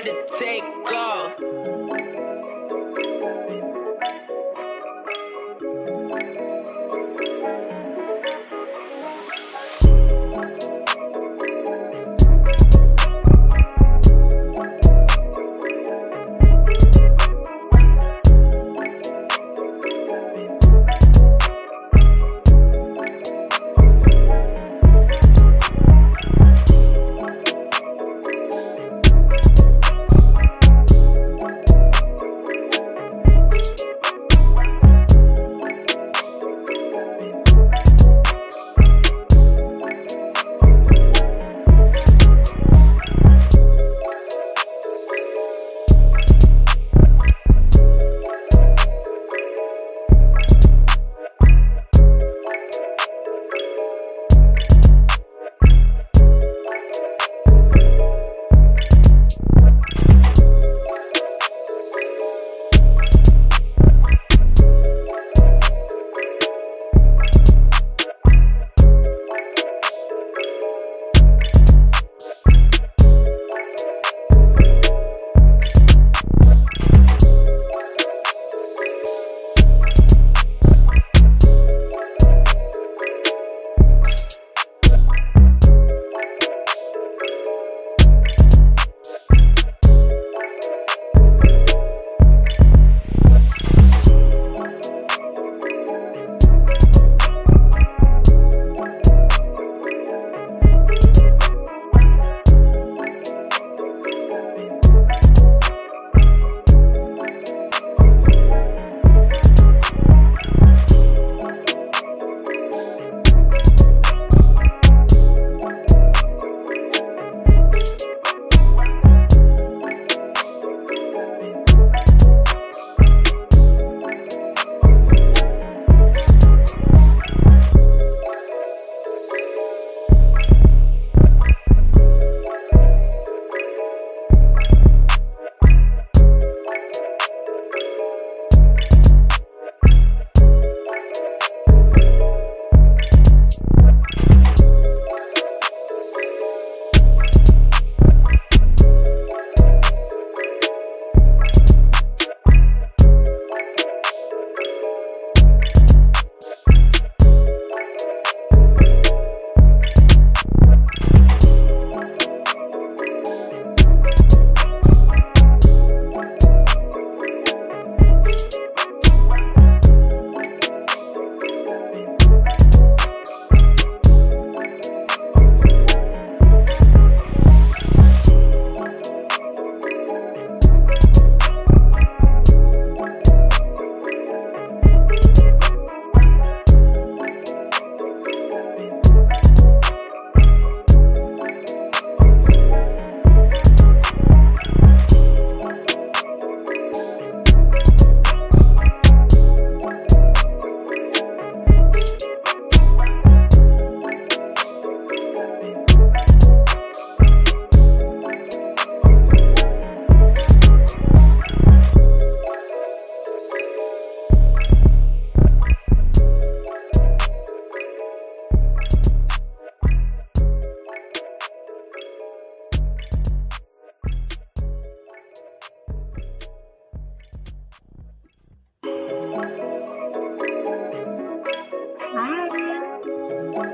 to take off.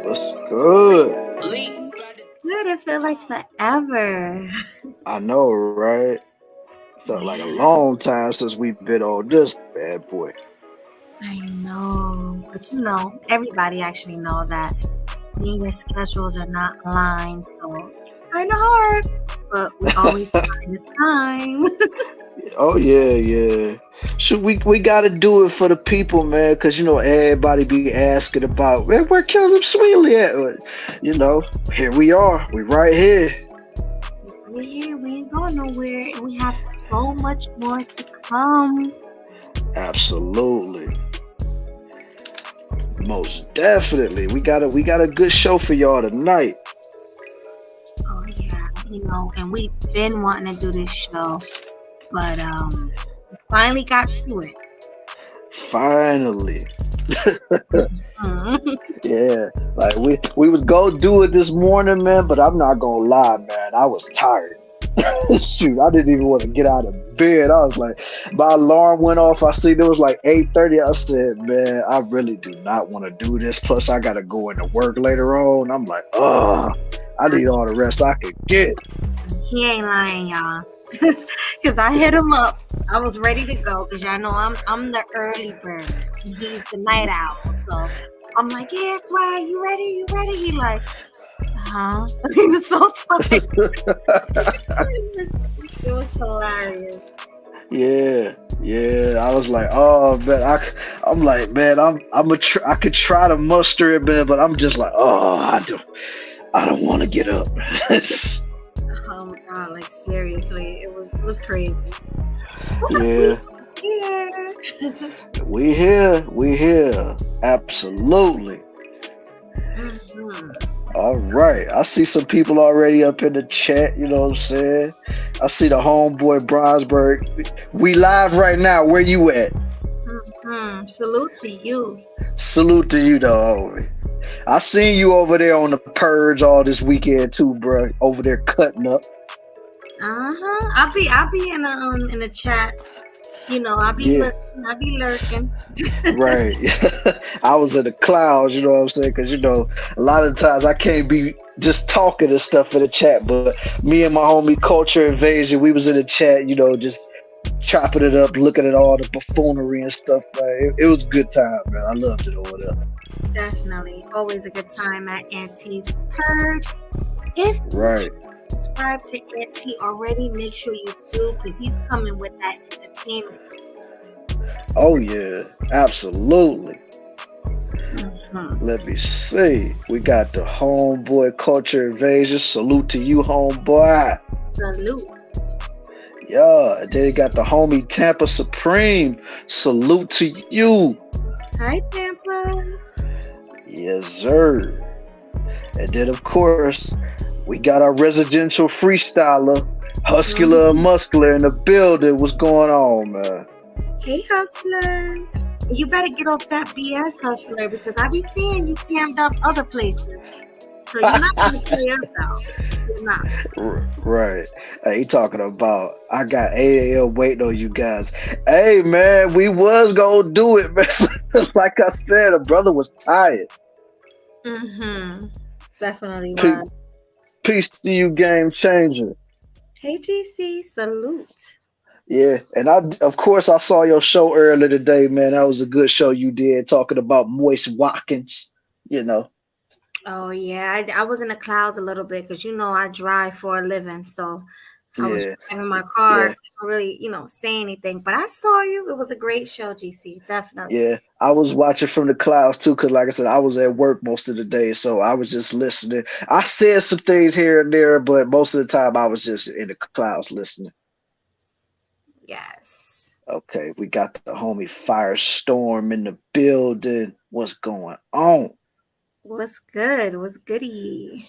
What's good? Good, it feel like forever. I know, right? Felt like a long time since we've been on this bad boy. I know, but you know, everybody actually know that me and your schedules are not aligned, so it's kind of hard, but we always find the time. Oh yeah. We gotta do it for the people, man, because you know everybody be asking about where Caleb Sweetly at. You know, here we are. We right here. We're here. We ain't going nowhere, and we have so much more to come. Absolutely. Most definitely. We got a good show for y'all tonight. Oh yeah, you know, and we've been wanting to do this show, but we finally got to it. Finally. Yeah, like we was gonna do it this morning, man, but I'm not gonna lie, man, I was tired. Shoot, I didn't even want to get out of bed. I was like, my alarm went off. I seen it was like 8:30. I said, man, I really do not want to do this. Plus, I got to go into work later on. I'm like, oh, I need all the rest I could get. He ain't lying, y'all. Because I hit him up. I was ready to go because y'all know I'm the early bird and he's the night owl. So I'm like, yeah, Swag, you ready? You ready? He like, huh? He was so tired. It was hilarious. Yeah. I was like, oh man, I'm like, man, I could try to muster it, man, but I'm just like, oh, I don't want to get up. Oh my god, like seriously, it was crazy. Yeah. We here. Absolutely. All right. I see some people already up in the chat, you know what I'm saying? I see the homeboy Brownsburg. We live right now. Where you at? Salute to you. Salute to you, though. I seen you over there on the purge all this weekend too, bro. Over there cutting up. I'll be in the chat. You know, I'll be lurking. Right. I was in the clouds, you know what I'm saying? Because, you know, a lot of times I can't be just talking and stuff in the chat, but me and my homie Culture Invasion, we was in the chat, you know, just chopping it up, looking at all the buffoonery and stuff. It was a good time, man. I loved it over there. Definitely. Always a good time at Auntie's Purge. If right. you subscribe to Auntie already, make sure you do, because he's coming with that entertainment. Oh, yeah. Absolutely. Let me see. We got the homeboy Culture Invasion. Salute to you, homeboy. Salute. Yeah. Then you got the homie Tampa Supreme. Salute to you. Hi, Tampa. Yes, sir. And then, of course, we got our residential freestyler, Hustler and Muscular in the building. What's going on, man? Hey, Hustler. You better get off that BS, Hustler, because I be seeing you cammed up other places. So you're not going to play us out. You're not. Right. Hey, he talking about, I got 8 a.m. waiting on you guys. Hey, man, we was going to do it, man. Like I said, a brother was tired. Definitely was. Peace to you, Game Changer. Hey, GC, salute. Yeah, and of course I saw your show earlier today, man. That was a good show you did, talking about Moist Watkins, you know. Oh yeah, I was in the clouds a little bit because you know I drive for a living, so I was driving my car, couldn't really, say anything. But I saw you. It was a great show, GC, definitely. Yeah, I was watching from the clouds too, because like I said, I was at work most of the day, so I was just listening. I said some things here and there, but most of the time I was just in the clouds listening. Yes. Okay, we got the homie Firestorm in the building. What's going on? What's good? What's goody?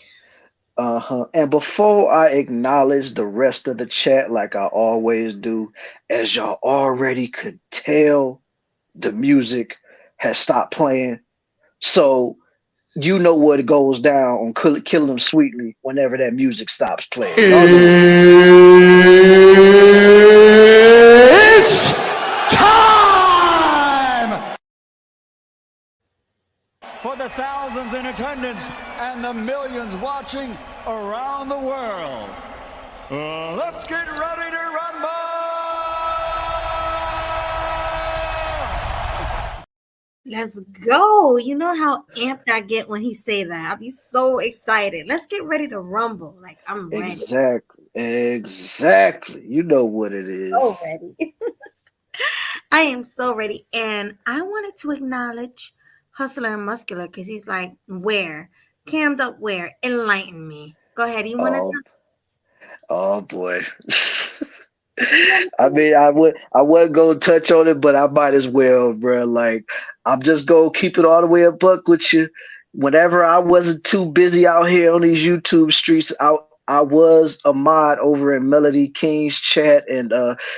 And before I acknowledge the rest of the chat like I always do, as y'all already could tell, the music has stopped playing. So you know what goes down on Kill 'Em Sweetly whenever that music stops playing. It's time! For the thousands in attendance and the millions watching around the world, let's get ready to rumble! Let's go. You know how amped I get when he say that. I'll be so excited. Let's get ready to rumble. Like, I'm ready. Exactly. You know what it is. So ready. I am so ready. And I wanted to acknowledge Hustler and Muscular because he's like, where? Cammed up where? Enlighten me. Go ahead. You want to Oh, boy. I mean, I wasn't gonna touch on it, but I might as well, bro. Like, I'm just gonna keep it all the way a buck with you. Whenever I wasn't too busy out here on these YouTube streets, I was a mod over in Melody King's chat, and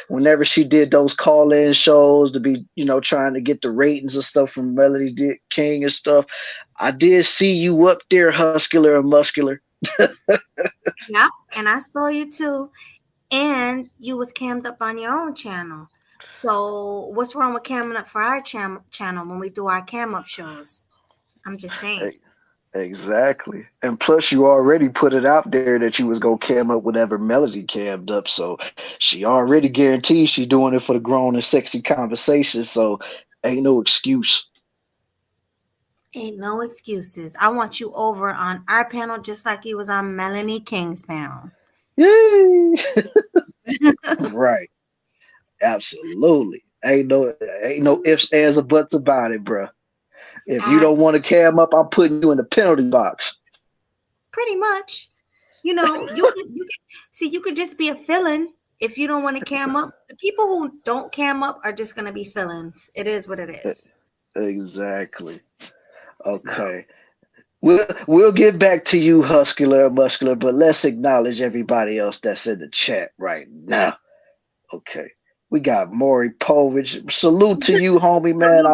whenever she did those call-in shows to be, trying to get the ratings and stuff from Melody King and stuff, I did see you up there, Hustler and Muscular. Yeah, and I saw you too. And you was cammed up on your own channel. So what's wrong with camming up for our channel when we do our cam up shows? I'm just saying. Exactly. And plus you already put it out there that you was gonna cam up whenever Melody cammed up. So she already guaranteed she doing it for the grown and sexy conversation. So ain't no excuse. Ain't no excuses. I want you over on our panel just like you was on Melanie King's panel. Yay! Right. Absolutely. Ain't no ifs, ands, or buts about it, bruh. If you I, don't want to cam up, I'm putting you in the penalty box. pretty much. You know, you could just be a fill-in if you don't want to cam up. The people who don't cam up are just gonna be fill-ins. It is what it is. Exactly. So Okay. We'll get back to you, Huscular and Muscular, but let's acknowledge everybody else that's in the chat right now. Okay. We got Maury Povich. Salute to you, homie, man.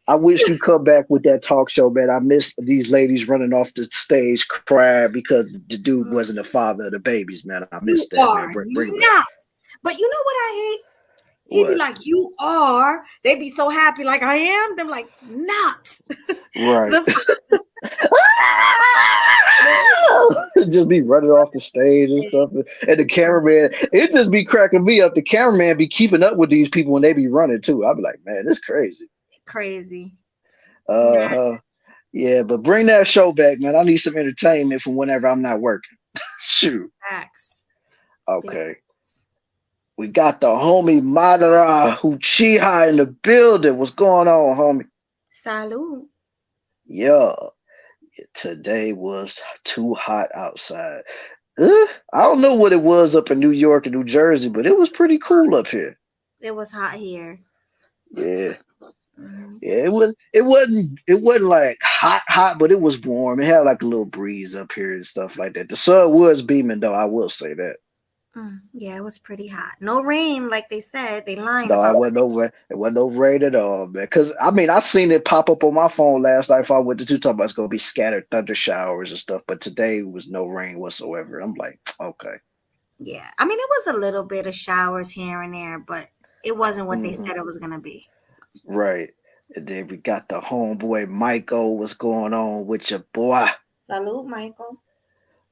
I wish you come back with that talk show, man. I miss these ladies running off the stage crying because the dude wasn't the father of the babies, man. I you miss that, man. are Bring that. not. But you know what I hate? He'd be What? like, "You are." They'd be so happy, like I am. They're like, "Not." Right. The Just be running off the stage and stuff. And the cameraman, it just be cracking me up. The cameraman be keeping up with these people when they be running too. I be like, man, this crazy. crazy. Uh-huh. Yeah, but bring that show back, man. I need some entertainment from whenever I'm not working. Shoot. Facts. Okay. We got the homie Madara Uchiha in the building. What's going on, homie? Salud. Yeah. Today was too hot outside. I don't know what it was up in New York and New Jersey, but it was pretty cool up here. It was hot here. Yeah. Mm-hmm. Yeah, it wasn't like hot, but it was warm. It had like a little breeze up here and stuff like that. The sun was beaming though, I will say that. Yeah, it was pretty hot. No rain, like they said. They lying No, about it wasn't no rain. It wasn't no rain at all, man. Cause I mean, I seen it pop up on my phone last night. If I went to two, talking about it's gonna be scattered thunder showers and stuff, but today was no rain whatsoever. I'm like, okay. Yeah, I mean, it was a little bit of showers here and there, but it wasn't what they said it was gonna be. Right. And then we got the homeboy Michael. What's going on with your boy? Salute, Michael.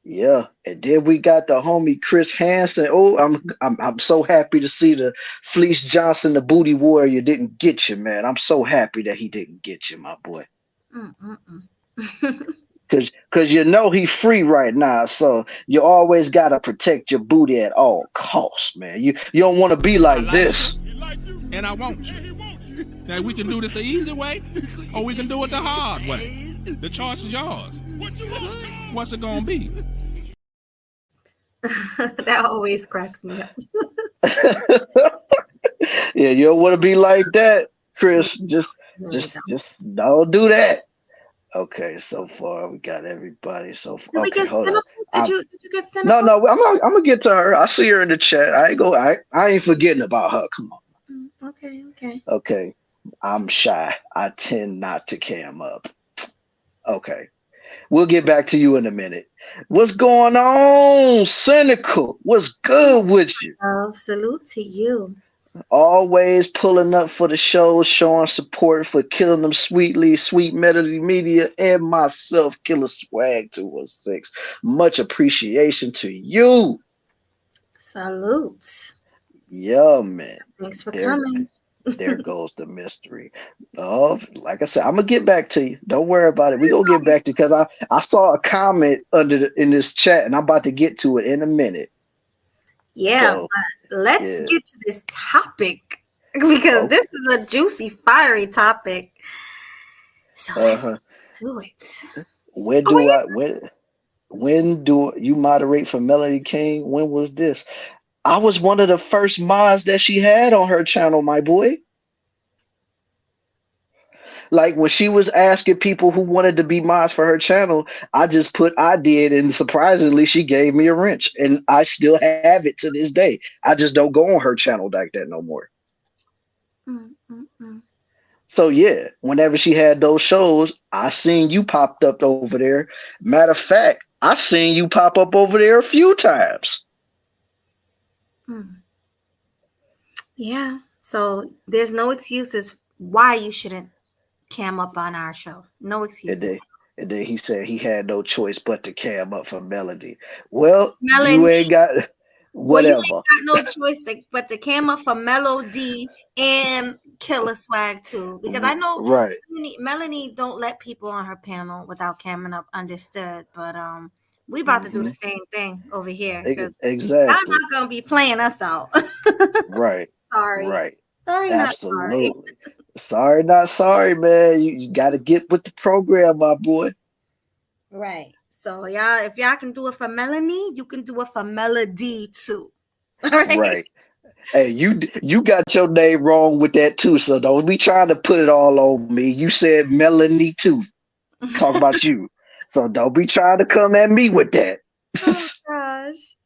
Yeah, and then we got the homie Chris Hansen. Oh, I'm so happy to see the Fleece Johnson, the booty warrior, didn't get you, man. I'm so happy that he didn't get you, my boy. Cause you know he free right now, so you always gotta protect your booty at all costs, man. You don't want to be like this. And I want you. Now we can do this the easy way, or we can do it the hard way. The choice is yours. What's it gonna be? That always cracks me up. Yeah, you don't want to be like that, Chris. Just don't do that. Okay, so far we got everybody. So far, okay, hold on. Did you get cynical? No, I'm gonna get to her. I see her in the chat. I ain't forgetting about her. Come on. Okay. I'm shy. I tend not to cam up. Okay. We'll get back to you in a minute. What's going on, Cynical? What's good with you? Salute to you. Always pulling up for the shows, showing support for Killing Them Sweetly, Sweet Melody Media, and myself, Killer Swag 216. Much appreciation to you. Salute. Yeah, man. Thanks for coming. There goes the mystery. Oh, like I said, I'm gonna get back to you. Don't worry about it. We gonna get back to you because I saw a comment in this chat, and I'm about to get to it in a minute. Yeah, so, but let's get to this topic because this is a juicy, fiery topic. So let's do it. When do you moderate for Melody King? When was this? I was one of the first mods that she had on her channel, my boy. Like when she was asking people who wanted to be mods for her channel, I just put I did, and surprisingly, she gave me a wrench, and I still have it to this day. I just don't go on her channel like that no more. So yeah, whenever she had those shows, I seen you popped up over there. Matter of fact, I seen you pop up over there a few times. Yeah. So there's no excuses why you shouldn't cam up on our show. No And excuses. then, and then he said he had no choice but to cam up for Melody. Well, you Melanie, ain't got well, you ain't whatever. got no choice but to cam up for Melody and Killer Swag too. Because I know Right. Melanie don't let people on her panel without camming up. Understood. But we about to do the Hmm. same thing over here because y'all Exactly. not gonna be playing us out. Right. Sorry. Right. Sorry, not sorry. Absolutely. Sorry, not sorry, man. You got to get with the program, my boy. Right. So y'all, if y'all can do it for Melanie, you can do it for Melody too. All right. Right. Hey, you got your name wrong with that too, so don't be trying to put it all on me. You said Melanie too. Talk about you. So don't be trying to come at me with that. Oh gosh.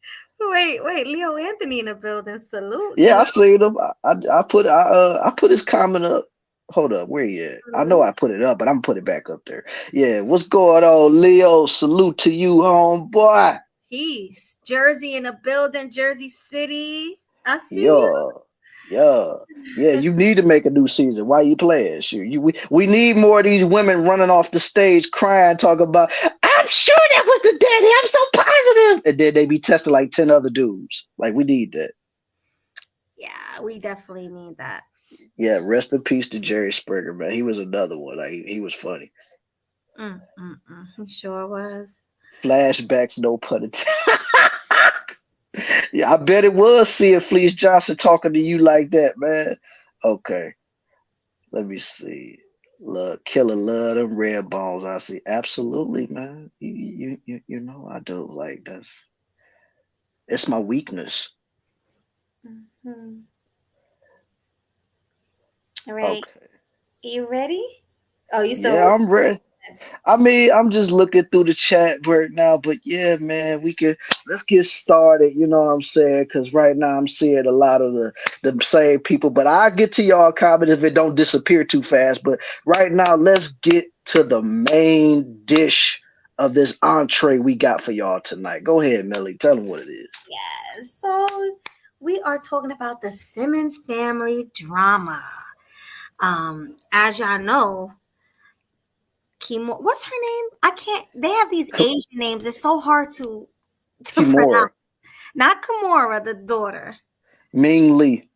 Wait, Leo Anthony in the building. Salute, Yeah, Leo. I seen him. I put his comment up. Hold up, where you at? I know I put it up, but I'm gonna put it back up there. Yeah, what's going on, Leo? Salute to you, homeboy. Peace. Jersey in the building, Jersey City. I see you. Yeah, yeah, yeah. You need to make a new season. Why you playing? Shoot, we need more of these women running off the stage crying, talking about, I'm sure that was the daddy. I'm so positive. And then they be testing like 10 other dudes. Like, we need that. Yeah, we definitely need that. Yeah, rest in peace to Jerry Springer, man. He was another one. Like, he was funny. He sure was. Flashbacks, no pun intended. Yeah, I bet it was seeing Fleece Johnson talking to you like that, man. Okay, let me see. Look, killer love them red bones. I see. Absolutely, man. You know I do. Like it's my weakness. Mhm. All right. Okay. You ready? Oh, you still Yeah, I'm ready. I mean, I'm just looking through the chat right now, but yeah, man, let's get started. You know what I'm saying? Because right now I'm seeing a lot of the same people, but I'll get to y'all comments if it don't disappear too fast. But right now, let's get to the main dish of this entree we got for y'all tonight. Go ahead, Melly. Tell them what it is. Yes. So we are talking about the Simmons family drama. As y'all know, what's her name? I can't. They have these Asian names. It's so hard to Kimora, pronounce. Not Kimora, the daughter. Ming Lee.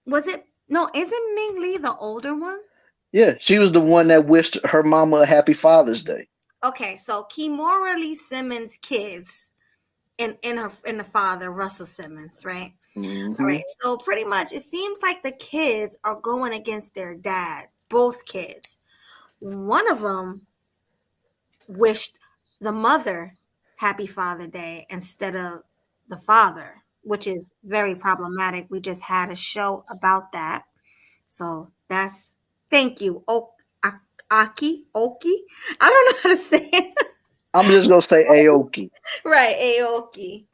Was it? No, isn't Ming Lee the older one? Yeah, she was the one that wished her mama a happy Father's Day. Okay, so Kimora Lee Simmons' kids in the father Russell Simmons, right? All Hmm. right. So pretty much, it seems like the kids are going against their dad. Both kids. One of them wished the mother happy Father Day instead of the father, which is very problematic. We just had a show about that. So that's thank you. Aoki. I don't know how to say it. I'm just gonna say Aoki. Right, Aoki.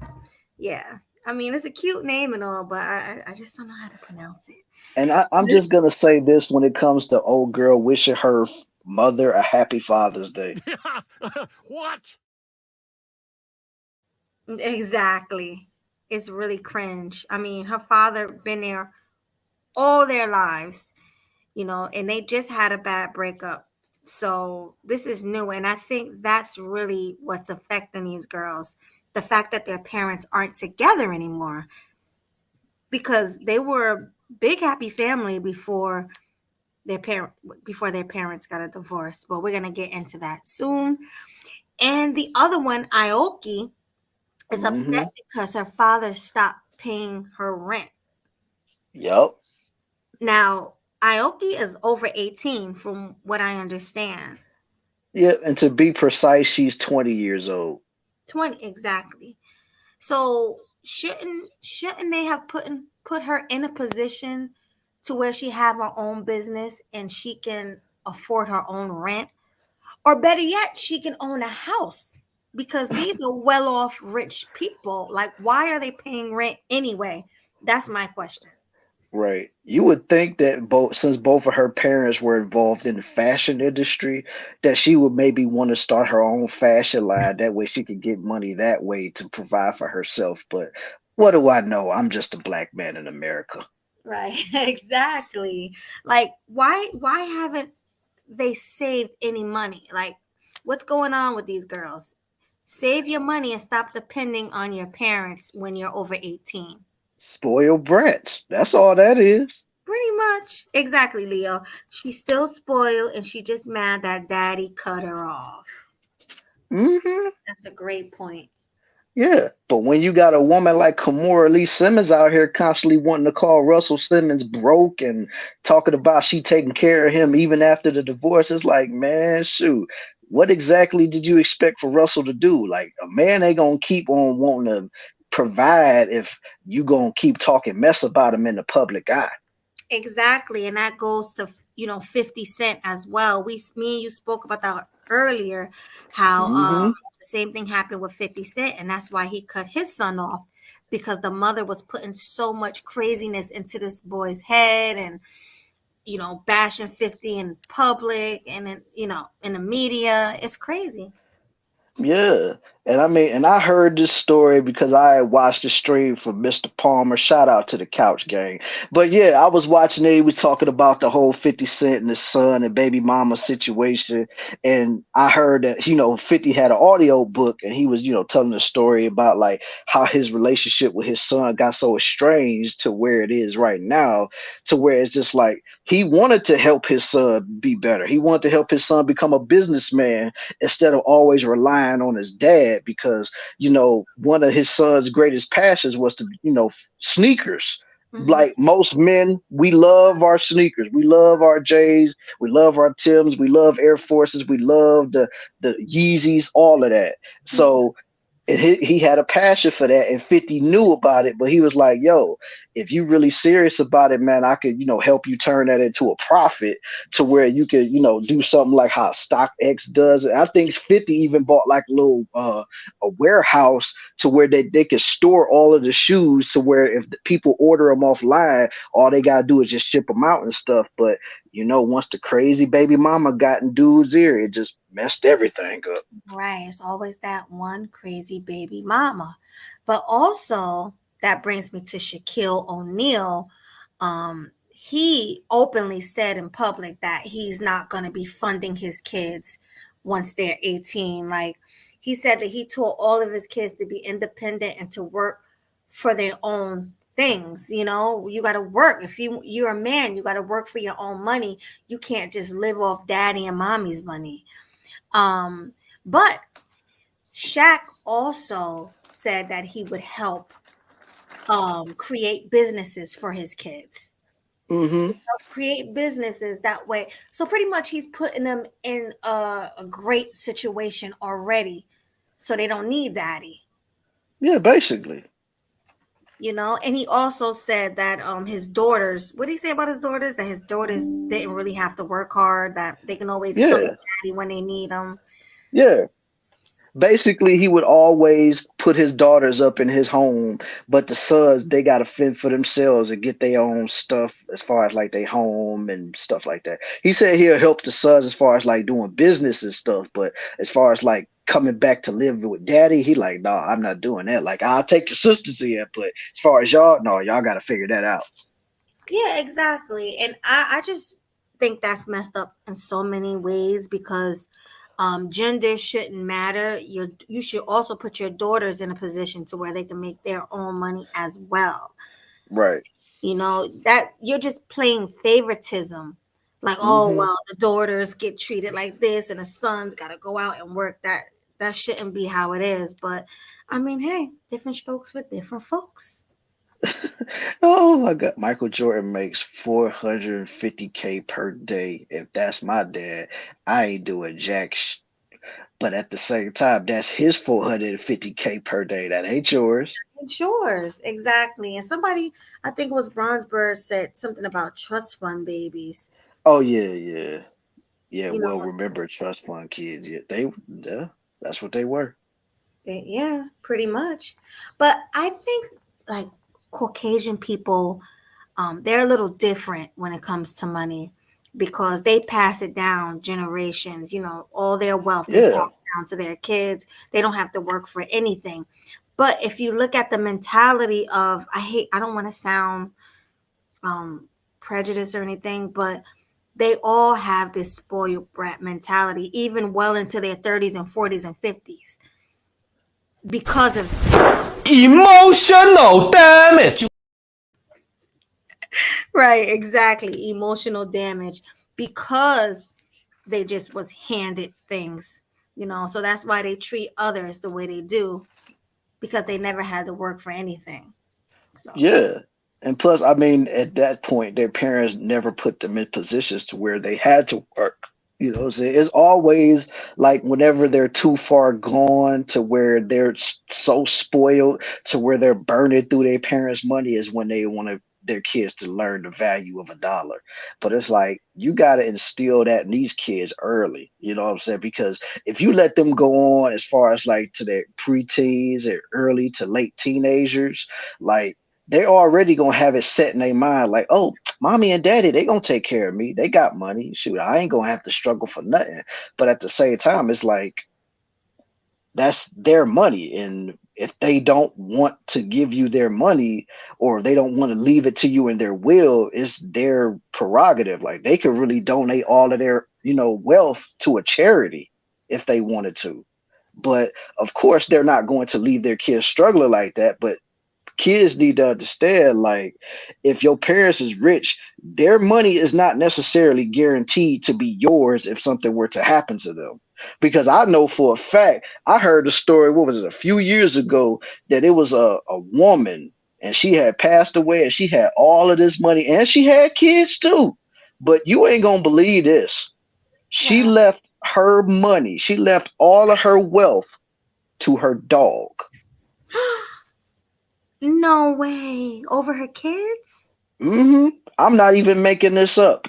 Yeah. I mean, it's a cute name and all, but I just don't know how to pronounce it. And I'm just gonna say this when it comes to old girl wishing her mother a happy Father's Day. What? Exactly. It's really cringe. I mean, her father been there all their lives, and they just had a bad breakup. So this is new. And I think that's really what's affecting these girls. The fact that their parents aren't together anymore. Because they were a big happy family before their parents got a divorce. But we're gonna get into that soon. And the other one, Aoki, is Hmm. upset because her father stopped paying her rent. Yup. Now, Aoki is over 18 from what I understand. Yeah, and to be precise, she's 20 years old. 20 exactly. So shouldn't they have put her in a position to where she have her own business and she can afford her own rent? Or better yet, she can own a house because these are well-off rich people. Like, why are they paying rent anyway? That's my question. Right. You would think that since both of her parents were involved in the fashion industry, that she would maybe want to start her own fashion line. That way she could get money that way to provide for herself. But what do I know? I'm just a black man in America. Right, exactly. Like, why haven't they saved any money? Like, what's going on with these girls? Save your money and stop depending on your parents when you're over 18. Spoiled brats. That's all that is. Pretty much. Exactly, Leo. She's still spoiled and she just mad that daddy cut her off. Hmm. That's a great point. Yeah, but when you got a woman like Kimora Lee Simmons out here constantly wanting to call Russell Simmons broke and talking about she taking care of him even after the divorce, it's like, man, shoot, what exactly did you expect for Russell to do? Like, a man ain't gonna keep on wanting to provide if you gonna keep talking mess about him in the public eye. Exactly. And that goes to, 50 Cent as well. Me and you spoke about that earlier, how Hmm. the same thing happened with 50 Cent, and that's why he cut his son off because the mother was putting so much craziness into this boy's head and bashing 50 in public and in the media. It's crazy. Yeah. And I mean, and I heard this story because I had watched the stream from Mr. Palmer. Shout out to the Couch Gang. But yeah, I was watching it. He was talking about the whole 50 Cent and his son and baby mama situation. And I heard that, 50 had an audio book and he was, telling the story about like how his relationship with his son got so estranged to where it is right now, to where it's just like he wanted to help his son be better. He wanted to help his son become a businessman instead of always relying on his dad because one of his son's greatest passions was to sneakers. Hmm. Like most men, we love our sneakers, we love our J's, we love our Tims, we love Air Forces, we love the Yeezys, all of that. Yeah. So he had a passion for that, and 50 knew about it, but he was like, yo, if you really serious about it, man, I could help you turn that into a profit to where you could do something like how StockX does it. I think 50 even bought like a little a warehouse to where they could store all of the shoes to where if the people order them offline, all they gotta do is just ship them out and stuff. But once the crazy baby mama got in dude's ear, it just messed everything up. Right. It's always that one crazy baby mama. But also, that brings me to Shaquille O'Neal. He openly said in public that he's not going to be funding his kids once they're 18. Like, he said that he taught all of his kids to be independent and to work for their own things. You got to work. If you're a man, you got to work for your own money. You can't just live off daddy and mommy's money. Um, but Shaq also said that he would help create businesses for his kids. Hmm. Create businesses that way. So pretty much he's putting them in a great situation already. So they don't need daddy. Yeah, basically. And he also said that his daughters, what did he say about his daughters? That his daughters didn't really have to work hard, that they can always come to Yeah, daddy when they need them. yeah. Basically, he would always put his daughters up in his home, but the sons they got to fend for themselves and get their own stuff as far as like their home and stuff like that. He said he'll help the sons as far as like doing business and stuff, but as far as like coming back to live with daddy, he like, no, I'm not doing that. Like, I'll take your sisters in, but as far as y'all, no, y'all got to figure that out. Yeah, exactly. And I just think that's messed up in so many ways because gender shouldn't matter. You should also put your daughters in a position to where they can make their own money as well. Right. That you're just playing favoritism. Like, oh Hmm. well, the daughters get treated like this and the sons gotta go out and work. That shouldn't be how it is. But I mean, hey, different strokes for different folks. Oh my God. Michael Jordan makes 450K per day. If that's my dad, I ain't doing but at the same time, that's his 450K per day. That ain't yours. It's yours, exactly. And somebody, I think it was Bronsberg, said something about trust fund babies. Oh yeah, yeah. Yeah, You well know, remember trust fund kids. Yeah, that's what they were. yeah, pretty much. But I think like Caucasian people, they're a little different when it comes to money because they pass it down generations. All their wealth they Yeah. pass down to their kids. They don't have to work for anything. But if you look at the mentality of, I don't want to sound prejudiced or anything, but they all have this spoiled brat mentality, even well into their 30s and 40s and 50s, because of Emotional damage. right, exactly, emotional damage, because they just was handed things, so that's why they treat others the way they do, because they never had to work for anything. So Yeah. And plus, I mean, at that point, their parents never put them in positions to where they had to work. You know what I'm saying? It's always like whenever they're too far gone to where they're so spoiled to where they're burning through their parents' money is when they want their kids to learn the value of a dollar. But it's like you got to instill that in these kids early. You know what I'm saying? Because if you let them go on as far as like to their preteens or early to late teenagers, like they're already gonna have it set in their mind, like, oh, mommy and daddy, they gonna take care of me. They got money. Shoot, I ain't gonna have to struggle for nothing. But at the same time, it's like that's their money. And if they don't want to give you their money or they don't want to leave it to you in their will, it's their prerogative. Like they could really donate all of their, wealth to a charity if they wanted to. But of course, they're not going to leave their kids struggling like that. But kids need to understand, like, if your parents is rich, their money is not necessarily guaranteed to be yours if something were to happen to them. Because I know for a fact, I heard a story, what was it, a few years ago, that it was a woman and she had passed away and she had all of this money and she had kids too. But you ain't gonna believe this. She wow. left her money, she left all of her wealth to her dog. No way, over her kids. I'm not even making this up.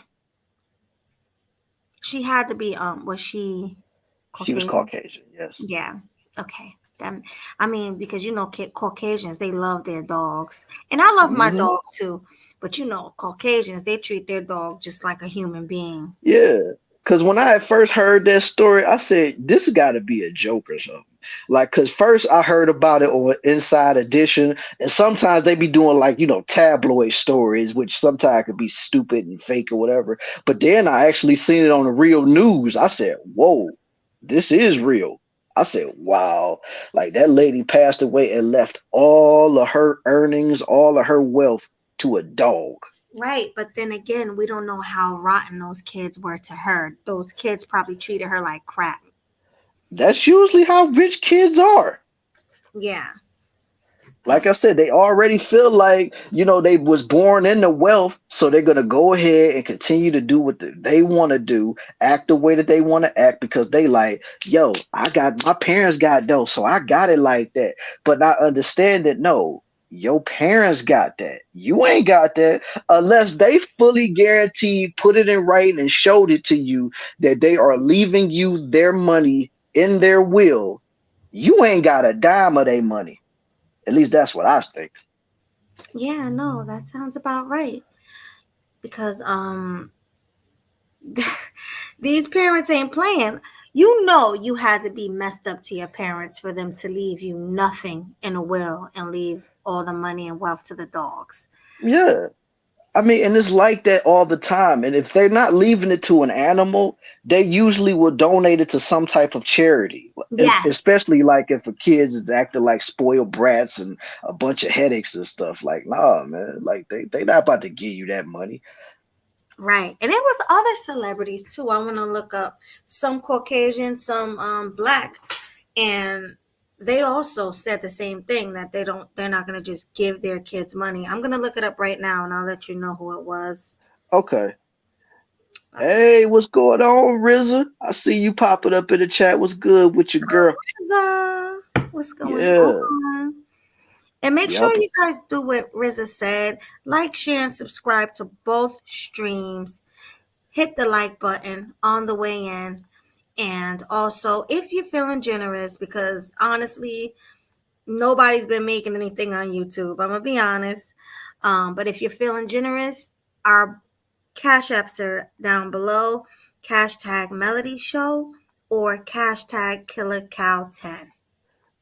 She had to be was she She was Caucasian? Caucasian, yes. Yeah. Okay. I mean, because Caucasians, they love their dogs, and I love my hmm dog too. But Caucasians, they treat their dog just like a human being. Yeah. Because when I had first heard that story, I said, this got to be a joke or something. Like, because first I heard about it on Inside Edition, and sometimes they be doing like, tabloid stories, which sometimes could be stupid and fake or whatever. But then I actually seen it on the real news. I said, whoa, this is real. I said, wow, like that lady passed away and left all of her earnings, all of her wealth to a dog. Right, but then again, we don't know how rotten those kids were to her. Those kids probably treated her like crap. That's usually how rich kids are. Yeah. Like I said, they already feel like, they was born into wealth, so they're going to go ahead and continue to do what they want to do, act the way that they want to act because they like, yo, my parents got dough, so I got it like that. But I understand that, no, your parents got that. You ain't got that unless they fully guaranteed, put it in writing and showed it to you that they are leaving you their money in their will. You ain't got a dime of their money. At least that's what I think. Yeah, no, that sounds about right. Because these parents ain't playing. You had to be messed up to your parents for them to leave you nothing in a will and leave all the money and wealth to the dogs. Yeah. I mean, and it's like that all the time. And if they're not leaving it to an animal, they usually will donate it to some type of charity. Yes. Especially like if a kid is acting like spoiled brats and a bunch of headaches and stuff. Like, nah, man. Like they not about to give you that money. Right. And it was other celebrities too. I want to look up some Caucasian, some black, and they also said the same thing, that they're not going to just give their kids money. I'm going to look it up right now and I'll let you know who it was. Okay. Okay. Hey, what's going on, RZA? I see you popping up in the chat. What's good with your girl? RZA, what's going Yeah. on? And make sure Yep. you guys do what RZA said. Like, share, and subscribe to both streams. Hit the like button on the way in. And also, if you're feeling generous, because honestly, nobody's been making anything on YouTube. I'm going to be honest. But if you're feeling generous, our cash apps are down below. Hashtag Melody Show or hashtag Killer Cow 10.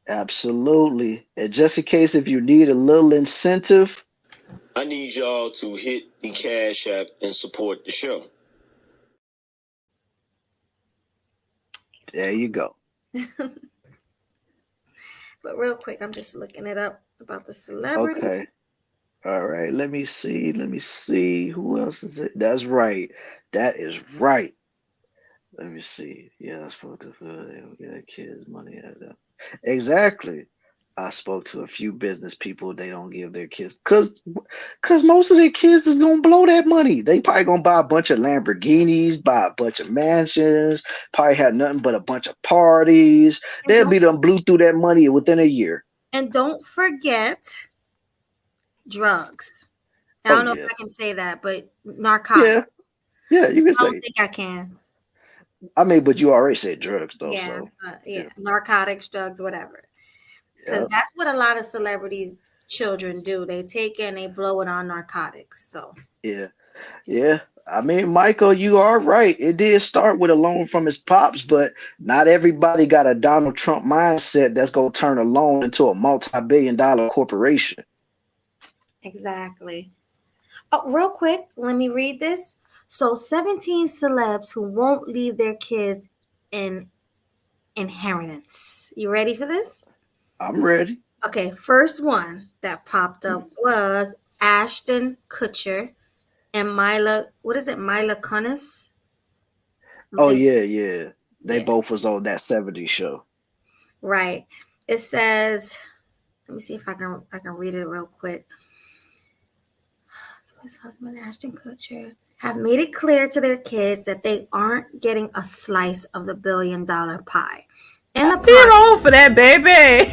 Absolutely. And just in case if you need a little incentive, I need y'all to hit the Cash App and support the show. there you go. But real quick, I'm just looking it up about the celebrity. Okay. All right. Let me see. Let me see. Who else is it? That's right. That is right. Let me see. Yeah, I spoke to their kids money. Exactly. I spoke to a few business people. They don't give their kids cause most of their kids is gonna blow that money. They probably gonna buy a bunch of Lamborghinis, buy a bunch of mansions, probably have nothing but a bunch of parties. And They'll be done blew through that money within a year. And don't forget drugs. I Oh don't know yeah, if I can say that, but narcotics. yeah. You can I don't say. think I can. I mean, but you already said drugs though, Yeah, so yeah, narcotics, drugs, whatever. Because yeah, that's what a lot of celebrities' children do. They take it and they blow it on narcotics. So yeah, yeah. I mean, Michael, you are right. It did start with a loan from his pops, but not everybody got a Donald Trump mindset that's gonna turn a loan into a multi-billion-dollar corporation. exactly. Oh, real quick, let me read this. So 17 celebs who won't leave their kids in inheritance. You ready for this? I'm ready. Okay, first one that popped up was Ashton Kutcher and Mila. What is it, Mila Kunis? Oh yeah, yeah. They Yeah, both was on that '70s show. right. It says, let me see if I can read it real quick. His husband Ashton Kutcher have made it clear to their kids that they aren't getting a slice of the $1 billion pie. In the Get on for that, baby.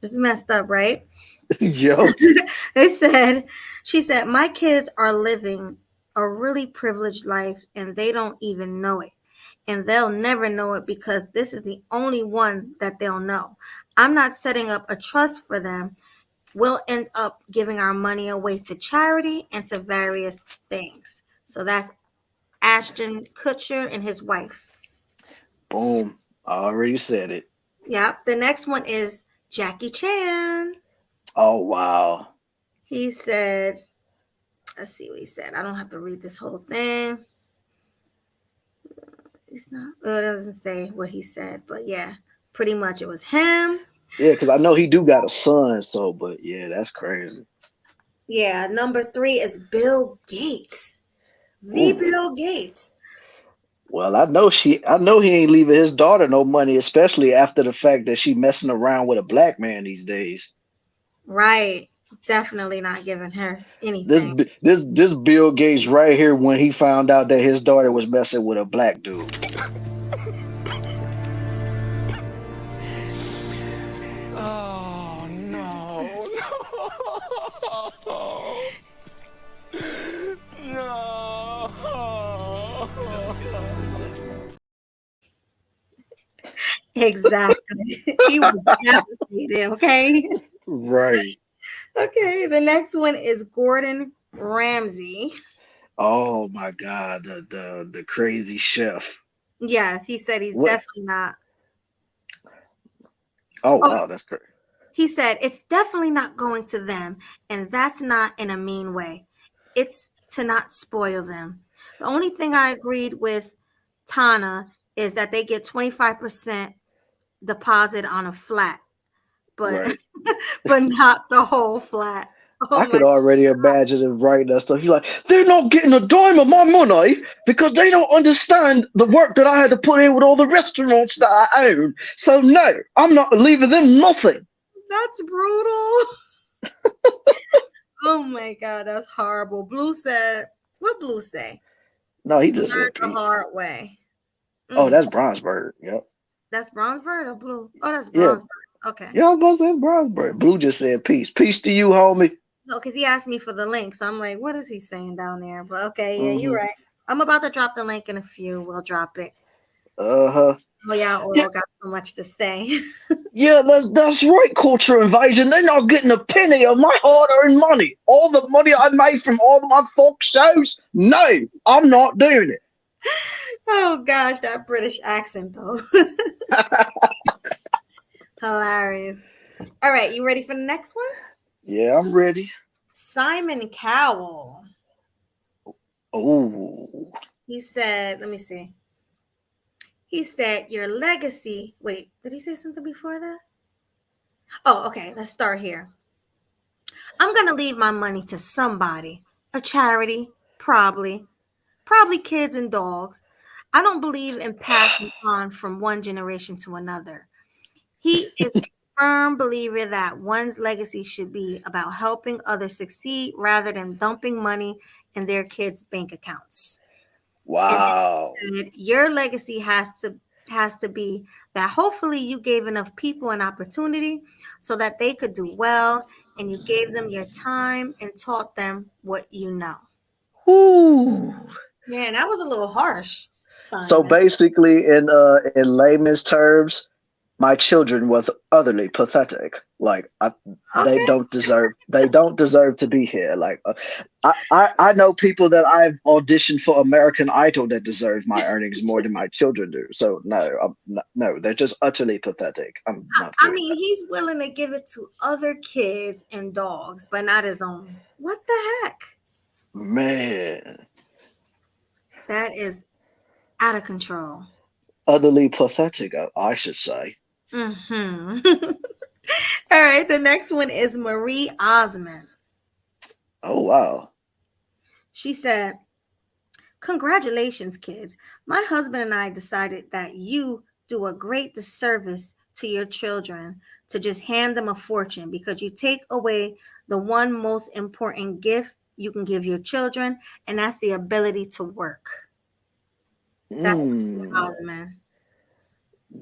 This is messed up, right? Yo, She said, my kids are living a really privileged life and they don't even know it. And they'll never know it because this is the only one that they'll know. I'm not setting up a trust for them. We'll end up giving our money away to charity and to various things. So that's Ashton Kutcher and his wife. boom. I already said it. Yep. The next one is Jackie Chan. Oh wow. He said, let's see what he said. I don't have to read this whole thing. It's not, well, it doesn't say what he said, but yeah, pretty much it was him. Yeah, because I know he do got a son, so but yeah, that's crazy. Yeah, number 3 is Bill Gates. The Ooh. Bill Gates. Well, I know he ain't leaving his daughter no money, especially after the fact that she messing around with a black man these days. Right. Definitely not giving her This anything. this Bill Gates right here when he found out that his daughter was messing with a black dude. Oh, no. No. Exactly. He was devastated, okay? Right. Okay, the next one is Gordon Ramsay. Oh my God, the crazy chef. Yes, he said he's What? definitely not. Oh Oh, wow, that's crazy. he said it's definitely not going to them, and that's not in a mean way. It's to not spoil them. The only thing I agreed with Tana is that they get 25% deposit on a flat, but Right. but not the whole flat. Oh I my could already imagine him writing that stuff. He's like, they're not getting a dime of my money because they don't understand the work that I had to put in with all the restaurants that I own. So no, I'm not leaving them nothing. That's brutal. Oh my God, that's horrible. Blue said, what Blue say? No, he just Learn said the peace. hard way. Oh, that's Bronzeberg. Yep. That's Bronzeberg or Blue? Oh, that's Yeah. Bronzeberg. Okay. Yeah, I was about to say Bronzeberg. Blue just said peace. Peace to you, homie. No, because he asked me for the link. So I'm like, what is he saying down there? But okay, yeah, you're Mm-hmm. right. I'm about to drop the link in a few. We'll drop it. Uh-huh. Oh, yeah, Yeah. all got so much to say. Yeah, that's right, culture invasion. They're not getting a penny of my hard-earned money. All the money I made from all of my folk shows. No, I'm not doing it. Oh gosh, that British accent though. Hilarious. All right, you ready for the next one? Yeah, I'm ready. Simon Cowell. Oh, He said, let me see. He said, your legacy. Wait, did he say something before that? Oh, okay. Let's start here. I'm going to leave my money to somebody, a charity, probably kids and dogs. I don't believe in passing on from one generation to another. He is a firm believer that one's legacy should be about helping others succeed rather than dumping money in their kids' bank accounts. And wow. your legacy has to be that hopefully you gave enough people an opportunity so that they could do well, and you gave them your time and taught them what you know. Ooh. Yeah, that was a little harsh, So Simon. basically, in layman's terms, my children was utterly pathetic. Like Okay. they don't deserve to be here. Like I know people that I've auditioned for American Idol that deserve my earnings more than my children do. So no, no, they're just utterly pathetic. I'm not I doing mean, that. he's willing to give it to other kids and dogs, but not his own. What the heck? Man, That is out of control. utterly pathetic, I should say. Hmm. All right, the next one is Marie Osmond. Oh wow. She said, congratulations, kids. My husband and I decided that you do a great disservice to your children to just hand them a fortune because you take away the one most important gift you can give your children, and that's the ability to work. That's Mm, Osmond.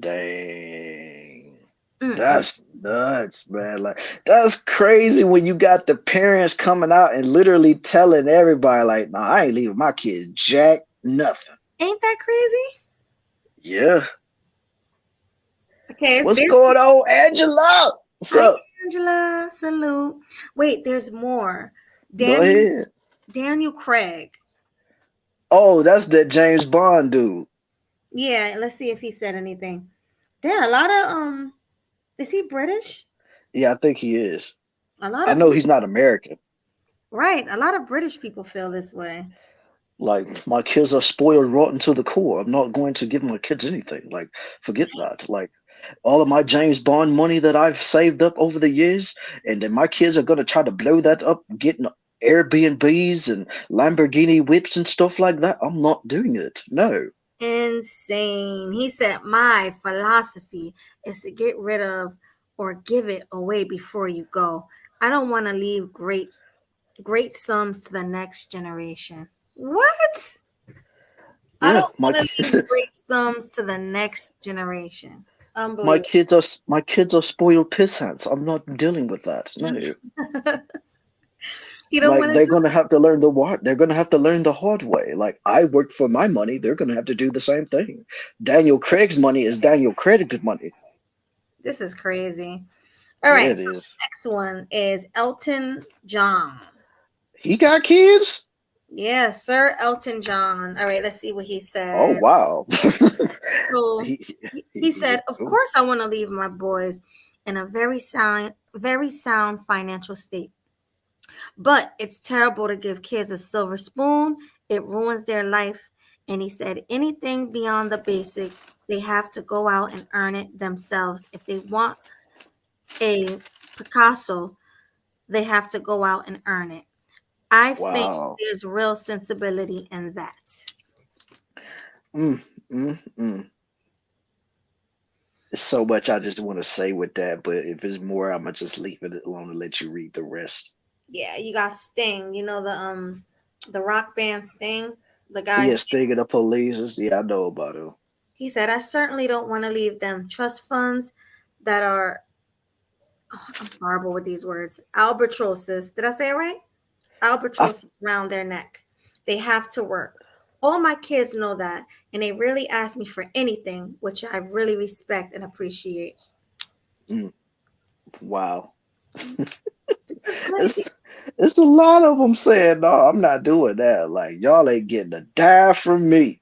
dang. Mm-mm. That's nuts, man. Like that's crazy when you got the parents coming out and literally telling everybody, like, "Nah, I ain't leaving my kids jack nothing." Ain't that crazy? Yeah. Okay, What's going on, Angela? What's hi up? Angela. Salute. Wait, there's more. Go Daniel ahead. Daniel Craig. Oh, that's that James Bond dude. Yeah, let's see if he said anything. There are a lot of is he British? Yeah, I think he is. A lot I of know he's not American. right, a lot of British people feel this way. Like my kids are spoiled rotten to the core. I'm not going to give my kids anything. Like, forget that. Like all of my James Bond money that I've saved up over the years, and then my kids are gonna try to blow that up, getting Airbnbs and Lamborghini whips and stuff like that. I'm not doing it. No. Insane. He said, my philosophy is to get rid of or give it away before you go. I don't want to leave great sums to the next generation. What? I Yeah, don't want to leave great sums to the next generation. Unbelievable. my kids are spoiled pissants. I'm not dealing with that. No. You don't Like want to they're do gonna have to learn they're gonna have to learn the hard way. Like I worked for my money, they're gonna have to do the same thing. Daniel Craig's money is Daniel Craig's money. this is crazy. All Yeah, right, it so is. next one is Elton John. He got kids? Yeah, Sir Elton John. All right, let's see what he Oh said. wow. So he, he said, "Of oh, course, I want to leave my boys in a very sound financial state. But it's terrible to give kids a silver spoon. It ruins their life." And he said, anything beyond the basic, they have to go out and earn it themselves. If they want a Picasso, they have to go out and earn it. I think wow. there's real sensibility in that. Mm, mm. There's so much I just want to say with that, but if it's more, I'm gonna just leave it alone and let you read the rest. Yeah, you got Sting. You know the rock band Sting, the guy. Yeah, Sting of the Police. Yeah, I know about him. He said, I certainly don't want to leave them trust funds that are, I'm horrible with these words, albatrosses. Did I say it right? I, Albatrosses around their neck. They have to work. All my kids know that, and they really ask me for anything, which I really respect and appreciate. Mm, wow. This is It's crazy. it's a lot of them saying, no, I'm not doing that. Like y'all ain't getting a dime from me.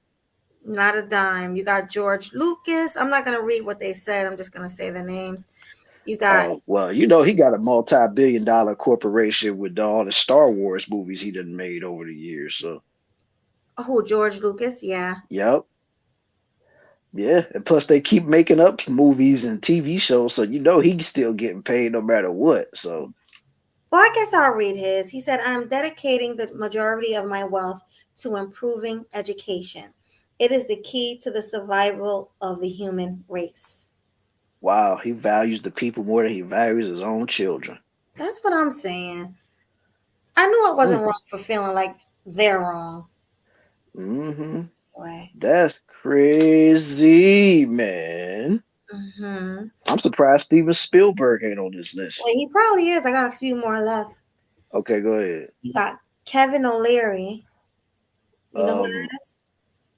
Not a dime. You got George Lucas. I'm not gonna read what they said. I'm just gonna say the names. You got Oh, well, he got a multi-billion-dollar corporation with all the Star Wars movies he done made over the years. So, who? George Lucas. Yeah. yep. Yeah. And plus they keep making up movies and TV shows, so he's still getting paid no matter what. So, Well, I guess I'll read his. He said, I'm dedicating the majority of my wealth to improving education. It is the key to the survival of the human race. wow, he values the people more than he values his own children. That's what I'm saying. I knew I wasn't Mm. wrong for feeling like they're wrong. Hmm. Way. That's crazy, man. Mm-hmm. I'm surprised Steven Spielberg ain't on this list. Well, he probably is. I got a few more left. Okay, go ahead. You got Kevin O'Leary. You know who Um, that is?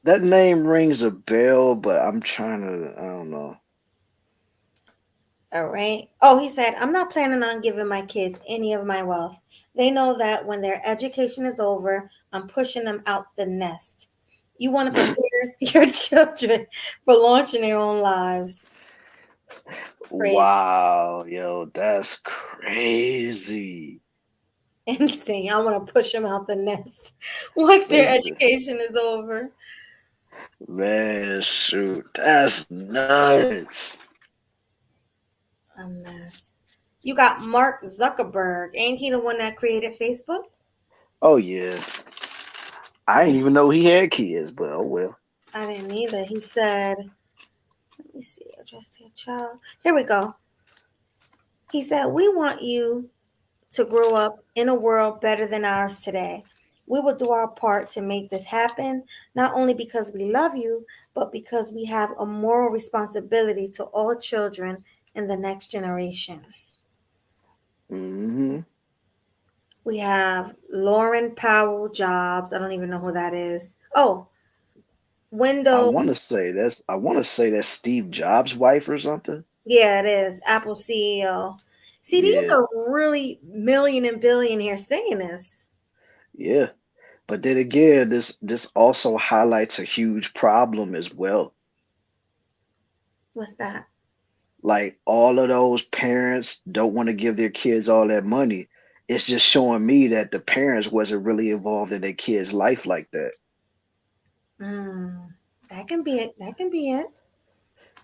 that name rings a bell, but I'm trying to. I don't know. All right. Oh, he said, I'm not planning on giving my kids any of my wealth. They know that when their education is over, I'm pushing them out the nest. You want to prepare your children for launching their own lives. Crazy. Wow, yo, that's crazy. Insane. I want to push them out the nest once their It's the education is over. man, shoot, that's nuts. A mess. You got Mark Zuckerberg. Ain't he the one that created Facebook? Oh yeah, I Yeah, didn't even know he had kids, but oh well. I didn't either. He said, let me see, address to your child. Here we go. He said, we want you to grow up in a world better than ours today. We will do our part to make this happen, not only because we love you, but because we have a moral responsibility to all children in the next generation. Hmm. We have Lauren Powell Jobs. I don't even know who that is. Oh, Window. I want to say that's Steve Jobs' wife or something. Yeah, it is. Apple CEO. See, these Yeah, are really million and billionaires saying this. yeah. But then again, this also highlights a huge problem as well. What's that? Like all of those parents don't want to give their kids all that money. It's just showing me that the parents wasn't really involved in their kids' life like that. That can be it. That can be it.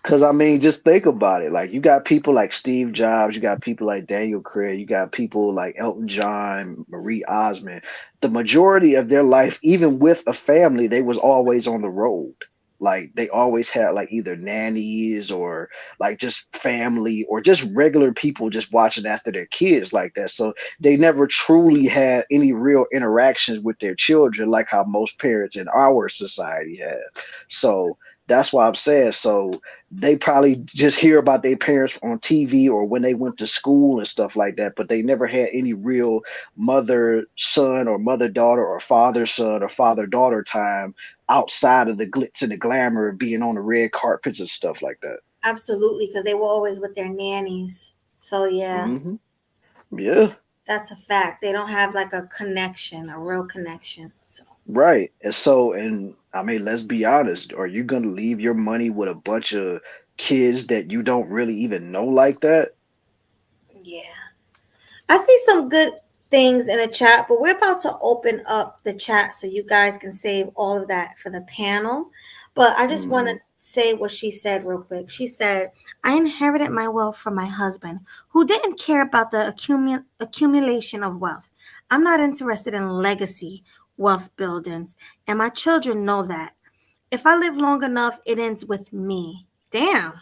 Cause I mean, just think about it. Like you got people like Steve Jobs, you got people like Daniel Craig, you got people like Elton John, Marie Osmond. The majority of their life, even with a family, they was always on the road. Like they always had like either nannies or like just family or just regular people just watching after their kids like that. So they never truly had any real interactions with their children like how most parents in our society have. So that's why I'm saying so they probably just hear about their parents on TV or when they went to school and stuff like that, but they never had any real mother son or mother daughter or father son or father daughter time outside of the glitz and the glamour of being on the red carpets and stuff like that. Absolutely, because they were always with their nannies. So yeah, Hmm. Yeah, that's a fact. They don't have like a connection, a real connection. So right. And so, and I mean, let's be honest. Are you gonna leave your money with a bunch of kids that you don't really even know like that? yeah. I see some good things in the chat, but we're about to open up the chat so you guys can save all of that for the panel. But I just want to Hmm. say what she said real quick. She said, I inherited my wealth from my husband, who didn't care about the accumulation of wealth. I'm not interested in legacy wealth buildings, and my children know that. If I live long enough, it ends with me. Damn,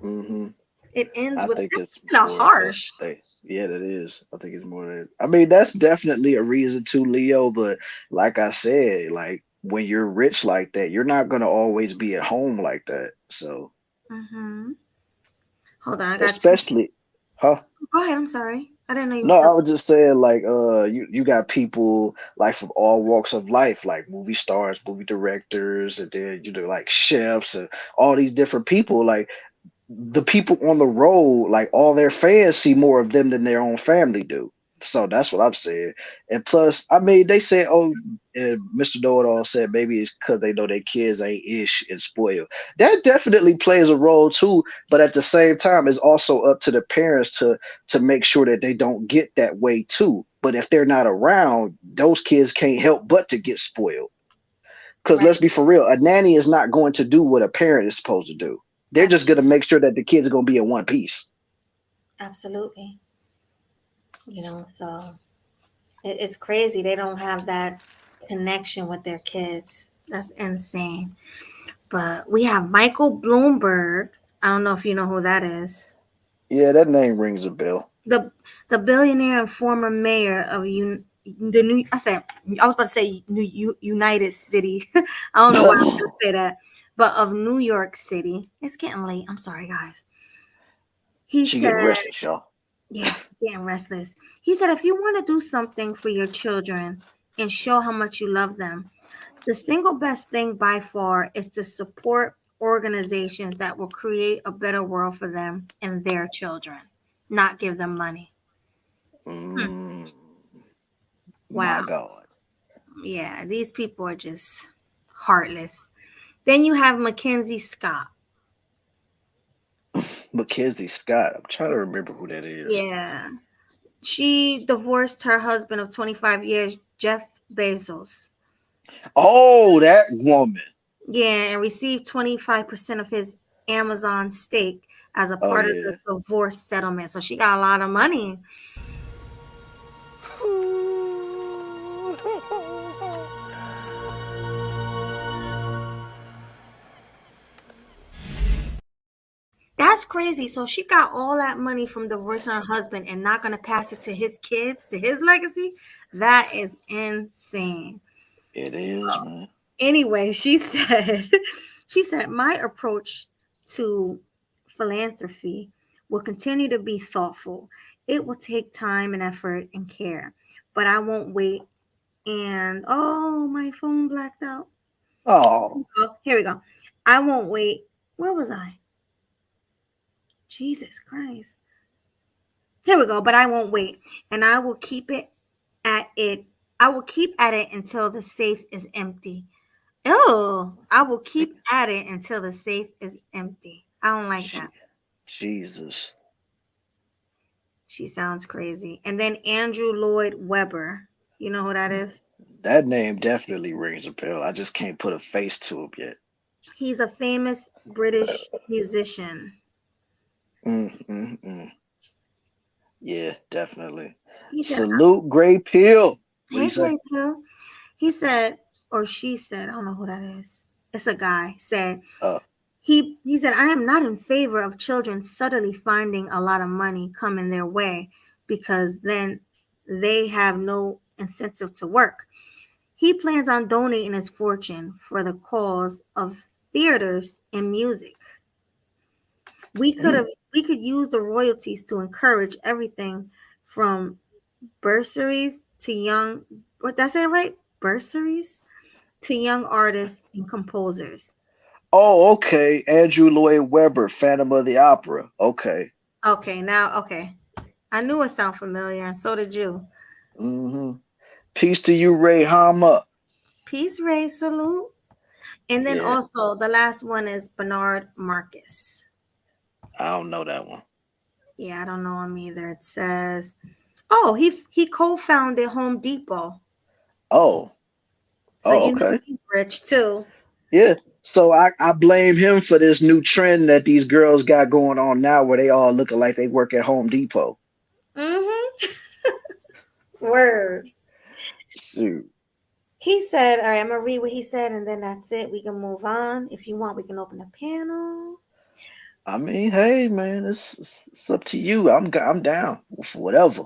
Hmm. it ends I with think that's it's kind of more of a harsh. they. Yeah, that is. I think it's more than. I mean, that's definitely a reason to Leo, but like I said, like when you're rich like that, you're not gonna always be at home like that. So, Mm-hmm. Hold on, I got two. especially, huh? Go ahead. I'm sorry. I didn't know you were No, still. I was just saying, like, you got people like from all walks of life, like movie stars, movie directors, and then like chefs and all these different people. Like the people on the road, like all their fans see more of them than their own family do. So that's what I'm saying. And plus, I mean, they said, oh, and Mr. Know-it-all said maybe it's because they know their kids ain't ish and spoiled. That definitely plays a role too. But at the same time, it's also up to the parents to make sure that they don't get that way too. But if they're not around, those kids can't help but to get spoiled. Because Right. let's be for real, a nanny is not going to do what a parent is supposed to do. They're just Abs- going to make sure that the kids are going to be in one piece. Absolutely. So it's crazy. They don't have that connection with their kids. That's insane. But we have Michael Bloomberg. I don't know if you know who that is. Yeah, that name rings a bell. The billionaire and former mayor of the New. I was about to say United City. I don't know why I was going to say that, but of New York City. It's getting late. I'm sorry, guys. He She getting said, restless, y'all. "Yes, getting restless." He said, "If you want to do something for your children and show how much you love them, the single best thing by far is to support organizations that will create a better world for them and their children, not give them money." Mm, my Wow. God. Yeah, these people are just heartless. Then you have Mackenzie Scott. Mackenzie Scott. I'm trying to remember who that is. Yeah. She divorced her husband of 25 years, Jeff Bezos. Oh, that woman. Yeah, and received 25% of his Amazon stake as a Oh, part of yeah. the divorce settlement. So she got a lot of money. That's crazy. So she got all that money from divorcing her husband and not going to pass it to his kids, to his legacy. That is insane. It is, man. Anyway, she said, my approach to philanthropy will continue to be thoughtful. It will take time and effort and care, but I won't wait. And oh, my phone blacked out. Oh, Oh, here we go. I won't wait. Where was I? Jesus Christ. Here we go. But I won't wait. And I will keep it at it. I will keep at it until the safe is empty. Oh, I will keep at it until the safe is empty. I don't like that. Jesus. She sounds crazy. And then Andrew Lloyd Webber. You know who that is? That name definitely rings a bell. I just can't put a face to him yet. He's a famous British musician. Mm. Yeah, definitely. He said, Salute Gray Pill. What do you hey, say? Greg Hill. He said, or she said, I don't know who that is. It's a guy, said, Uh, he said, I am not in favor of children subtly finding a lot of money coming their way because then they have no incentive to work. He plans on donating his fortune for the cause of theaters and music. We could mm. have we could use the royalties to encourage everything from bursaries to young what did I say right? Bursaries to young artists and composers. Oh, okay. Andrew Lloyd Webber, Phantom of the Opera. Okay. Okay. I knew it sounded familiar, and so did you. hmm Peace to you, Ray Hama. Peace, Ray, salute. And then Yeah, also the last one is Bernard Marcus. I don't know that one. Yeah, I don't know him either. It says, oh, he co-founded Home Depot. Oh, So oh, you know okay. he's rich too. Yeah. So I blame him for this new trend that these girls got going on now where they all looking like they work at Home Depot. Mm-hmm. Word. Shoot. He said, all right, I'm gonna read what he said, and then that's it. We can move on. If you want, we can open a panel. I mean, hey man, it's up to you. I'm down for whatever.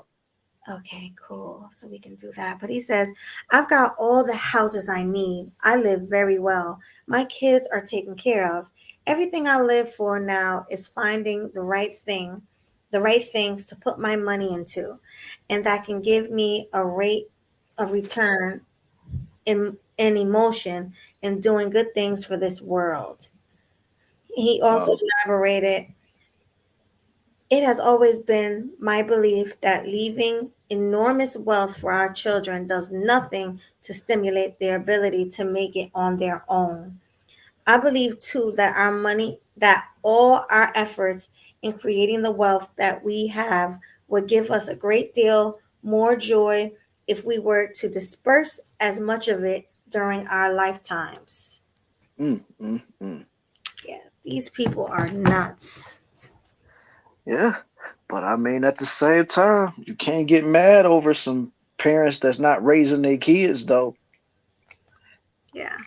Okay, cool. So we can do that. But he says, I've got all the houses I need. I live very well. My kids are taken care of. Everything I live for now is finding the right things to put my money into, and that can give me a rate of return in emotion and doing good things for this world. He also Oh, elaborated. It has always been my belief that leaving enormous wealth for our children does nothing to stimulate their ability to make it on their own. I believe too that all our efforts in creating the wealth that we have would give us a great deal more joy if we were to disperse as much of it during our lifetimes. Mm, mm, mm. Yeah, these people are nuts. Yeah, but I mean, at the same time, you can't get mad over some parents that's not raising their kids, though. Yeah,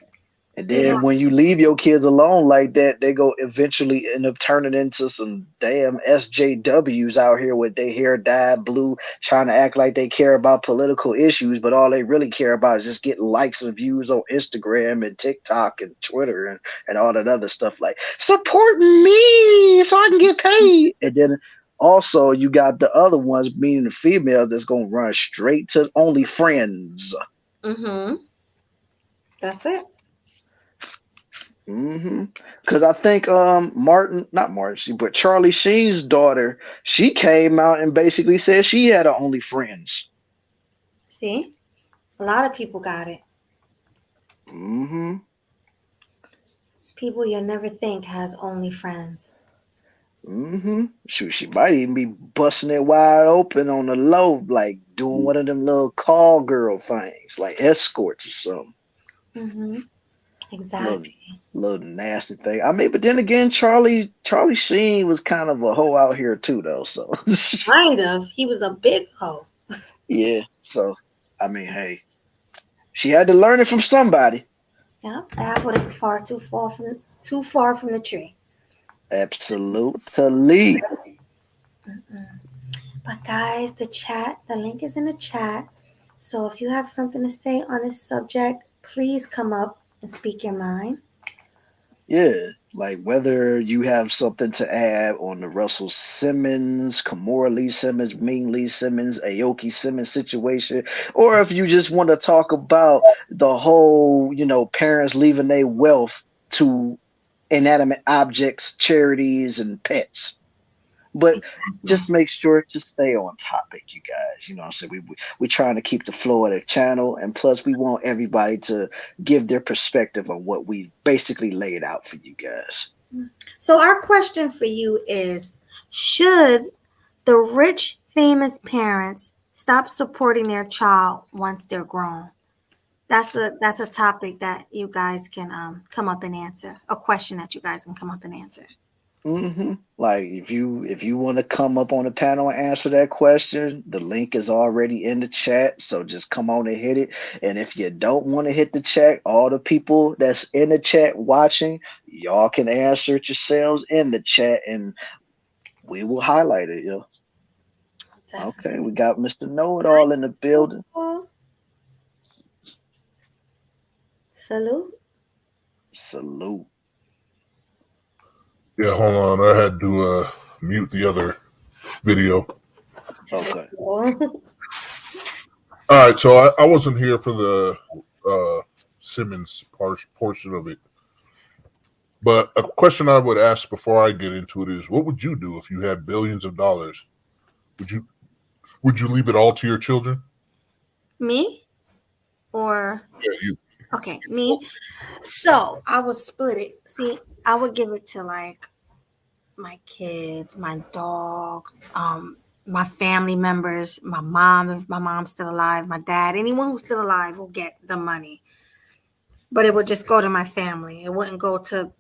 And they have. then when you leave your kids alone like that, they go eventually end up turning into some damn SJWs out here with their hair dyed blue, trying to act like they care about political issues, but all they really care about is just getting likes and views on Instagram and TikTok and Twitter and all that other stuff like support me so I can get paid. And then also you got the other ones, meaning the female, that's gonna run straight to OnlyFriends. Mm-hmm. That's it. Because I think Martin, not Martin, but Charlie Sheen's daughter, she came out and basically said she had her only friends. See, a lot of people got it. Mm-hmm. People you'll never think has only friends. Mm-hmm. Shoot, she might even be busting it wide open on the low, like doing one of them little call girl things, like escorts or something. Mm-hmm. Little Exactly. little nasty thing. I mean, but then again, Charlie Sheen was kind of a hoe out here too, though. So Kind of. He was a big hoe. yeah. So I mean, hey, she had to learn it from somebody. Yeah, the apple ain't too far from the tree. Absolutely. But guys, the link is in the chat. So if you have something to say on this subject, please come up and speak your mind. Yeah. Like whether you have something to add on the Russell Simmons, Kimora Lee Simmons, Ming Lee Simmons, Aoki Simmons situation, or if you just want to talk about the whole, parents leaving their wealth to inanimate objects, charities, and pets. But Exactly. just make sure to stay on topic, you guys. You know what I'm saying? We're trying to keep the flow of the channel. And plus, we want everybody to give their perspective on what we basically laid out for you guys. So our question for you is, should the rich famous parents stop supporting their child once they're grown? That's a topic that you guys can come up and answer. A question that you guys can come up and answer. Like if you want to come up on the panel and answer that question, the link is already in the chat. So just come on and hit it. And if you don't want to hit the chat, all the people that's in the chat watching, y'all can answer it yourselves in the chat, and we will highlight it. Yo. Okay, Definitely. we got Mr. Know It All in the building. Salute. Salute. Yeah, hold on. I had to mute the other video. Okay. All right, so I wasn't here for the Simmons portion of it. But a question I would ask before I get into it is, what would you do if you had billions of dollars? Would you leave it all to your children? Me? Or Yeah, you. okay, me. So I would split it. See, I would give it to like my kids, my dogs, my family members, my mom, if my mom's still alive, my dad, anyone who's still alive will get the money. But it would just go to my family. It wouldn't go to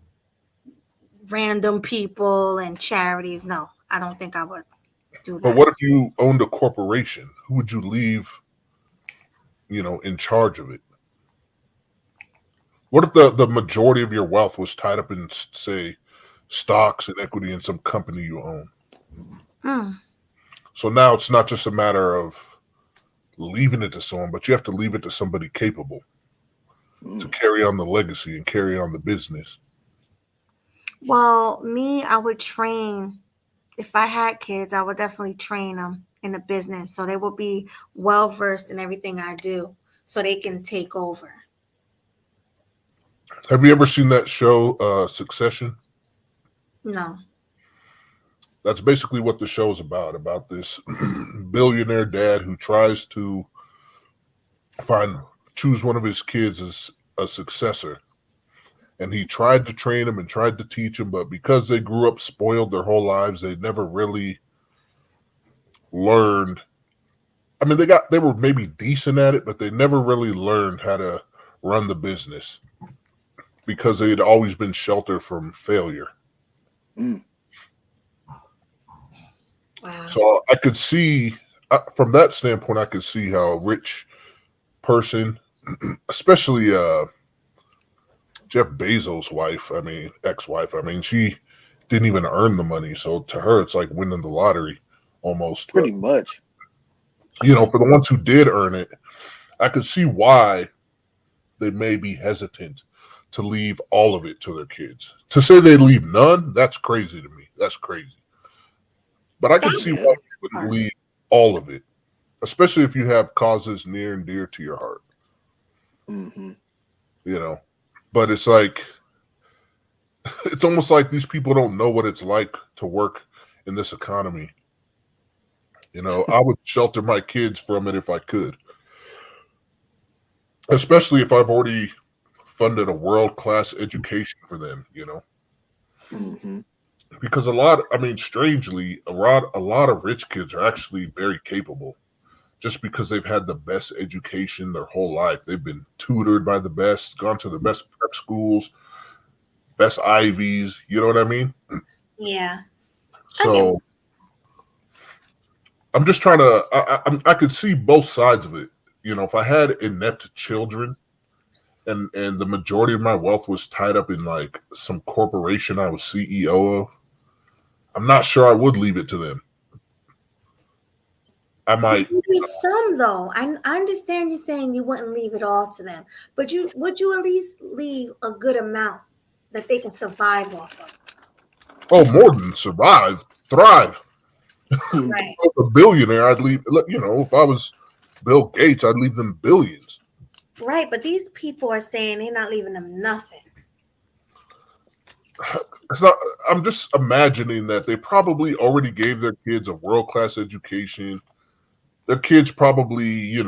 random people and charities. No, I don't think I would do But that. what if you owned a corporation? Who would you leave, in charge of it? What if the majority of your wealth was tied up in, say, stocks and equity in some company you own? So now it's not just a matter of leaving it to someone, but you have to leave it to somebody capable to carry on the legacy and carry on the business. Well, me, I would train. If I had kids, I would definitely train them in the business so they will be well versed in everything I do so they can take over. Have you ever seen that show, Succession? No. That's basically what the show's about this billionaire dad who tries to choose one of his kids as a successor. And he tried to train him and tried to teach him, but because they grew up spoiled their whole lives, they never really learned. I mean, they were maybe decent at it, but they never really learned how to run the business because they had always been sheltered from failure. Mm. Wow. So I could see, from that standpoint, I could see how a rich person, especially Jeff Bezos' wife, ex-wife, she didn't even earn the money. So to her, it's like winning the lottery almost. Pretty much. For the ones who did earn it, I could see why they may be hesitant to leave all of it to their kids. To say they leave none, that's crazy to me. That's crazy. But I can see why you wouldn't leave all of it, especially if you have causes near and dear to your heart. Mm-hmm. But it's like, it's almost like these people don't know what it's like to work in this economy. I would shelter my kids from it if I could, especially if I've already funded a world-class education for them, Mm-hmm. because strangely, a lot of rich kids are actually very capable just because they've had the best education their whole life. They've been tutored by the best, gone to the best prep schools, best Ivies, you know what I mean? Yeah. So I'm just trying to, I could see both sides of it. If I had inept children and the majority of my wealth was tied up in like some corporation I was CEO of, I'm not sure I would leave it to them. I might leave some though. I understand you saying you wouldn't leave it all to them, but would you at least leave a good amount that they can survive off of? Oh, more than survive, thrive. Right. If I was a billionaire, I'd leave. If I was Bill Gates, I'd leave them billions. Right, but these people are saying they're not leaving them nothing. I'm just imagining that they probably already gave their kids a world-class education. Their kids probably,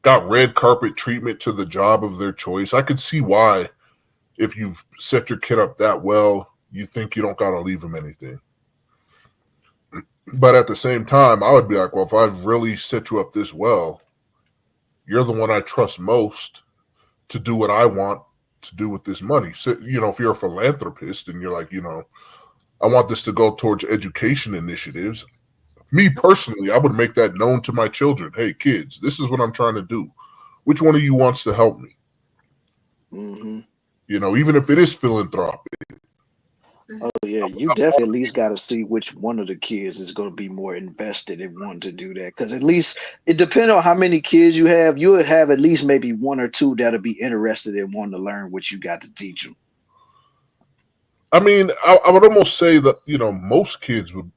got red carpet treatment to the job of their choice. I could see why, if you've set your kid up that well, you think you don't got to leave them anything. But at the same time, I would be like, well, if I've really set you up this well, you're the one I trust most to do what I want to do with this money. So, if you're a philanthropist and you're like, I want this to go towards education initiatives. Me personally, I would make that known to my children. Hey, kids, this is what I'm trying to do. Which one of you wants to help me? Mm-hmm. Even if it is philanthropic. Oh yeah, you definitely at least got to see which one of the kids is going to be more invested in wanting to do that. Because at least it depends on how many kids you have. You'll have at least maybe one or two that'll be interested in wanting to learn what you got to teach them. I would almost say that most kids would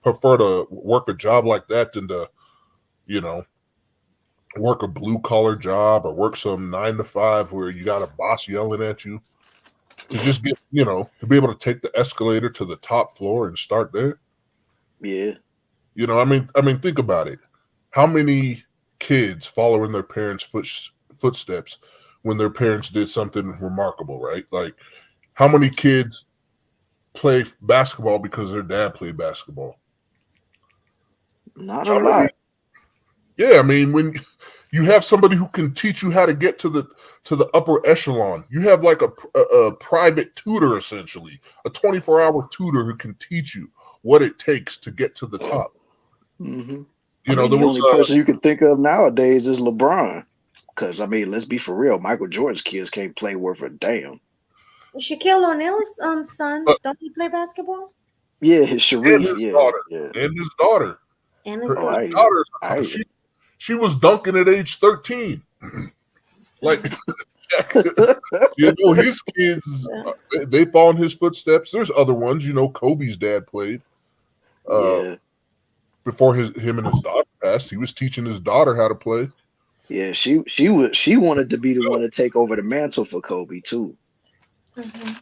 prefer to work a job like that than to, work a blue collar job or work some 9 to 5 where you got a boss yelling at you. To just get, to be able to take the escalator to the top floor and start there. Yeah. Think about it. How many kids follow in their parents' footsteps when their parents did something remarkable, right? Like, how many kids play basketball because their dad played basketball? Not a lot. Yeah, when you have somebody who can teach you how to get to the upper echelon, you have like a private tutor, essentially, a 24-hour tutor who can teach you what it takes to get to the top. Mm-hmm. The only person you can think of nowadays is LeBron. Because let's be for real, Michael Jordan's kids can't play worth a damn. Shaquille O'Neal's son, don't he play basketball? Yeah, his Sharif, and his daughter. And his daughter. She was dunking at age 13. Like, his kids, they follow in his footsteps. There's other ones, Kobe's dad played. Before him and his daughter passed, he was teaching his daughter how to play. Yeah, she wanted to be the one to take over the mantle for Kobe too. Mm-hmm.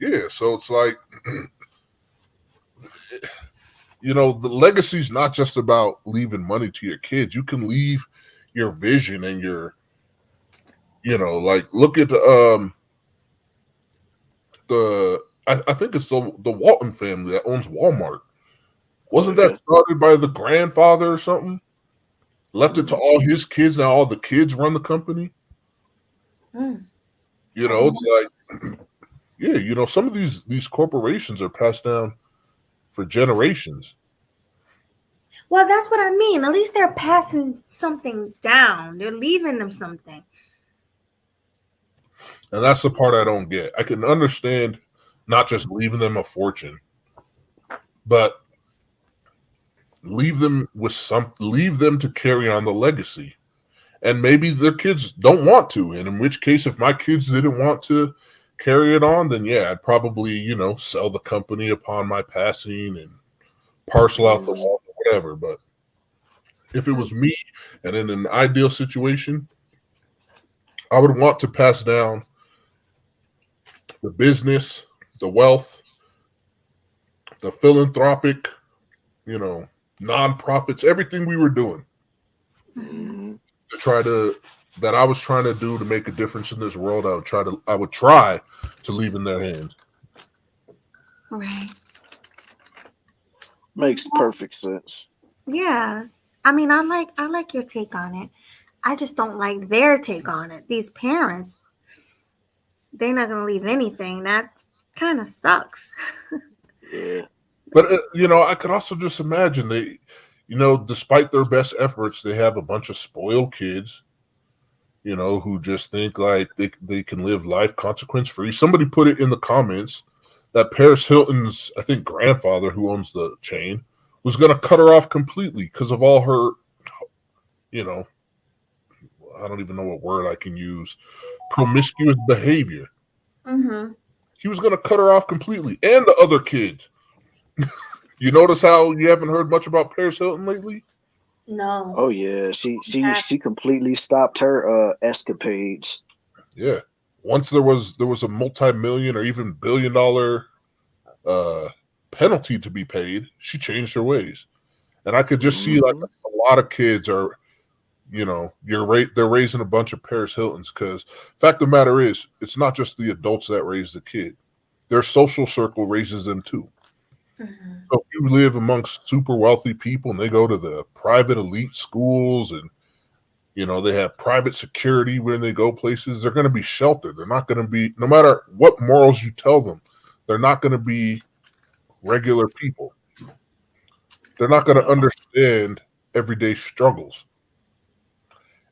Yeah, so it's like, you know, the legacy is not just about leaving money to your kids. You can leave your vision and your, you know, like look at I think it's the Walton family that owns Walmart. Wasn't that started by the grandfather or something? Left it to all his kids, now all the kids run the company. You know, it's like, yeah, you know, some of these corporations are passed down for generations. Well, that's what I mean. At least they're passing something down. They're leaving them something. And that's the part I don't get. I can understand not just leaving them a fortune, but leave them to carry on the legacy. And maybe their kids don't want to. And in which case, if my kids didn't want to carry it on, then yeah, I'd probably, you know, sell the company upon my passing and parcel out the wealth or whatever. But if it was me and in an ideal situation, I would want to pass down the business, the wealth, the philanthropic, you know, nonprofits, everything we were doing that I was trying to do to make a difference in this world. I would try to leave in their hands. Right. Makes perfect sense. Yeah. I mean, I like your take on it. I just don't like their take on it. These parents, they're not going to leave anything. That kind of sucks. Yeah. But, you know, I could also just imagine they, you know, despite their best efforts, they have a bunch of spoiled kids, you know, who just think like they can live life consequence free. Somebody put it in the comments that Paris Hilton's, I think, grandfather, who owns the chain, was going to cut her off completely because of all her, you know, I don't even know what word I can use, promiscuous behavior. He was going to cut her off completely, and the other kids. You notice how you haven't heard much about Paris Hilton lately? No. Oh yeah, she completely stopped her escapades. Yeah. Once there was a multi-million or even $billion penalty to be paid, she changed her ways. And I could just see like a lot of kids are, you know, they're raising a bunch of Paris Hiltons because fact of the matter is, it's not just the adults that raise the kid. Their social circle raises them too. So if you live amongst super wealthy people and they go to the private elite schools and, you know, they have private security when they go places, they're going to be sheltered. They're not going to be, no matter what morals you tell them, they're not going to be regular people. They're not going to understand everyday struggles.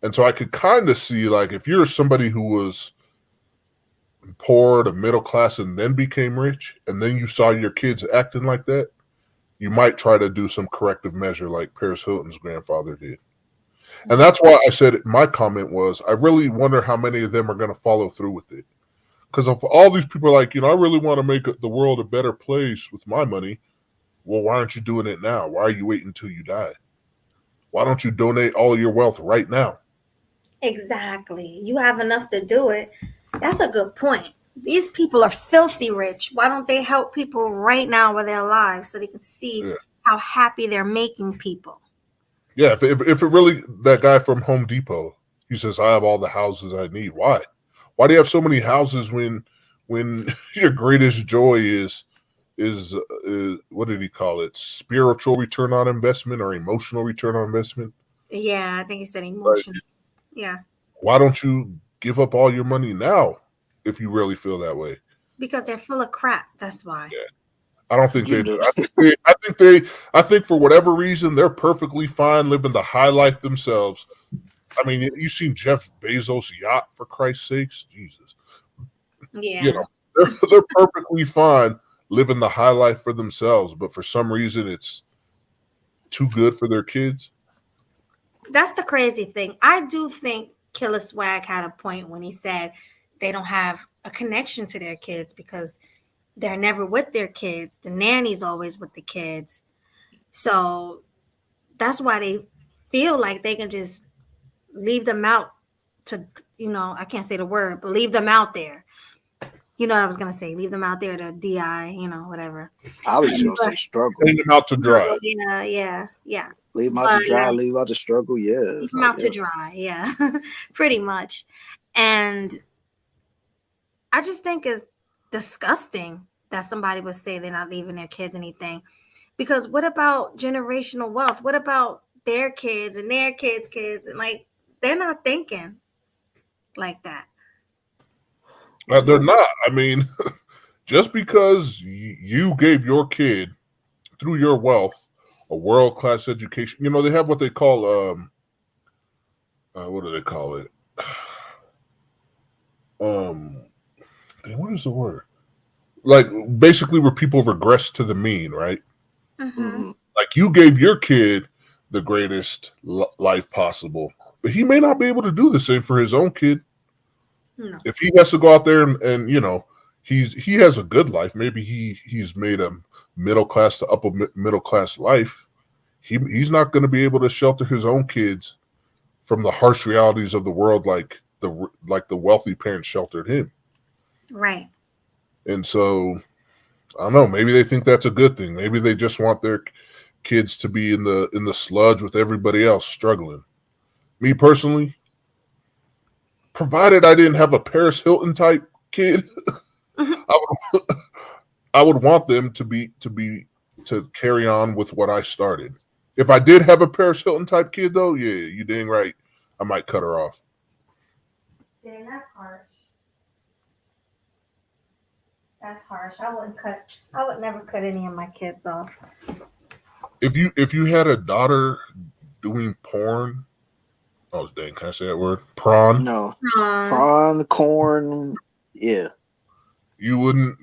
And so I could kind of see, like, if you're somebody who was poor to middle class and then became rich, and then you saw your kids acting like that, you might try to do some corrective measure like Paris Hilton's grandfather did. And that's why I said my comment was, I really wonder how many of them are going to follow through with it. Because if all these people are like, you know, I really want to make the world a better place with my money, well, why aren't you doing it now? Why are you waiting until you die? Why don't you donate all your wealth right now? Exactly. You have enough to do it. That's a good point. These people are filthy rich. Why don't they help people right now where they're alive so they can see how happy they're making people? Yeah, if it really, that guy from Home Depot, he says, I have all the houses I need. Why? Why do you have so many houses when your greatest joy is what did he call it? Spiritual return on investment or emotional return on investment? Yeah, I think he said emotional. Right. Yeah. Why don't you give up all your money now if you really feel that way? Because they're full of crap. That's why. Yeah. I don't think they do. I think for whatever reason, they're perfectly fine living the high life themselves. I mean, you've seen Jeff Bezos' yacht, for Christ's sakes. Jesus. Yeah. You know, they're perfectly fine living the high life for themselves, but for some reason it's too good for their kids. That's the crazy thing. I do think Killer Swag had a point when he said they don't have a connection to their kids because they're never with their kids. The nanny's always with the kids. So that's why they feel like they can just leave them out to, you know, I can't say the word, but leave them out there. You know what I was gonna say? Leave them out there to DI, whatever. I was just gonna say struggle. Leave them out to dry. Yeah. Leave them out to dry. Leave them out to struggle. Yeah. Leave them out to dry. Yeah, pretty much. And I just think it's disgusting that somebody would say they're not leaving their kids anything. Because what about generational wealth? What about their kids and their kids' kids? And like, they're not thinking like that. They're not. I mean, just because you gave your kid, through your wealth, a world-class education, they have what they call, what do they call it? What is the word? Like, basically where people regress to the mean, right? Mm-hmm. Like, you gave your kid the greatest life possible, but he may not be able to do the same for his own kid. No. If he has to go out there and he has a good life, maybe he's made a middle class to upper middle class life. He's not going to be able to shelter his own kids from the harsh realities of the world like the wealthy parents sheltered him. Right. And so I don't know, maybe they think that's a good thing. Maybe they just want their kids to be in the sludge with everybody else struggling. Me personally, provided I didn't have a Paris Hilton type kid, I would want them to carry on with what I started. If I did have a Paris Hilton type kid, though, yeah, you dang right, I might cut her off. Yeah, that's harsh. That's harsh. I would never cut any of my kids off. If you had a daughter doing porn, oh dang, can I say that word? Prawn? No. Prawn, corn, yeah. You wouldn't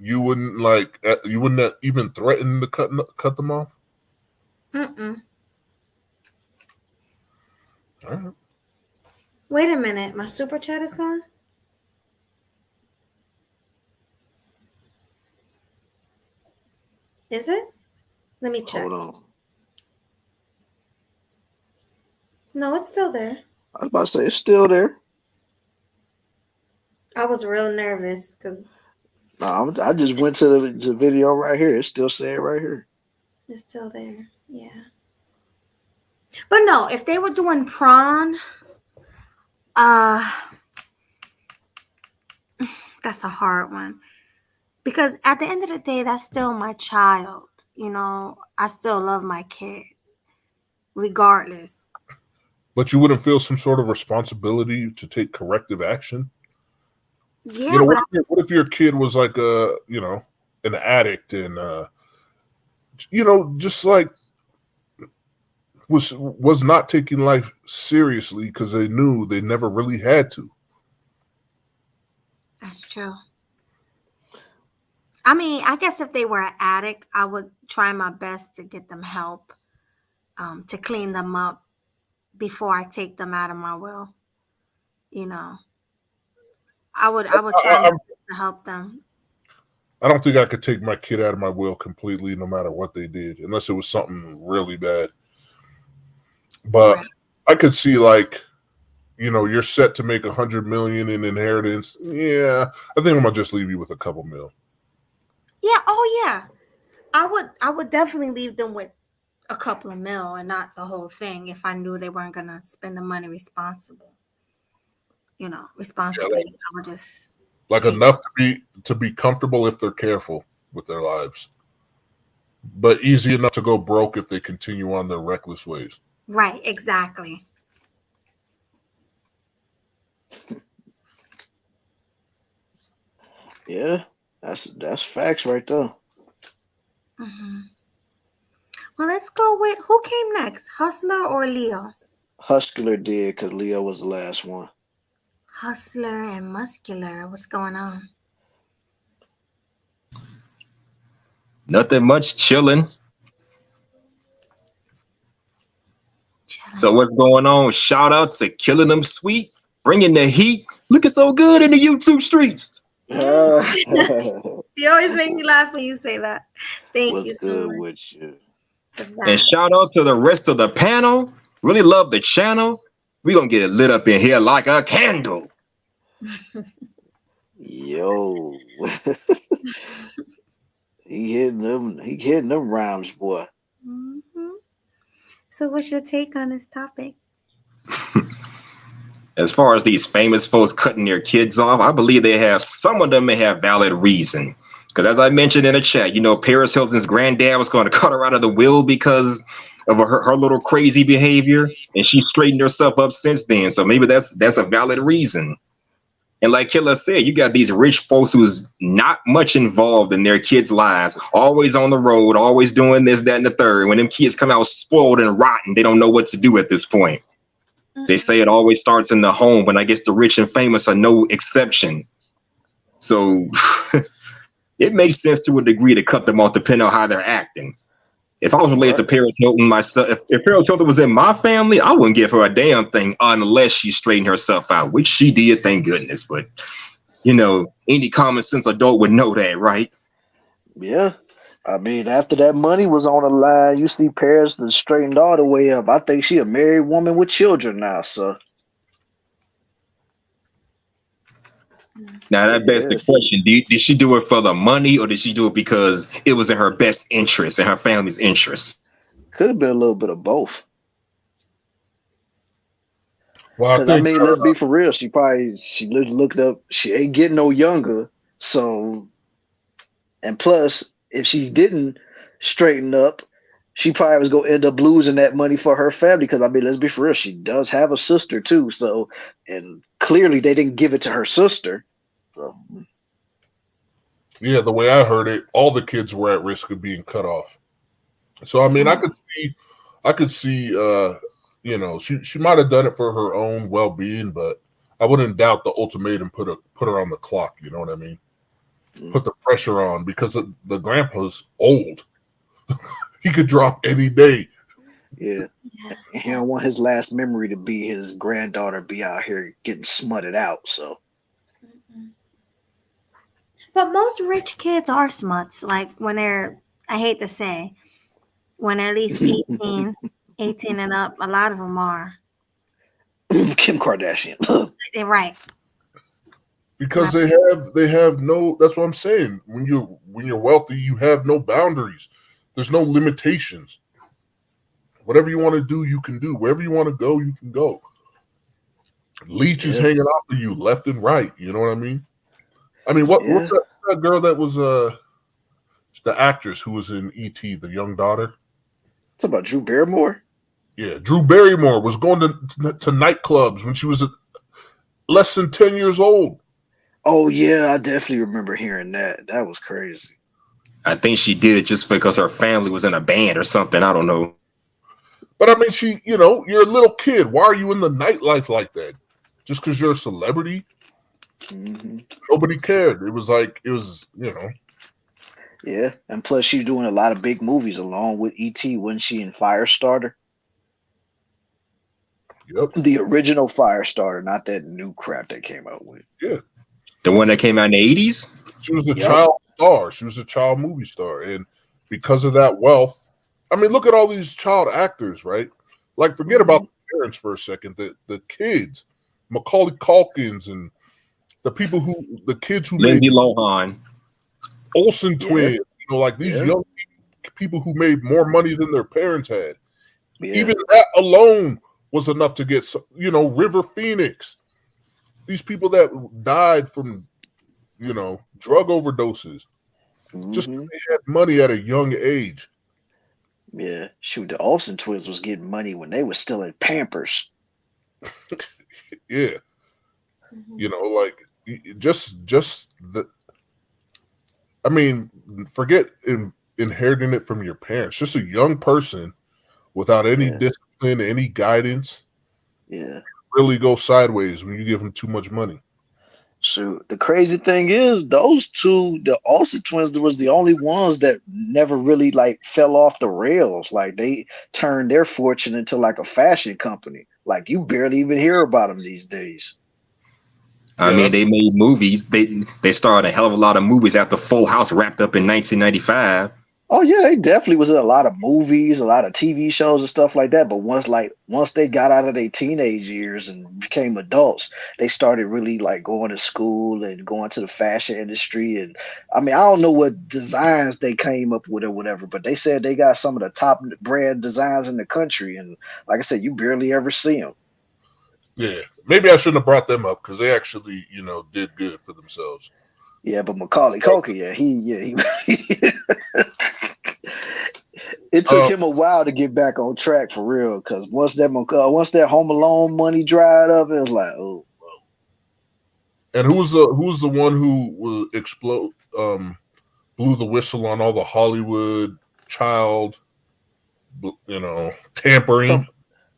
even threaten to cut them off? Mm-mm. All right. Wait a minute, my super chat is gone? Is it? Let me check. Hold on. No, it's still there. I was about to say it's still there. I was real nervous because I just went to the video right here. It's still saying right here. it's still there. Yeah. But no, if they were doing prawn, that's a hard one. Because at the end of the day, that's still my child. I still love my kid, regardless. But you wouldn't feel some sort of responsibility to take corrective action? Yeah. What if your kid was like an addict and just like was not taking life seriously because they knew they never really had to? That's true. I mean, I guess if they were an addict, I would try my best to get them help, to clean them up before I take them out of my will. I would try to help them. I don't think I could take my kid out of my will completely, no matter what they did, unless it was something really bad. But right. I could see you're set to make $100 million in inheritance. Yeah, I think I'm gonna just leave you with a couple mil. Yeah. Oh yeah. I would definitely leave them with a couple of mil and not the whole thing if I knew they weren't gonna spend the money responsibly. Responsibly. Yeah, I would just enough to be comfortable if they're careful with their lives, but easy enough to go broke if they continue on their reckless ways. Right. Exactly. Yeah, that's facts right there. Mm-hmm. Well, let's go with who came next, Hustler or Leo? Hustler did because Leo was the last one. Hustler and Muscular. What's going on? Nothing much, chilling. So what's going on? Shout out to Killing Them Sweet, bringing the heat, looking so good in the YouTube streets. You always make me laugh when you say that. Thank you so much. With you? And shout out to the rest of the panel. Really love the channel. We're going to get it lit up in here like a candle. Yo. He hitting them rhymes, boy. Mm-hmm. So, what's your take on this topic? As far as these famous folks cutting their kids off, I believe some of them may have valid reason. Because as I mentioned in the chat, Paris Hilton's granddad was going to cut her out of the will because of her little crazy behavior, and she straightened herself up since then. So maybe that's a valid reason. And like Killer said, you got these rich folks who's not much involved in their kids' lives, always on the road, always doing this, that, and the third. When them kids come out spoiled and rotten, they don't know what to do at this point. They say it always starts in the home, but I guess the rich and famous are no exception. So it makes sense to a degree to cut them off depending on how they're acting. If I was related to Paris Hilton myself, if Paris Hilton was in my family, I wouldn't give her a damn thing unless she straightened herself out, which she did, thank goodness. But, any common sense adult would know that, right? Yeah. I mean, after that money was on the line, you see Paris that straightened all the way up. I think she a married woman with children now, so. Now that begs the question, did she do it for the money or did she do it because it was in her best interest and her family's interest? Could have been a little bit of both. Well, I mean, let's be for real. She looked up, she ain't getting no younger. So, and plus, if she didn't straighten up, she probably was going to end up losing that money for her family. Because, I mean, let's be for real. She does have a sister, too. So, and clearly they didn't give it to her sister. So. Yeah, the way I heard it, all the kids were at risk of being cut off. So, I mean, I could see, she might have done it for her own well-being, but I wouldn't doubt the ultimatum put her on the clock. You know what I mean? Put the pressure on because the grandpa's old. He could drop any day. Yeah. He don't want his last memory to be his granddaughter be out here getting smutted out. So. But most rich kids are smuts. Like when they're, I hate to say, when they're at least 18 and up, a lot of them are. Kim Kardashian. They're right. Because they have no, that's what I'm saying. When you're wealthy, you have no boundaries. There's no limitations. Whatever you want to do, you can do. Wherever you want to go, you can go. Leeches hanging off of you left and right. You know what I mean? I mean, what's that girl that was the actress who was in E.T., the young daughter? It's about Drew Barrymore? Yeah, Drew Barrymore was going to nightclubs when she was less than 10 years old. Oh, yeah, I definitely remember hearing that. That was crazy. I think she did it just because her family was in a band or something. I don't know. But I mean, you're a little kid. Why are you in the nightlife like that? Just because you're a celebrity? Mm-hmm. Nobody cared. It was. Yeah, and plus she's doing a lot of big movies along with E.T. Wasn't she in Firestarter? Yep. The original Firestarter, not that new crap they came out with. Yeah. The one that came out in the 80s? She was a child star. She was a child movie star. And because of that wealth, I mean, look at all these child actors, right? Like, forget about the parents for a second. The kids, Macaulay Culkins and the kids who Lindsay made Lohan, Olsen twins, like these young people who made more money than their parents had. Yeah. Even that alone was enough to get, River Phoenix. These people that died from, drug overdoses. Just they had money at a young age. Yeah, shoot, the Olsen twins was getting money when they were still in Pampers. Yeah. Forget inheriting it from your parents. Just a young person without any discipline, any guidance. Yeah. Really go sideways when you give them too much money. So the crazy thing is, those two, the Olsen twins, was the only ones that never really fell off the rails. Like they turned their fortune into like a fashion company. Like you barely even hear about them these days. I mean, they made movies. They starred a hell of a lot of movies after Full House wrapped up in 1995. Oh yeah, they definitely was in a lot of movies, a lot of TV shows and stuff like that. But once they got out of their teenage years and became adults, they started really like going to school and going to the fashion industry. And I mean, I don't know what designs they came up with or whatever, but they said they got some of the top brand designs in the country. And like I said, you barely ever see them. Yeah, maybe I shouldn't have brought them up because they actually, did good for themselves. Yeah, but Macaulay Culkin, he it took him a while to get back on track for real. Because once that Home Alone money dried up, it was like, oh. And who's the one who will explode? Blew the whistle on all the Hollywood child, tampering.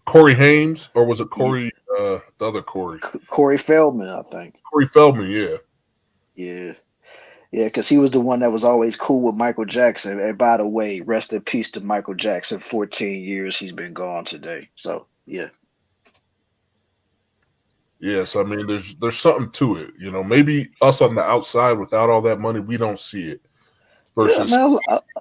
Corey Haim, or was it Corey? The other Corey. Corey Feldman, I think. Corey Feldman, yeah. Yeah. Yeah, because he was the one that was always cool with Michael Jackson. And by the way, rest in peace to Michael Jackson. 14 years he's been gone today. So yeah. Yes, I mean there's something to it. Maybe us on the outside without all that money, we don't see it. Versus man,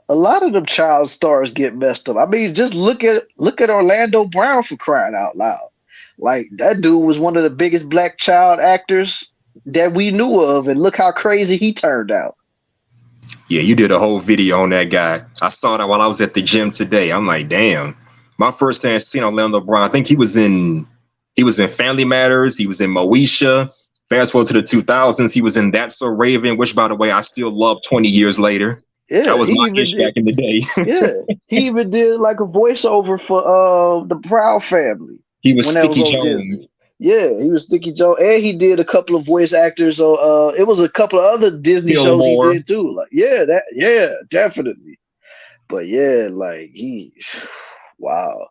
a lot of them child stars get messed up. I mean, just look at Orlando Brown, for crying out loud. Like, that dude was one of the biggest black child actors that we knew of, and look how crazy he turned out. Yeah, you did a whole video on that guy. I saw that while I was at the gym today. I'm like, damn. My first time seeing Orlando Brown, I think he was in Family Matters. He was in Moesha. Fast forward to the 2000s, he was in That's So Raven, which, by the way, I still love 20 years later. Yeah, that was my ish back in the day. Yeah, he even did like a voiceover for the Proud Family. He was Sticky Jones. Yeah, he was Sticky Joe, and he did a couple of voice actors. It was a couple of other Disney shows he did too. Like, definitely. But yeah, like wow,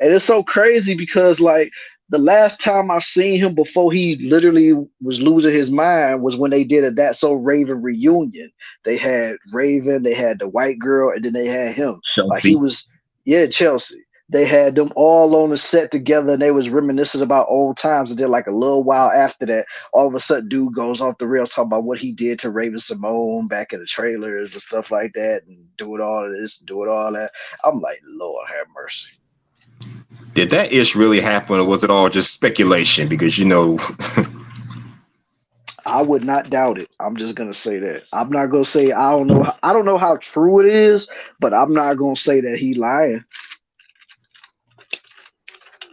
and it's so crazy because like the last time I seen him before he literally was losing his mind was when they did a That's So Raven reunion. They had Raven, they had the white girl, and then they had him. Chelsea. Like he was, Chelsea. They had them all on the set together, and they was reminiscing about old times. And then, like a little while after that, all of a sudden, dude goes off the rails talking about what he did to Raven Simone back in the trailers and stuff like that, and doing all of this, doing all that. I'm like, Lord have mercy. Did that ish really happen, or was it all just speculation? Because I would not doubt it. I'm just gonna say that. I'm not gonna say I don't know. I don't know how true it is, but I'm not gonna say that he lying.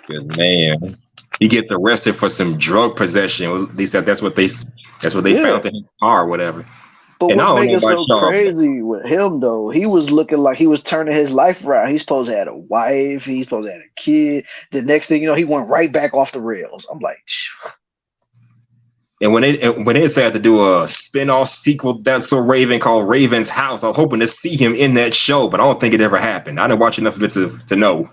Good man. He gets arrested for some drug possession. At least that's what they found in his car or whatever. But what makes it so crazy with him though, he was looking like he was turning his life around. He's supposed to have a wife, he's supposed to have a kid. The next thing you know, he went right back off the rails. I'm like, phew. And when they decided to do a spin-off sequel, That's So Raven, called Raven's House, I was hoping to see him in that show, but I don't think it ever happened. I didn't watch enough of it to know.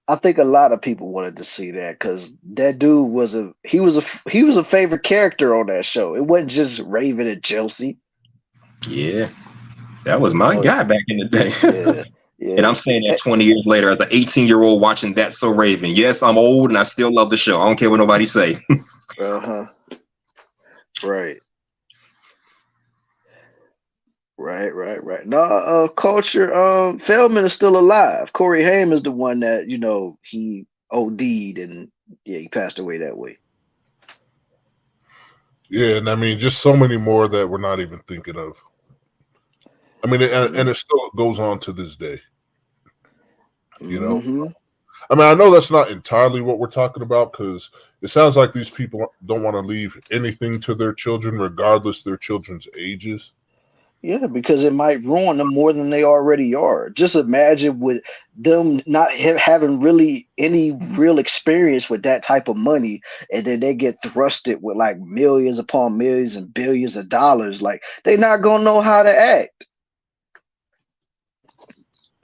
I think a lot of people wanted to see that because that dude was a favorite character on that show. It wasn't just Raven and Chelsea. Yeah, that was my guy back in the day. Yeah. And I'm saying that 20 years later, as an 18-year-old watching That's So Raven. Yes, I'm old and I still love the show. I don't care what nobody say. Right. No, culture. Feldman is still alive. Corey Haim is the one that he OD'd and he passed away that way. Yeah, and I mean, just so many more that we're not even thinking of. I mean, and it still goes on to this day. I mean, I know that's not entirely what we're talking about because it sounds like these people don't want to leave anything to their children, regardless their children's ages. Yeah, because it might ruin them more than they already are. Just imagine with them not having really any real experience with that type of money, and then they get thrusted with like millions upon millions and billions of dollars. Like, they're not gonna know how to act.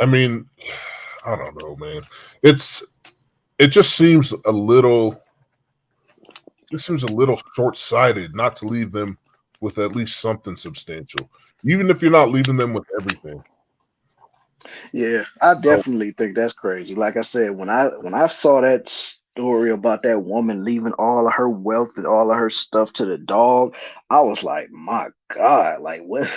I mean, I don't know, man. It just seems a little short-sighted not to leave them with at least something substantial. Even if you're not leaving them with everything. Yeah, I definitely think that's crazy. Like I said, when I saw that story about that woman leaving all of her wealth and all of her stuff to the dog, I was like, my God, like what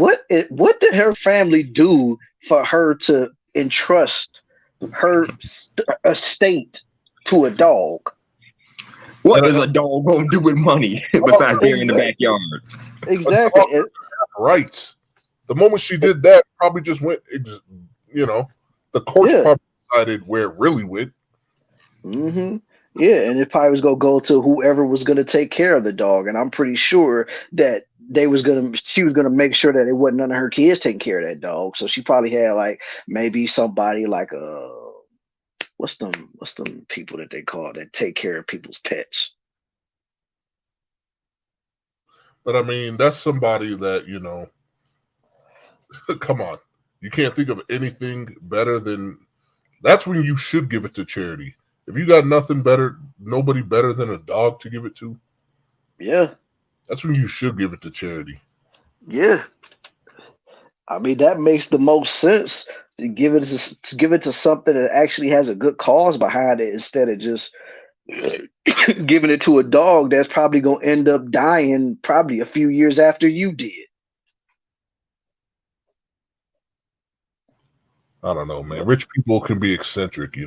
what did her family do for her to entrust her estate to a dog? What is a dog gonna do with money besides being in the backyard? Exactly. Right. The moment she did that, probably just went. The courts probably decided where it really went. Mm-hmm. Yeah, and it probably was gonna go to whoever was gonna take care of the dog, and I'm pretty sure that she was gonna make sure that it wasn't none of her kids taking care of that dog. So she probably had like maybe somebody like what's them people that they call that take care of people's pets. But I mean, that's somebody that come on, you can't think of anything better than. That's when you should give it to charity. If you got nothing better, nobody better than a dog to give it to, yeah, that's when you should give it to charity. Yeah, I mean that makes the most sense to give it to something that actually has a good cause behind it instead of just giving it to a dog that's probably gonna end up dying probably a few years after you did. I don't know, man. Rich people can be eccentric,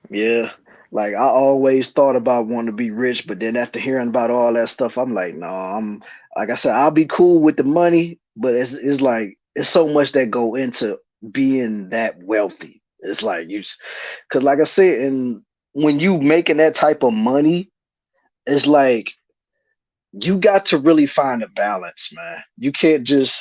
Yeah, like I always thought about wanting to be rich, but then after hearing about all that stuff, I'm like, no, I'm like I said, I'll be cool with the money, but it's like it's so much that go into being that wealthy. It's like because like I said, and when you making that type of money, it's like you got to really find a balance, man. You can't just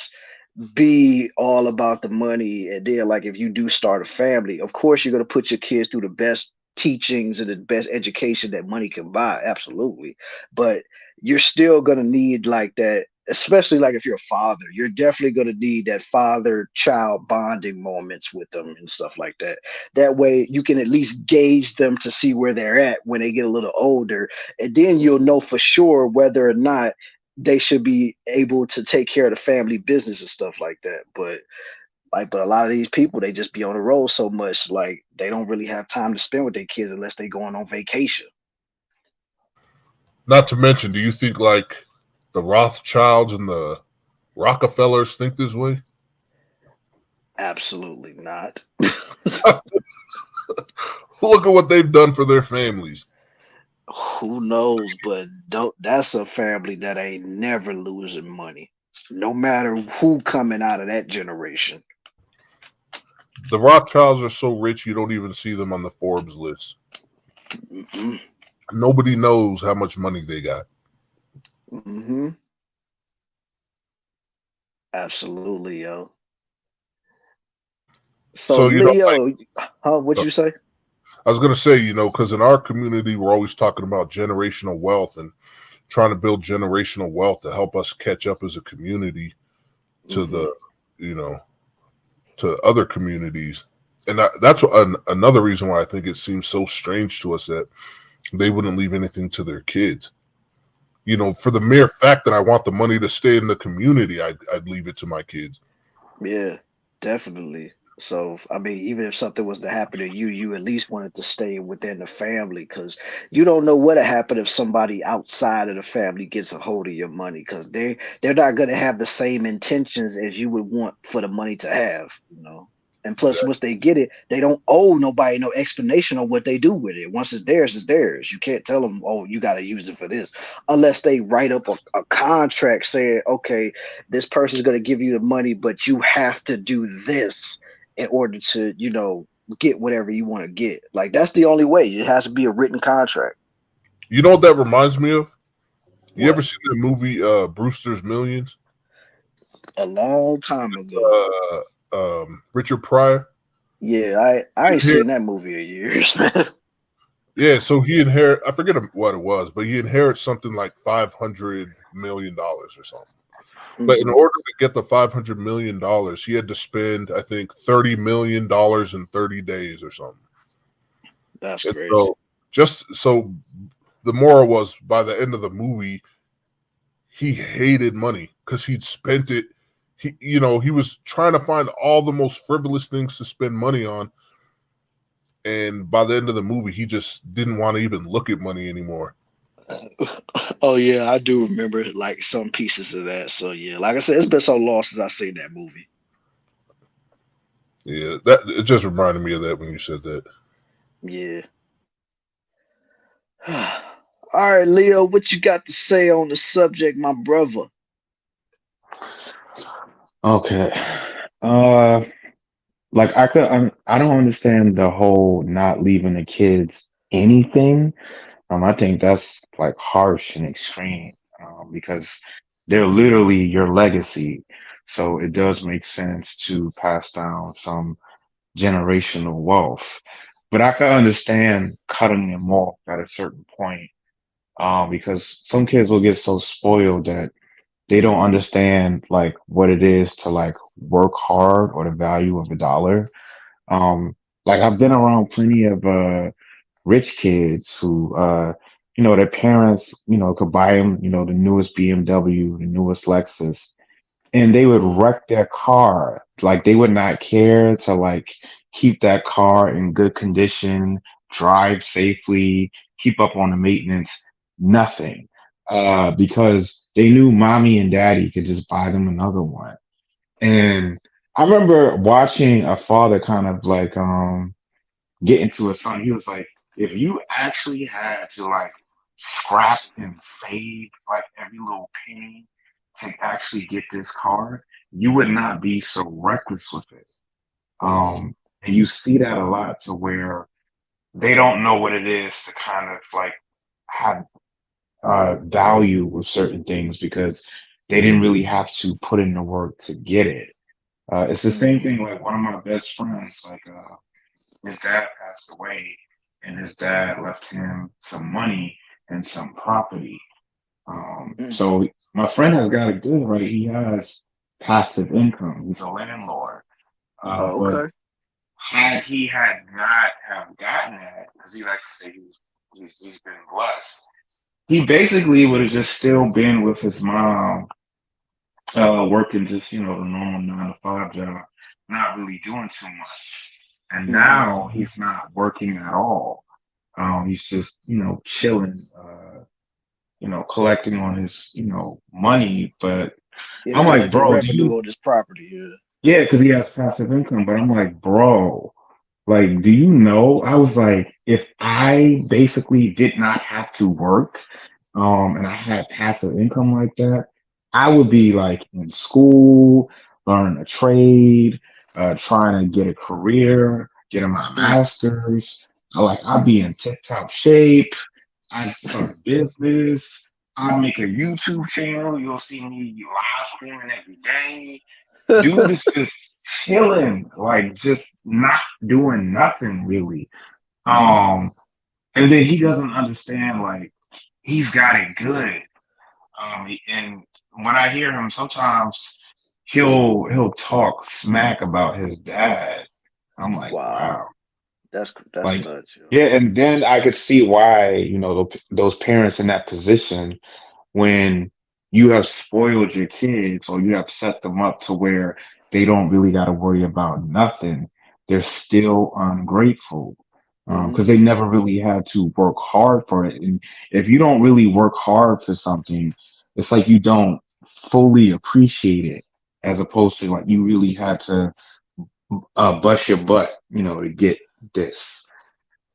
be all about the money. And then like if you do start a family, of course you're going to put your kids through the best teachings and the best education that money can buy, absolutely, but you're still going to need like that, especially like if you're a father, you're definitely going to need that father child bonding moments with them and stuff like that. That way you can at least gauge them to see where they're at when they get a little older, and then you'll know for sure whether or not they should be able to take care of the family business and stuff like that. But a lot of these people, they just be on the road so much, like they don't really have time to spend with their kids unless they going on vacation. Not to mention, do you think like the Rothschilds and the Rockefellers think this way? Absolutely not. Look at what they've done for their families. Who knows, but that's a family that ain't never losing money, no matter who coming out of that generation. The Rothschilds are so rich you don't even see them on the Forbes list. Mm-hmm. Nobody knows how much money they got. Mm-hmm. Absolutely, yo. So Leo, what'd you say? I was going to say, because in our community, we're always talking about generational wealth and trying to build generational wealth to help us catch up as a community to to other communities. And that's another reason why I think it seems so strange to us that they wouldn't leave anything to their kids. For the mere fact that I want the money to stay in the community, I'd leave it to my kids. Yeah, definitely. So, I mean, even if something was to happen to you, you at least wanted to stay within the family, because you don't know what'll happen if somebody outside of the family gets a hold of your money, because they're not going to have the same intentions as you would want for the money to have, And plus, once they get it, they don't owe nobody no explanation on what they do with it. Once it's theirs, it's theirs. You can't tell them, oh, you got to use it for this, unless they write up a contract saying, okay, this person's going to give you the money, but you have to do this in order to, get whatever you want to get. Like, that's the only way. It has to be a written contract. You know what that reminds me of? You ever seen the movie Brewster's Millions? A long time ago. Richard Pryor. Yeah, I ain't seen that movie in years. Yeah, so he I forget what it was, but he inherits something like $500 million or something. Mm-hmm. But in order to get the $500 million, he had to spend, I think, $30 million in 30 days or something. That's crazy. So the moral was, by the end of the movie, he hated money because he'd spent it. He was trying to find all the most frivolous things to spend money on. And by the end of the movie, he just didn't want to even look at money anymore. Oh yeah, I do remember like some pieces of that. So yeah, like I said, it's been so long since I've seen that movie. Yeah, that it just reminded me of that when you said that. Yeah. All right, Leo, what you got to say on the subject, my brother? Okay. Uh, like I don't understand the whole not leaving the kids anything. I think that's like harsh and extreme, because they're literally your legacy. So it does make sense to pass down some generational wealth. But I can understand cutting them off at a certain point, because some kids will get so spoiled that they don't understand like what it is to like work hard or the value of a dollar. Like I've been around plenty of rich kids who their parents, could buy them, the newest BMW, the newest Lexus, and they would wreck their car. Like they would not care to like keep that car in good condition, drive safely, keep up on the maintenance, nothing. Because they knew mommy and daddy could just buy them another one. And I remember watching a father kind of like get into a son. He was like, if you actually had to like scrap and save like every little penny to actually get this car, you would not be so reckless with it. And you see that a lot to where they don't know what it is to kind of like have value with certain things because they didn't really have to put in the work to get it. It's the same thing like one of my best friends, like his dad passed away and his dad left him some money and some property. So my friend has got it good, right? He has passive income. He's a landlord. Oh, But okay. had he had not have gotten that, because he likes to say he's been blessed, he basically would have just still been with his mom, working just, the normal 9 to 5 job, not really doing too much. And now he's not working at all. He's just, chilling, collecting on his, money. But Yeah, I'm like, collecting bro, do revenue you, on this property. Yeah. yeah, because he has passive income. But I'm like, bro, like, do you know? I was like, if I basically did not have to work, and I had passive income like that, I would be like in school, learning a trade, trying to get a career, getting my master's. I'd be in tip top shape. I'd start a business. I'd make a YouTube channel. You'll see me live streaming every day. Dude is just chilling, like just not doing nothing really. Um, and then he doesn't understand like he's got it good. And when I hear him, sometimes he'll talk smack about his dad. I'm like, Wow. wow. That's Like, nuts, yo. yeah, and then I could see why, those parents in that position, when you have spoiled your kids or you have set them up to where they don't really got to worry about nothing, they're still ungrateful, because they never really had to work hard for it. And if you don't really work hard for something, it's like you don't fully appreciate it, as opposed to like you really had to bust your butt, to get this.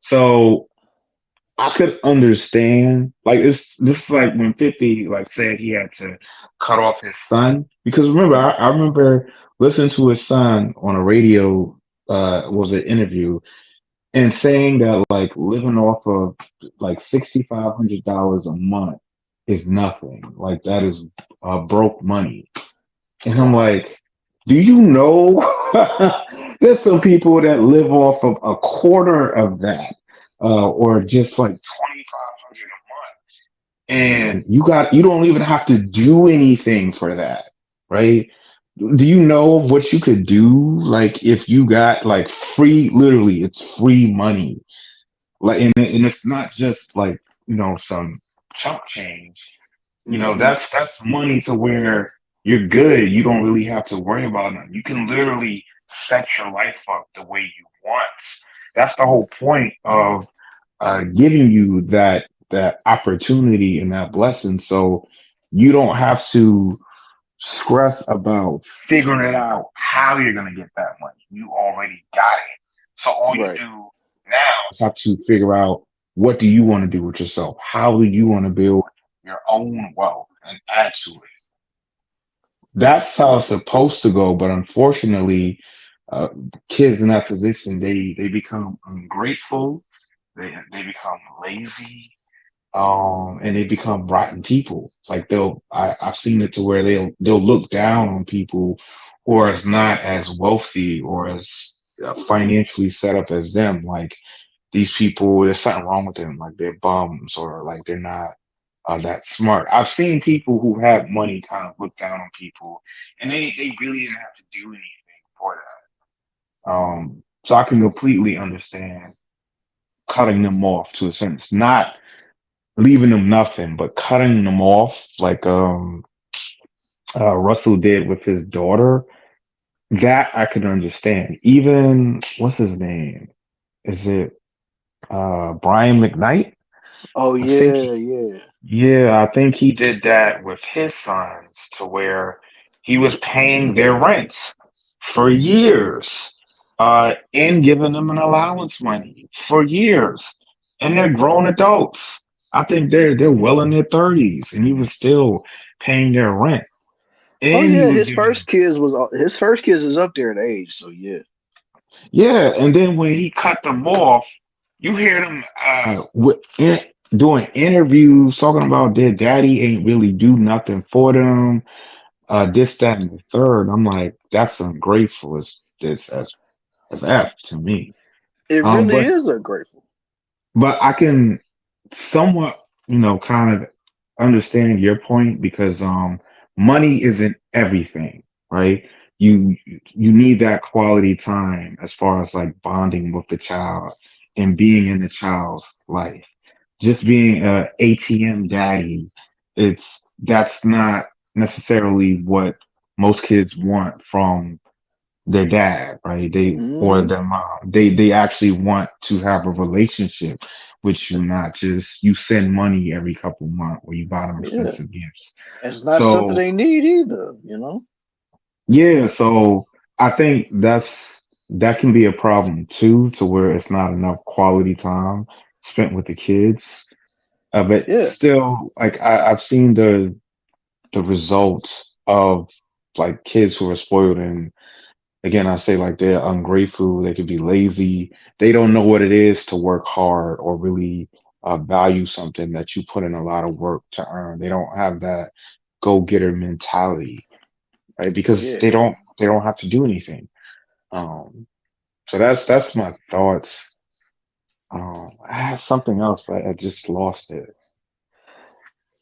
So I could understand, like this is like when 50 like said he had to cut off his son, because remember I remember listening to his son on a radio, was an interview, and saying that like living off of like $6,500 a month is nothing, like that is broke money. And I'm Wow. like, do you know there's some people that live off of a quarter of that, or just like 2,500 a month, and you don't even have to do anything for that, right? Do you know what you could do like if you got like free, literally it's free money, like, and it's not just like, some chump change. That's money to where you're good. You don't really have to worry about it. You can literally set your life up the way you want. That's the whole point of giving you that that opportunity and that blessing. So you don't have to stress about figuring it out how you're gonna get that money. You already got it. So all you Right. do now is have to figure out what do you want to do with yourself? How do you want to build your own wealth and add to it? That's how it's supposed to go, but unfortunately, uh, kids in that position they become ungrateful, they become lazy, and they become rotten people. Like I've seen it to where they'll look down on people who are as not as wealthy or as financially set up as them. Like these people, there's something wrong with them. Like they're bums or like they're not that smart. I've seen people who have money kind of look down on people, and they really didn't have to do anything for that. So I can completely understand cutting them off to a sense, not leaving them nothing, but cutting them off like Russell did with his daughter. That I could understand. Even what's his name? Is it Brian McKnight? Oh I think yeah, yeah. yeah, I think he did that with his sons to where he was paying their rent for years, and giving them an allowance money for years. And they're grown adults. I think they're well in their 30s, and he was still paying their rent. Oh And he yeah, was giving his first kids was up there in age, so yeah. yeah, and then when he cut them off, you hear them doing interviews talking about their daddy ain't really do nothing for them, this, that, and the third. I'm like, that's ungrateful as F to me. It Um, really but is ungrateful. but I can somewhat, kind of understand your point because money isn't everything, right? You need that quality time as far as like bonding with the child and being in the child's life. Just being a ATM daddy, that's not necessarily what most kids want from their dad, right? They or Hmm. their mom. They actually want to have a relationship with you, not just you send money every couple months or you buy them Yeah. expensive gifts. It's not something So they need either. yeah, so I think that can be a problem too, to where it's not enough quality time spent with the kids. But Yeah. still, like I've seen the results of like kids who are spoiled and again, I say like they're ungrateful, they can be lazy, they don't know what it is to work hard or really value something that you put in a lot of work to earn. They don't have that go-getter mentality, right? Because Yeah. they don't have to do anything. Um, so that's my thoughts. I had something else, but I just lost it.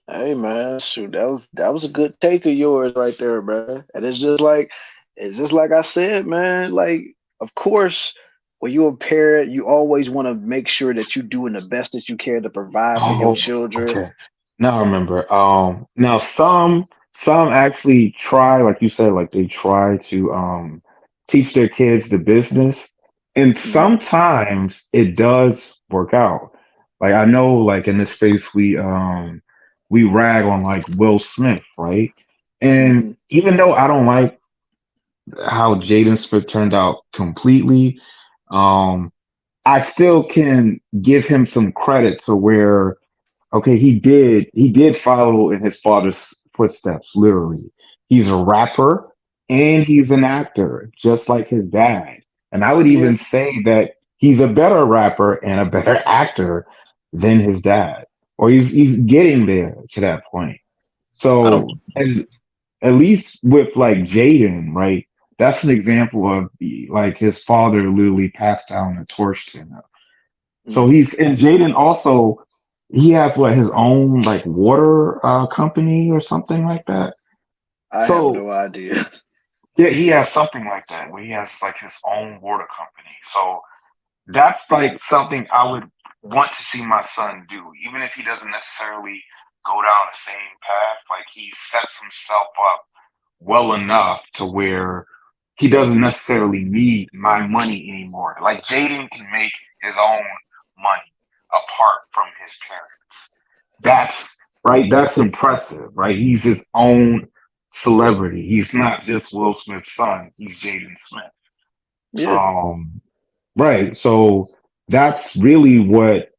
Hey man, shoot, that was a good take of yours right there, man. And it's just like I said, man. Like, of course, when you're a parent, you always want to make sure that you're doing the best that you can to provide for your Oh, children. okay. Now I remember. Now some actually try, like you said, like they try to teach their kids the business, and Hmm. sometimes it does work out. Like I know, like in this space, we rag on like Will Smith, right? And Hmm. even though I don't like how Jaden Smith turned out completely, um, I still can give him some credit to where okay, he did follow in his father's footsteps, literally. He's a rapper and he's an actor, just like his dad. And I would Yeah. even say that he's a better rapper and a better actor than his dad. Or he's getting there to that point. I don't. So and at least with like Jaden, right? That's an example of like his father literally passed down the torch to him. So Hmm. he's and Jaden also he has what his own like water company or something like that. I have So no idea. yeah, he has something like that where he has like his own water company. So that's like something I would want to see my son do, even if he doesn't necessarily go down the same path. Like he sets himself up well enough to where he doesn't necessarily need my money anymore. Like Jaden can make his own money. apart from his parents. That's right. That's impressive, right? He's his own celebrity. He's not just Will Smith's son. He's Jaden Smith. Yeah. Right. So that's really what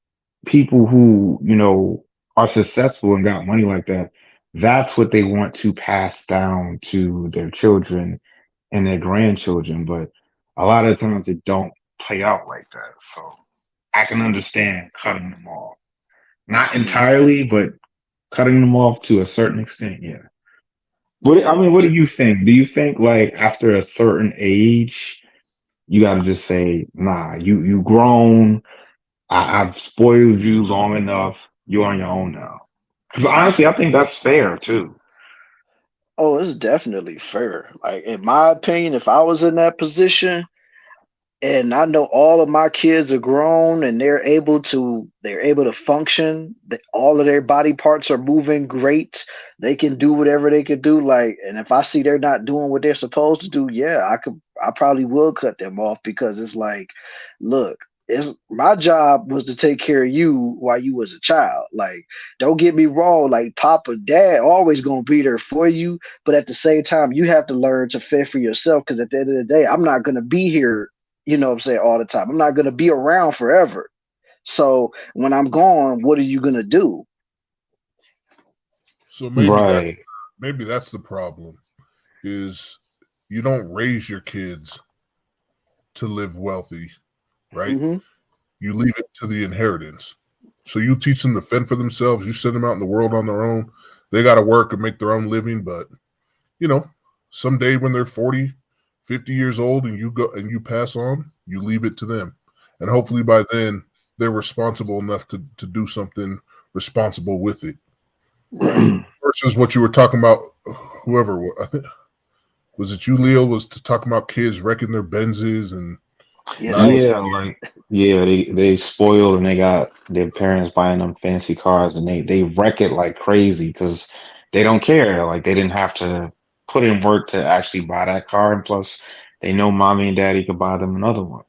people who, are successful and got money like that, that's what they want to pass down to their children and their grandchildren. But a lot of times it don't play out like that. So I can understand cutting them off. Not entirely, but cutting them off to a certain extent, yeah. What do you think? Do you think like after a certain age, you gotta just say, nah, you grown. I've spoiled you long enough. You're on your own now. Because honestly, I think that's fair too. Oh, it's definitely fair. Like in my opinion, if I was in that position, and I know all of my kids are grown and they're able to function. That all of their body parts are moving great. They can do whatever they could do. Like, and if I see they're not doing what they're supposed to do, yeah, I probably will cut them off because it's like, look, it's my job was to take care of you while you was a child. Like, don't get me wrong, like Papa, Dad always gonna be there for you, but at the same time, you have to learn to fend for yourself because at the end of the day, I'm not gonna be here, what I'm saying, all the time. I'm not going to be around forever. So when I'm gone, what are you going to do? So Right. maybe that's the problem is you don't raise your kids to live wealthy, right? Mm-hmm. You leave it to the inheritance. So you teach them to fend for themselves. You send them out in the world on their own. They got to work and make their own living. But, someday when they're 40, 50 years old and you go and you pass on, you leave it to them. And hopefully by then they're responsible enough to do something responsible with it. Right. Versus what you were talking about, whoever, I think, was it you, Leo, was to talk about kids wrecking their Benzes and They spoiled and they got their parents buying them fancy cars and they wreck it like crazy because they don't care. Like they didn't have to put in work to actually buy that car, and plus they know mommy and daddy could buy them another one.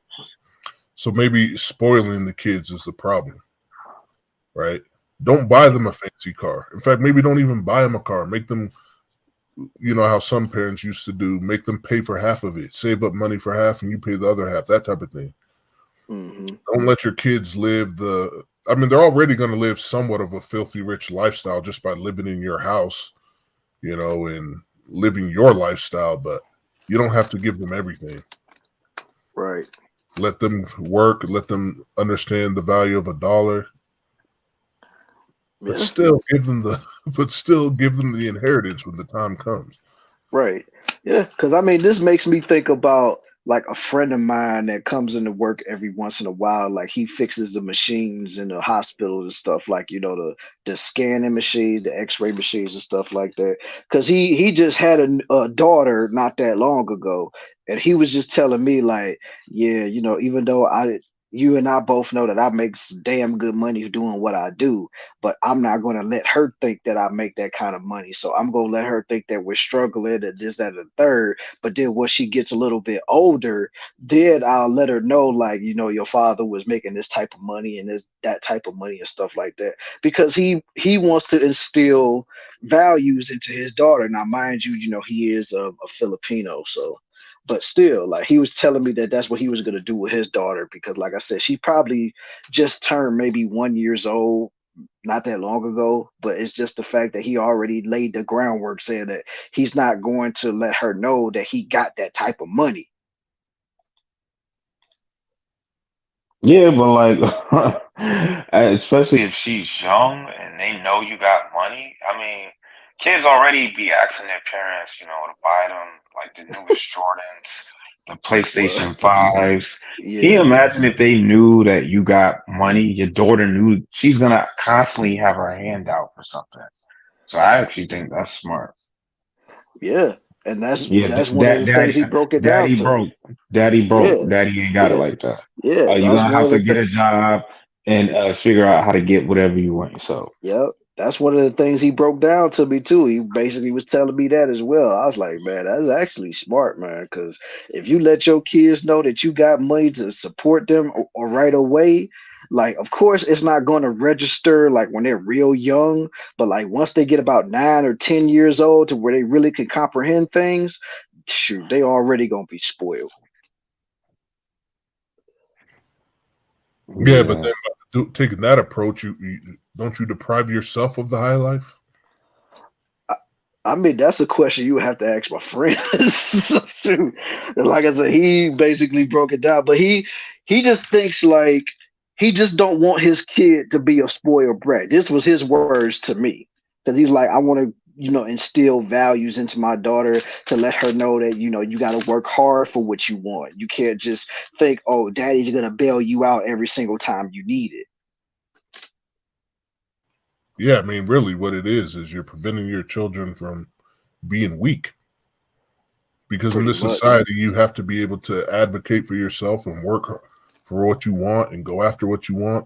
So maybe spoiling the kids is the problem, right? Don't buy them a fancy car. In fact, maybe don't even buy them a car. Make them, how some parents used to do, make them pay for half of it, save up money for half and you pay the other half, that type of thing. Mm-hmm. Don't let your kids live they're already going to live somewhat of a filthy rich lifestyle just by living in your house, and living your lifestyle, but you don't have to give them everything. Right. Let them work, let them understand the value of $1, but still give them the inheritance when the time comes. Right. Yeah. Because this makes me think about like a friend of mine that comes into work every once in a while. Like he fixes the machines in the hospitals and stuff, like the scanning machines, the X-ray machines and stuff like that. Because he just had a daughter not that long ago, and he was just telling me like, yeah, even though you and I both know that I make damn good money doing what I do, but I'm not going to let her think that I make that kind of money. So I'm going to let her think that we're struggling and this, that, and the third. But then when she gets a little bit older, then I'll let her know, like, your father was making this type of money and that type of money and stuff like that. Because he wants to instill values into his daughter. Now, mind you, he is a Filipino. So, but still, like he was telling me that that's what he was going to do with his daughter. Because like I said, she probably just turned maybe 1 year old not that long ago, but it's just the fact that he already laid the groundwork saying that he's not going to let her know that he got that type of money. Yeah, but like, especially if she's young and they know you got money. Kids already be asking their parents, to buy them like the newest Jordans, the PlayStation 5s. Yeah. Can you imagine if they knew that you got money, your daughter knew she's gonna constantly have her hand out for something. So I actually think that's smart. Yeah. And that's Yeah, one of the things he broke it down daddy to. broke. Daddy broke. Yeah. Daddy ain't got it like that. Yeah. You're That's gonna one have of to the get a job and figure out how to get whatever you want yourself. Yep. That's one of the things he broke down to me too. He basically was telling me that as well. I was like, man, that's actually smart, man. Because if you let your kids know that you got money to support them or right away, Like, of course, it's not going to register like when they're real young, but like once they get about 9 or 10 years old to where they really can comprehend things, shoot, they already gonna be spoiled. Yeah, but then taking that approach, you don't you deprive yourself of the high life? I mean, that's the question you have to ask my friends. Shoot. Like I said, he basically broke it down, but he just thinks like he just don't want his kid to be a spoiled brat. This was his words to me, because he's like, I want to, instill values into my daughter to let her know that you got to work hard for what you want. You can't just think, oh, daddy's gonna bail you out every single time you need it. Yeah, I mean, really, what it is you're preventing your children from being weak. Because in this society, you have to be able to advocate for yourself and work for what you want and go after what you want.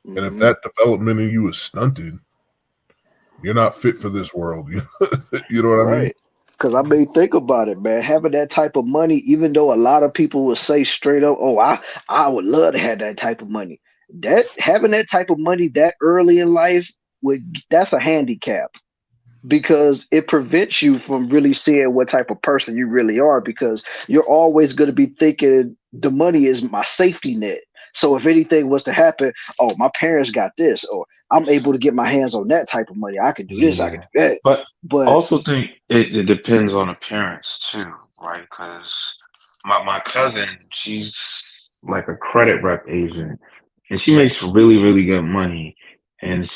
And if that development in you is stunted, you're not fit for this world. You know what I mean? Because I mean, think about it, man. Having that type of money, even though a lot of people would say straight up, "Oh, I would love to have that type of money." That having that type of money that early in life that's a handicap, because it prevents you from really seeing what type of person you really are, because you're always going to be thinking the money is my safety net. So if anything was to happen, oh, my parents got this, or I'm able to get my hands on that type of money. I can do this, I can do that. But But I also think it depends on the parents too, right? Because my cousin, she's like a credit rep agent, and she makes really, really good money. And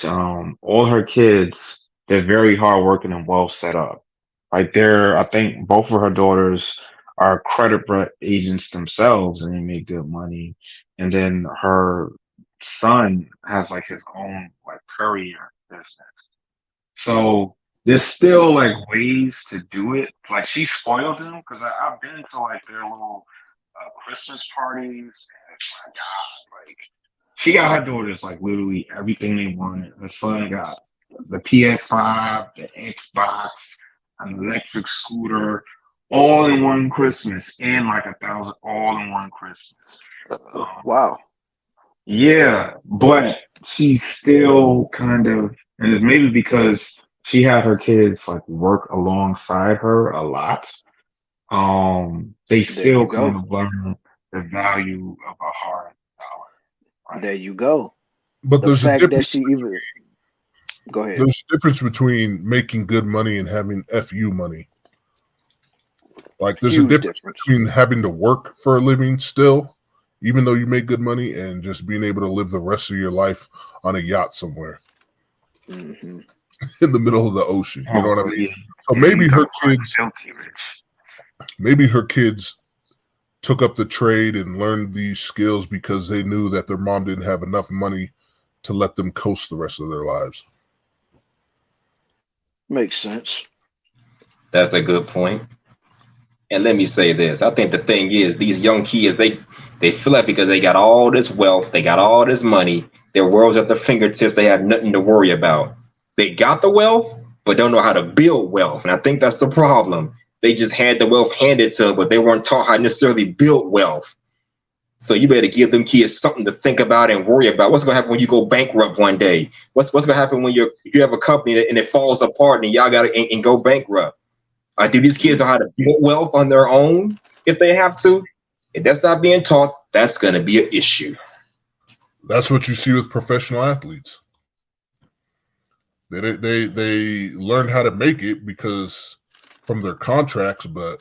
all her kids, they're very hardworking and well set up. Right there, I think both of her daughters are credit rep agents themselves, and they make good money. And then her son has like his own like courier business. So there's still like ways to do it. Like she spoiled them because I've been to like their little Christmas parties, and my God, like she got her daughters like literally everything they wanted. Her son got the PS5, the Xbox, an electric scooter, all in one Christmas, and like 1,000 all in one Christmas. Wow. Yeah, but she's still kind of, and it's maybe because she had her kids like work alongside her a lot. They still kind of learn the value of a hard dollar. Right? There you go. But there's a difference. That she even go ahead. There's a difference between making good money and having FU money. Like there's a difference between having to work for a living still, even though you make good money, and just being able to live the rest of your life on a yacht somewhere in the middle of the ocean. You know what I mean? So maybe her kids took up the trade and learned these skills because they knew that their mom didn't have enough money to let them coast the rest of their lives. Makes sense. That's a good point. And let me say this. I think the thing is, these young kids, they feel like because they got all this wealth, they got all this money, their world's at their fingertips, they have nothing to worry about. They got the wealth, but don't know how to build wealth. And I think that's the problem. They just had the wealth handed to them, but they weren't taught how to necessarily build wealth. So you better give them kids something to think about and worry about. What's going to happen when you go bankrupt one day? What's going to happen when you have a company and it falls apart and y'all got to and go bankrupt? Do these kids know how to build wealth on their own if they have to? If that's not being taught, that's going to be an issue. That's what you see with professional athletes. They learn how to make it because from their contracts, but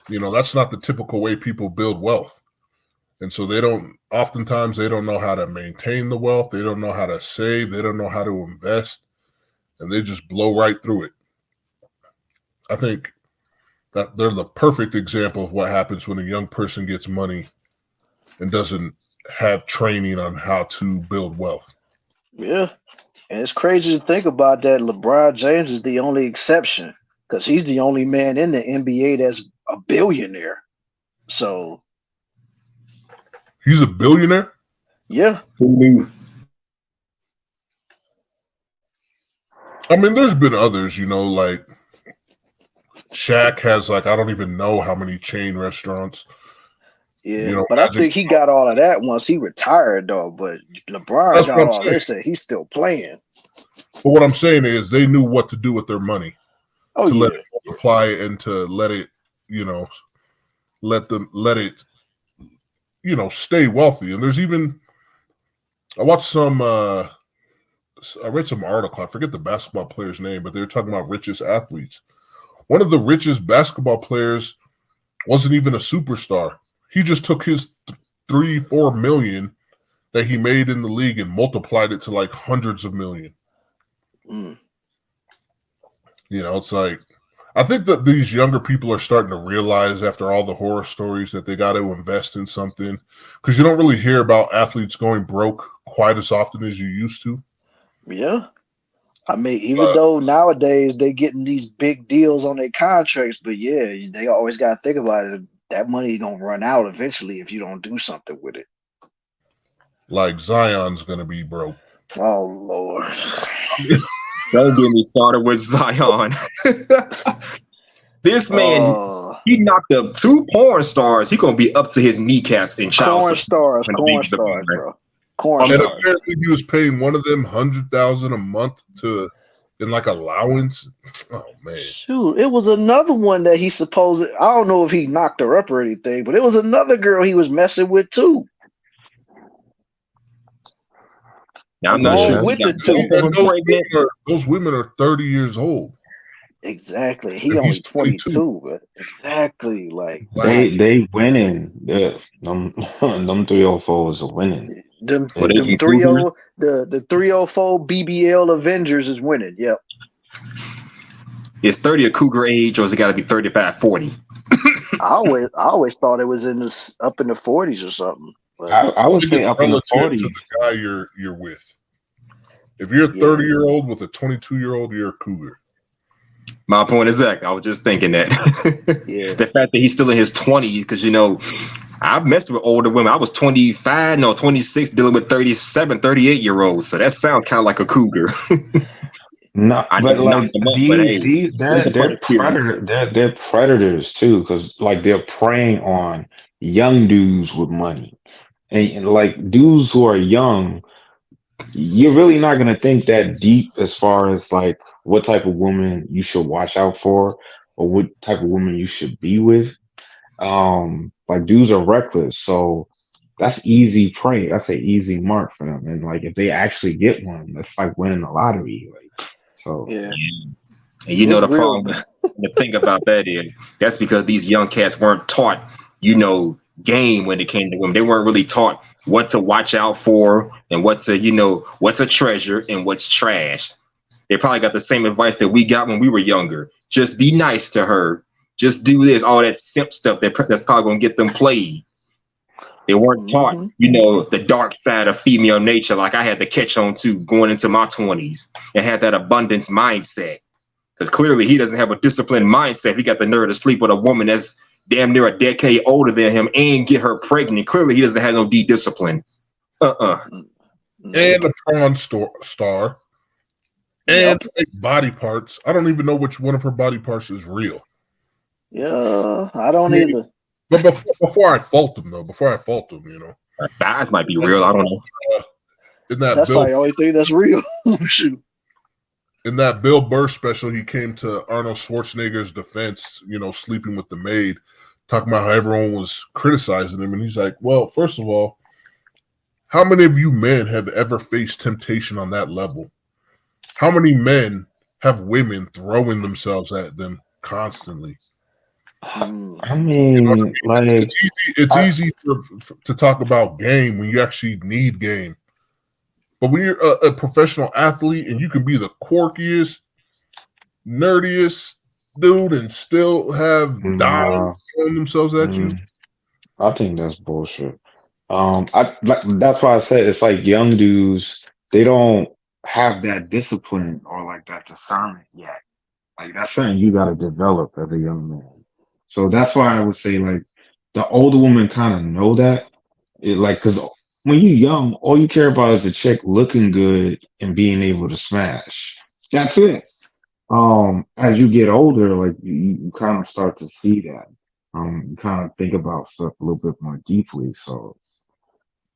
that's not the typical way people build wealth. And so oftentimes they don't know how to maintain the wealth. They don't know how to save. They don't know how to invest, and they just blow right through it. I think that they're the perfect example of what happens when a young person gets money and doesn't have training on how to build wealth. Yeah. And it's crazy to think about that LeBron James is the only exception, because he's the only man in the NBA that's a billionaire. So he's a billionaire? Yeah. I mean, there's been others, like Shaq has I don't even know how many chain restaurants. Yeah, but I think he got all of that once he retired, though. But LeBron got all this, and he's still playing. But what I'm saying is, they knew what to do with their money to let it multiply and to let it, let it, stay wealthy. And there's even, I watched some, I read some article. I forget the basketball player's name, but they were talking about richest athletes. One of the richest basketball players wasn't even a superstar. He just took his 3-4 million that he made in the league and multiplied it to like hundreds of million. It's like, I think that these younger people are starting to realize after all the horror stories that they got to invest in something, because you don't really hear about athletes going broke quite as often as you used to. Yeah. I mean, even though nowadays they getting these big deals on their contracts, but yeah, they always got to think about it. That money gonna run out eventually if you don't do something with it. Like Zion's gonna be broke. Oh Lord! Don't get me started with Zion. This man, he knocked up 2 porn stars. He gonna be up to his kneecaps in child support. Corn stars, bro. And apparently he was paying one of them $100,000 a month in like allowance. Oh man! Shoot, it was another one that he supposed. I don't know if he knocked her up or anything, but it was another girl he was messing with too. Now, I'm not sure. With the those women are 30 years old. Exactly. He only 22, but exactly like they winning. Yeah, them 304s are winning. Them 30, the 304 BBL Avengers is winning. Yep. Is 30 a cougar age, or has it got to be 35, 40? I always thought it was up in the 40s or something. I would say up in the 40s. To the guy you're with. If you're a 30-year-old with a 22-year-old, you're a cougar. My point is that I was just thinking that. The fact that he's still in his 20s, because I've messed with older women. I was 26, dealing with 37, 38-year-olds. So that sounds kind of like a cougar. No, but like they're predators too, because like they're preying on young dudes with money, and like dudes who are young, you're really not gonna think that deep as far as like what type of woman you should watch out for or what type of woman you should be with. Like dudes are reckless, so that's easy prey. That's an easy mark for them, and like if they actually get one, that's like winning the lottery. Like. So yeah. And the problem, the thing about that is that's because these young cats weren't taught, game when it came to women. They weren't really taught what to watch out for and what's a treasure and what's trash. They probably got the same advice that we got when we were younger. Just be nice to her. Just do this, all that simp stuff that's probably gonna get them played. They weren't taught, the dark side of female nature, like I had to catch on to going into my 20s and had that abundance mindset. Because clearly he doesn't have a disciplined mindset. He got the nerve to sleep with a woman that's damn near a decade older than him and get her pregnant. Clearly he doesn't have no discipline. And a porn star. And fake body parts. I don't even know which one of her body parts is real. Yeah, I don't either. But before I fault them, thighs might be real. I don't know. That's probably the only thing that's real. Shoot. In that Bill Burr special, he came to Arnold Schwarzenegger's defense, sleeping with the maid, talking about how everyone was criticizing him. And he's like, well, first of all, how many of you men have ever faced temptation on that level? How many men have women throwing themselves at them constantly? I mean, like it's easy to talk about game when you actually need game, but when you're a professional athlete and you can be the quirkiest, nerdiest dude and still have dimes throwing themselves at you, I think that's bullshit. That's why I said it's like young dudes, they don't have that discipline or like that discernment yet. Like that's something you got to develop as a young man. So that's why I would say like the older women kind of know that. Because when you're young, all you care about is the chick looking good and being able to smash. That's it. As you get older, like you kind of start to see that. kind of think about stuff a little bit more deeply. So,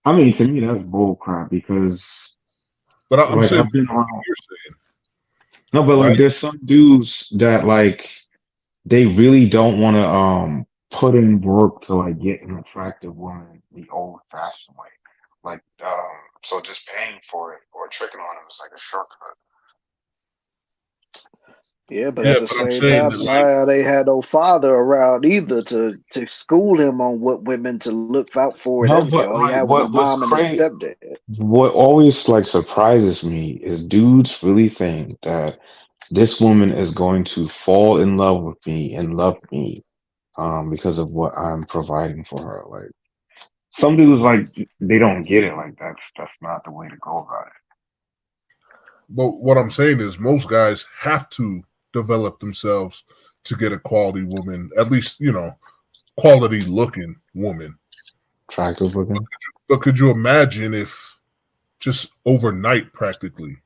I mean, to me, that's bull crap because, But I'm like, saying I've been what around. you're saying, No, but right? like, there's some dudes that like they really don't want to put in work to like get an attractive woman the old-fashioned way. Like, so just paying for it or tricking on them is like a shortcut. Yeah, but Yeah, at the but I'm same saying time, that, like, Zion ain't had no father around either to school him on what women to look out for and No, everything. but All he like, had was his what's mom and his crazy? stepdad. What always like surprises me is dudes really think that this woman is going to fall in love with me and love me because of what I'm providing for her. Like some dudes like they don't get it. Like that's not the way to go about it. but what I'm saying is most guys have to develop themselves to get a quality woman, at least, quality looking woman. Attractive looking. But could you imagine if just overnight, practically,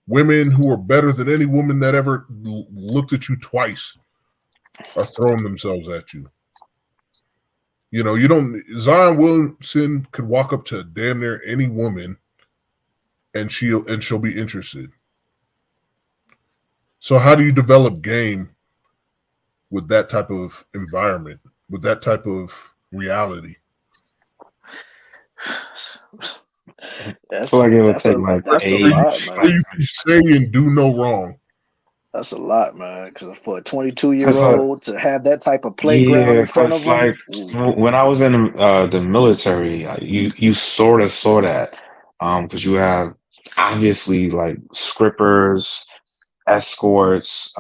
women who are better than any woman that ever looked at you twice are throwing themselves at you? You don't. Zion Williamson could walk up to damn near any woman, and she'll be interested. So how do you develop game with that type of environment, with that type of reality? I feel like it would take like that's a age. lot, Where man. you can say and do no wrong. That's a lot, man. Because for a Cause 22-year-old to have that type of playground yeah, in front of cause him, like when I was in the military, you sort of saw that, cause you have obviously like scrippers, escorts.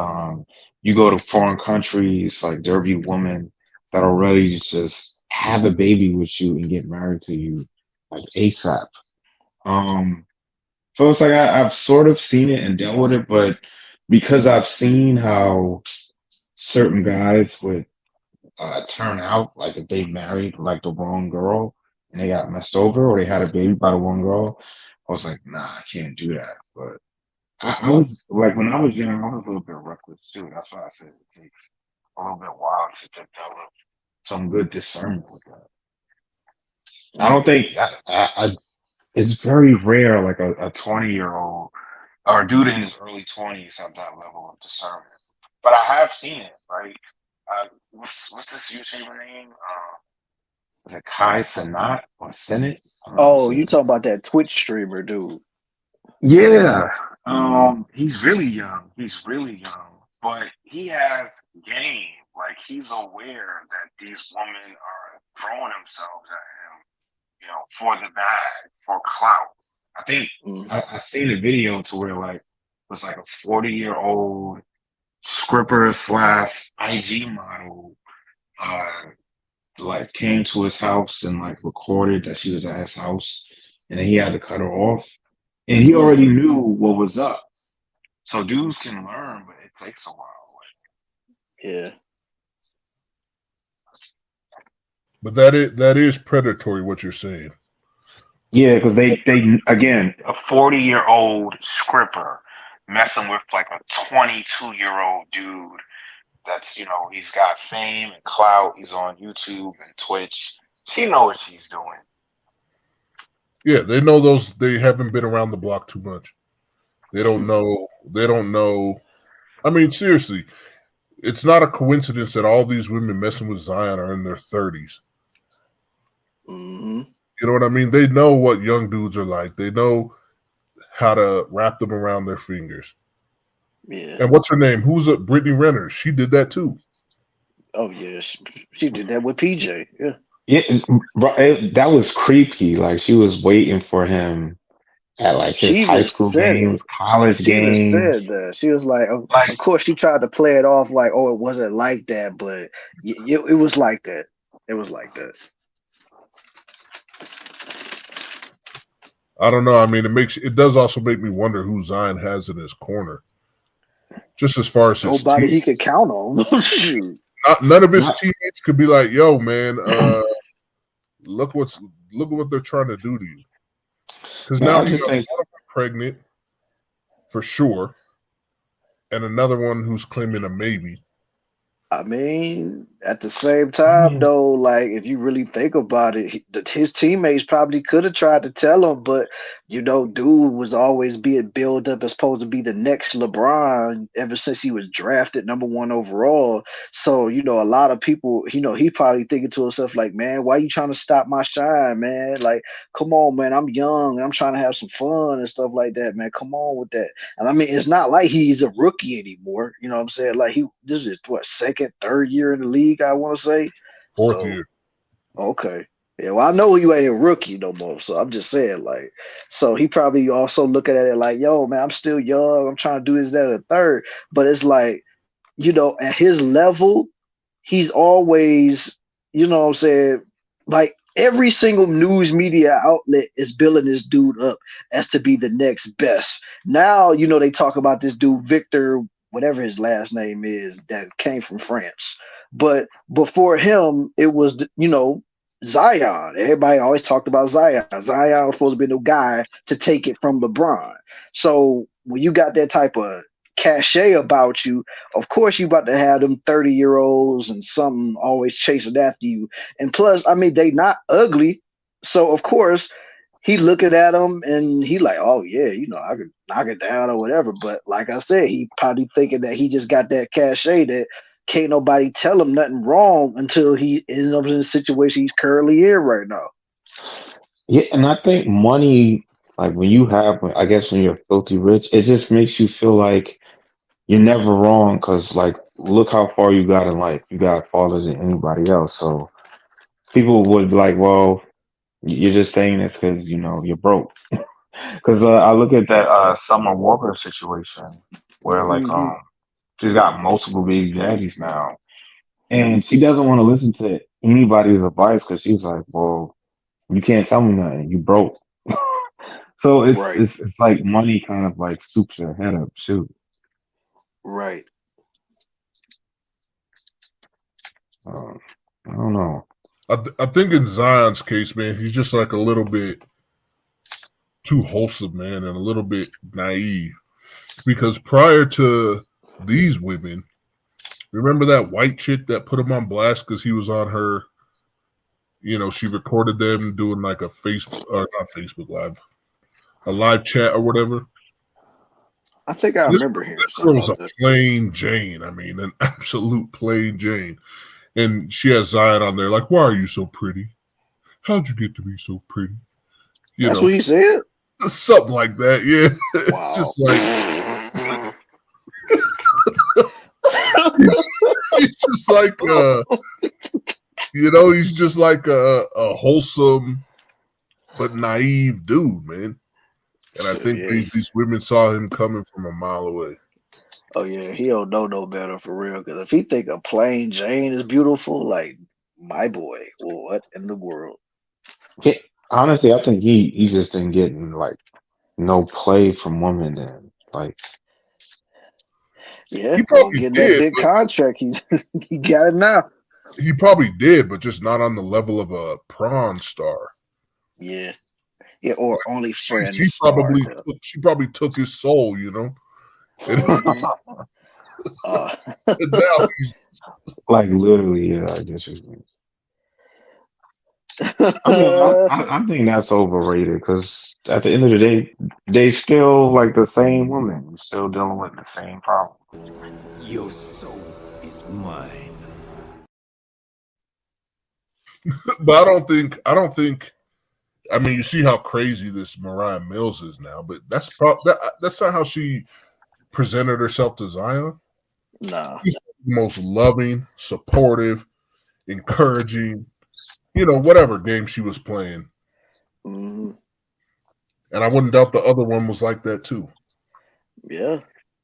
You go to foreign countries, like there'll be women that are ready to just have a baby with you and get married to you like ASAP. Um, so it's like I've sort of seen it and dealt with it, but because I've seen how certain guys would turn out, like if they married like the wrong girl and they got messed over or they had a baby by the wrong girl, I was like, nah, I can't do that. But I was like, when I was young, I was a little bit reckless too. That's why I said it takes a little bit while to develop some good discernment with that. I don't think it's very rare, like a 20-year-old or a dude in his early 20s have that level of discernment. But I have seen it, right? What's this YouTuber name? Is it Kai Senat or Senate? I don't know how to oh, say you it. talking about that Twitch streamer dude? Yeah. He's really young. He's really young, but he has game. Like he's aware that these women are throwing themselves at him, for the bag, for clout. I think I seen a video to where like it was like a 40-year-old scripper slash IG model uh like came to his house and like recorded that she was at his house and then he had to cut her off. And he already knew what was up. So dudes can learn, but it takes a while. Yeah. But that is predatory. What you're saying. Yeah, because they again a 40-year-old scripper messing with like a 22-year-old dude that's he's got fame and clout. He's on YouTube and Twitch. She know what she's doing. Yeah, they know those. They haven't been around the block too much. They don't know. They don't know. I mean, seriously, it's not a coincidence that all these women messing with Zion are in their 30s. Mm-hmm. You know what I mean? They know what young dudes are like. They know how to wrap them around their fingers. Yeah. And what's her name? Who's it? Brittany Renner. She did that too. Oh yeah, she did that with PJ. Yeah. Yeah, that was creepy. Like she was waiting for him at like his She high even school said it. games, college She even said games. that. She was like, of Like course, she tried to play it off like, oh, it wasn't like that, but it was like that. It was like that. I don't know. I mean, it does also make me wonder who Zion has in his corner. Just as far as his Nobody team, he could count on. Shoot. none of his not teammates could be like, "Yo, man, look at what they're trying to do to you." Because man, now I he just got one think of them pregnant for sure, and another one who's claiming a maybe. I mean, at the same I time, mean, though, like if you really think about it, his teammates probably could have tried to tell him, but dude was always being built up as supposed to be the next LeBron ever since he was drafted #1 overall. So, a lot of people, he probably thinking to himself, like, man, why you trying to stop my shine, man? Like, come on, man, I'm young, I'm trying to have some fun and stuff like that, man. Come on with that. And I mean, it's not like he's a rookie anymore. You know what I'm saying? Like this is what, second, third year in the league, I want to say. Fourth So, year. okay. Yeah, well, I know you ain't a rookie no more. So I'm just saying, like, so he probably also looking at it like, yo, man, I'm still young. I'm trying to do this, that, and the third. But it's like, at his level, he's always, what I'm saying, like every single news media outlet is building this dude up as to be the next best. Now, they talk about this dude, Victor, whatever his last name is, that came from France. But before him, it was, Zion. Everybody always talked about Zion. Zion was supposed to be the guy to take it from LeBron. So when you got that type of cachet about you, of course you about to have them 30-year-olds and something always chasing after you. And plus, I mean, they not ugly. So of course he looking at them and he like, oh yeah, I could knock it down or whatever. But like I said, he probably thinking that he just got that cachet that can't nobody tell him nothing wrong until he ends up in the situation he's currently in right now. yeah, and I think money, like when you have, I guess when you're filthy rich, it just makes you feel like you're never wrong because, like, look how far you got in life. You got farther than anybody else. So people would be like, well, you're just saying this because, you're broke. Because I look at that Summer Walker situation where, like, Mm-hmm. she's got multiple baby daddies now. And she doesn't want to listen to anybody's advice because she's like, well, you can't tell me nothing. You broke. So it's Right, it's it's like money kind of like soups her head up too. right. Um, I don't know. I think in Zion's case, man, he's just like a little bit too wholesome, man, and a little bit naive. Because prior to these women, remember that white chick that put him on blast because he was on her, she recorded them doing like a Facebook, or not Facebook Live, a live chat or whatever. I think I This remember hearing girl something was a about this. plain Jane. I mean, an absolute plain Jane. And she has Zion on there, like, why are you so pretty? How'd you get to be so pretty? That's what he said? Something like that, yeah. Wow. Just like he's just like he's just like a wholesome but naive dude, man. And I think these women saw him coming from a mile away. Oh yeah, he don't know no better for real. Because if he think a plain Jane is beautiful, like my boy, what in the world? Yeah, honestly, I think he's just been getting like no play from women and like Yeah, He well, probably getting that did, big but contract, he got it now. he probably did, but just not on the level of a prawn star. Yeah, yeah, or only friend She star. probably took his soul, And, and now he's like literally, yeah, I guess it's. I mean, I think that's overrated because at the end of the day, they still like the same woman. You're still dealing with the same problem. Your soul is mine. but I don't think I mean, you see how crazy this Mariah Mills is now, but that's not how she presented herself to Zion. Nah. She's the most loving, supportive, encouraging, whatever game she was playing. Mm-hmm. And I wouldn't doubt the other one was like that too. Yeah.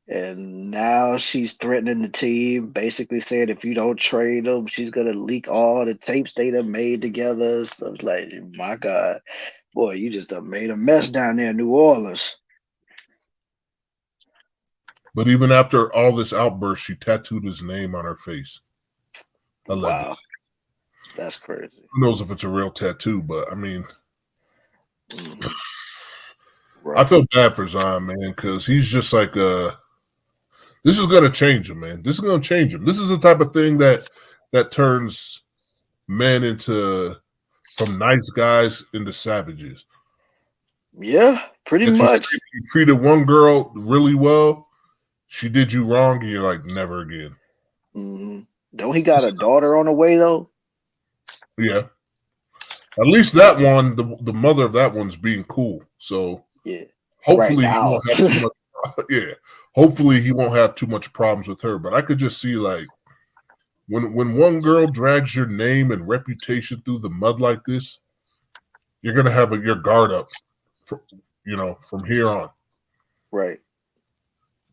And now she's threatening the team, basically saying if you don't trade them, she's gonna leak all the tapes they done made together. So it's like, my God, boy, you just done made a mess down there in New Orleans. But even after all this outburst, she tattooed his name on her face. Allegedly. Wow. That's crazy. Who knows if it's a real tattoo, but I mean, Right. I feel bad for Zion, man, because he's just like This is gonna change him, man. This is gonna change him. This is the type of thing that turns men into from nice guys into savages. Yeah, pretty much. You treated one girl really well, she did you wrong, and you're like, never again. Mm-hmm. Don't he got a daughter on the way though? Yeah. At least that one, the mother of that one's being cool. So yeah, hopefully right he won't have too much. Yeah, hopefully he won't have too much problems with her. But I could just see like when one girl drags your name and reputation through the mud like this, you're gonna have your guard up, from here on. Right.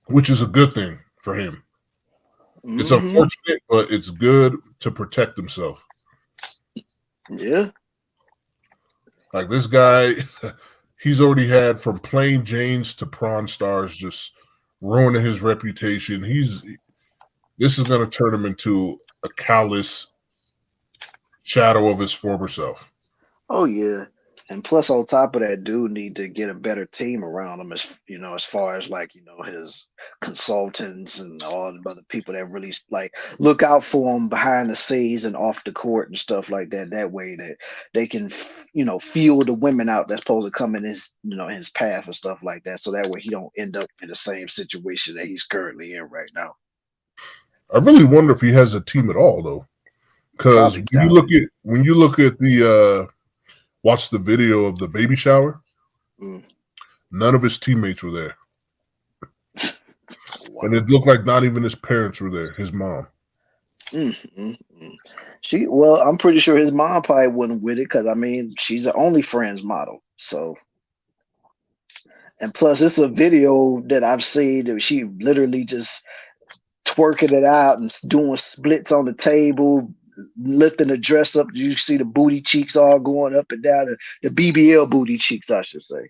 Which is a good thing for him. Mm-hmm. It's unfortunate, but it's good to protect himself. Yeah. Like this guy, he's already had from plain Janes to prawn stars just ruining his reputation. This is going to turn him into a callous shadow of his former self. Oh yeah. And plus, on top of that, dude need to get a better team around him, as far as like his consultants and all the other people that really like look out for him behind the scenes and off the court and stuff like that. That way that they can feel the women out that's supposed to come in his his path and stuff like that. So that way he don't end up in the same situation that he's currently in right now. I really wonder if he has a team at all though, because when you look at the. Watch the video of the baby shower. None of his teammates were there. Wow. And it looked like not even his parents were there, his mom. I'm pretty sure his mom probably wasn't with it because, she's an OnlyFans model. So, and plus it's a video that I've seen that she literally just twerking it out and doing splits on the table, lifting the dress up. You see the booty cheeks all going up and down, the BBL booty cheeks, I should say.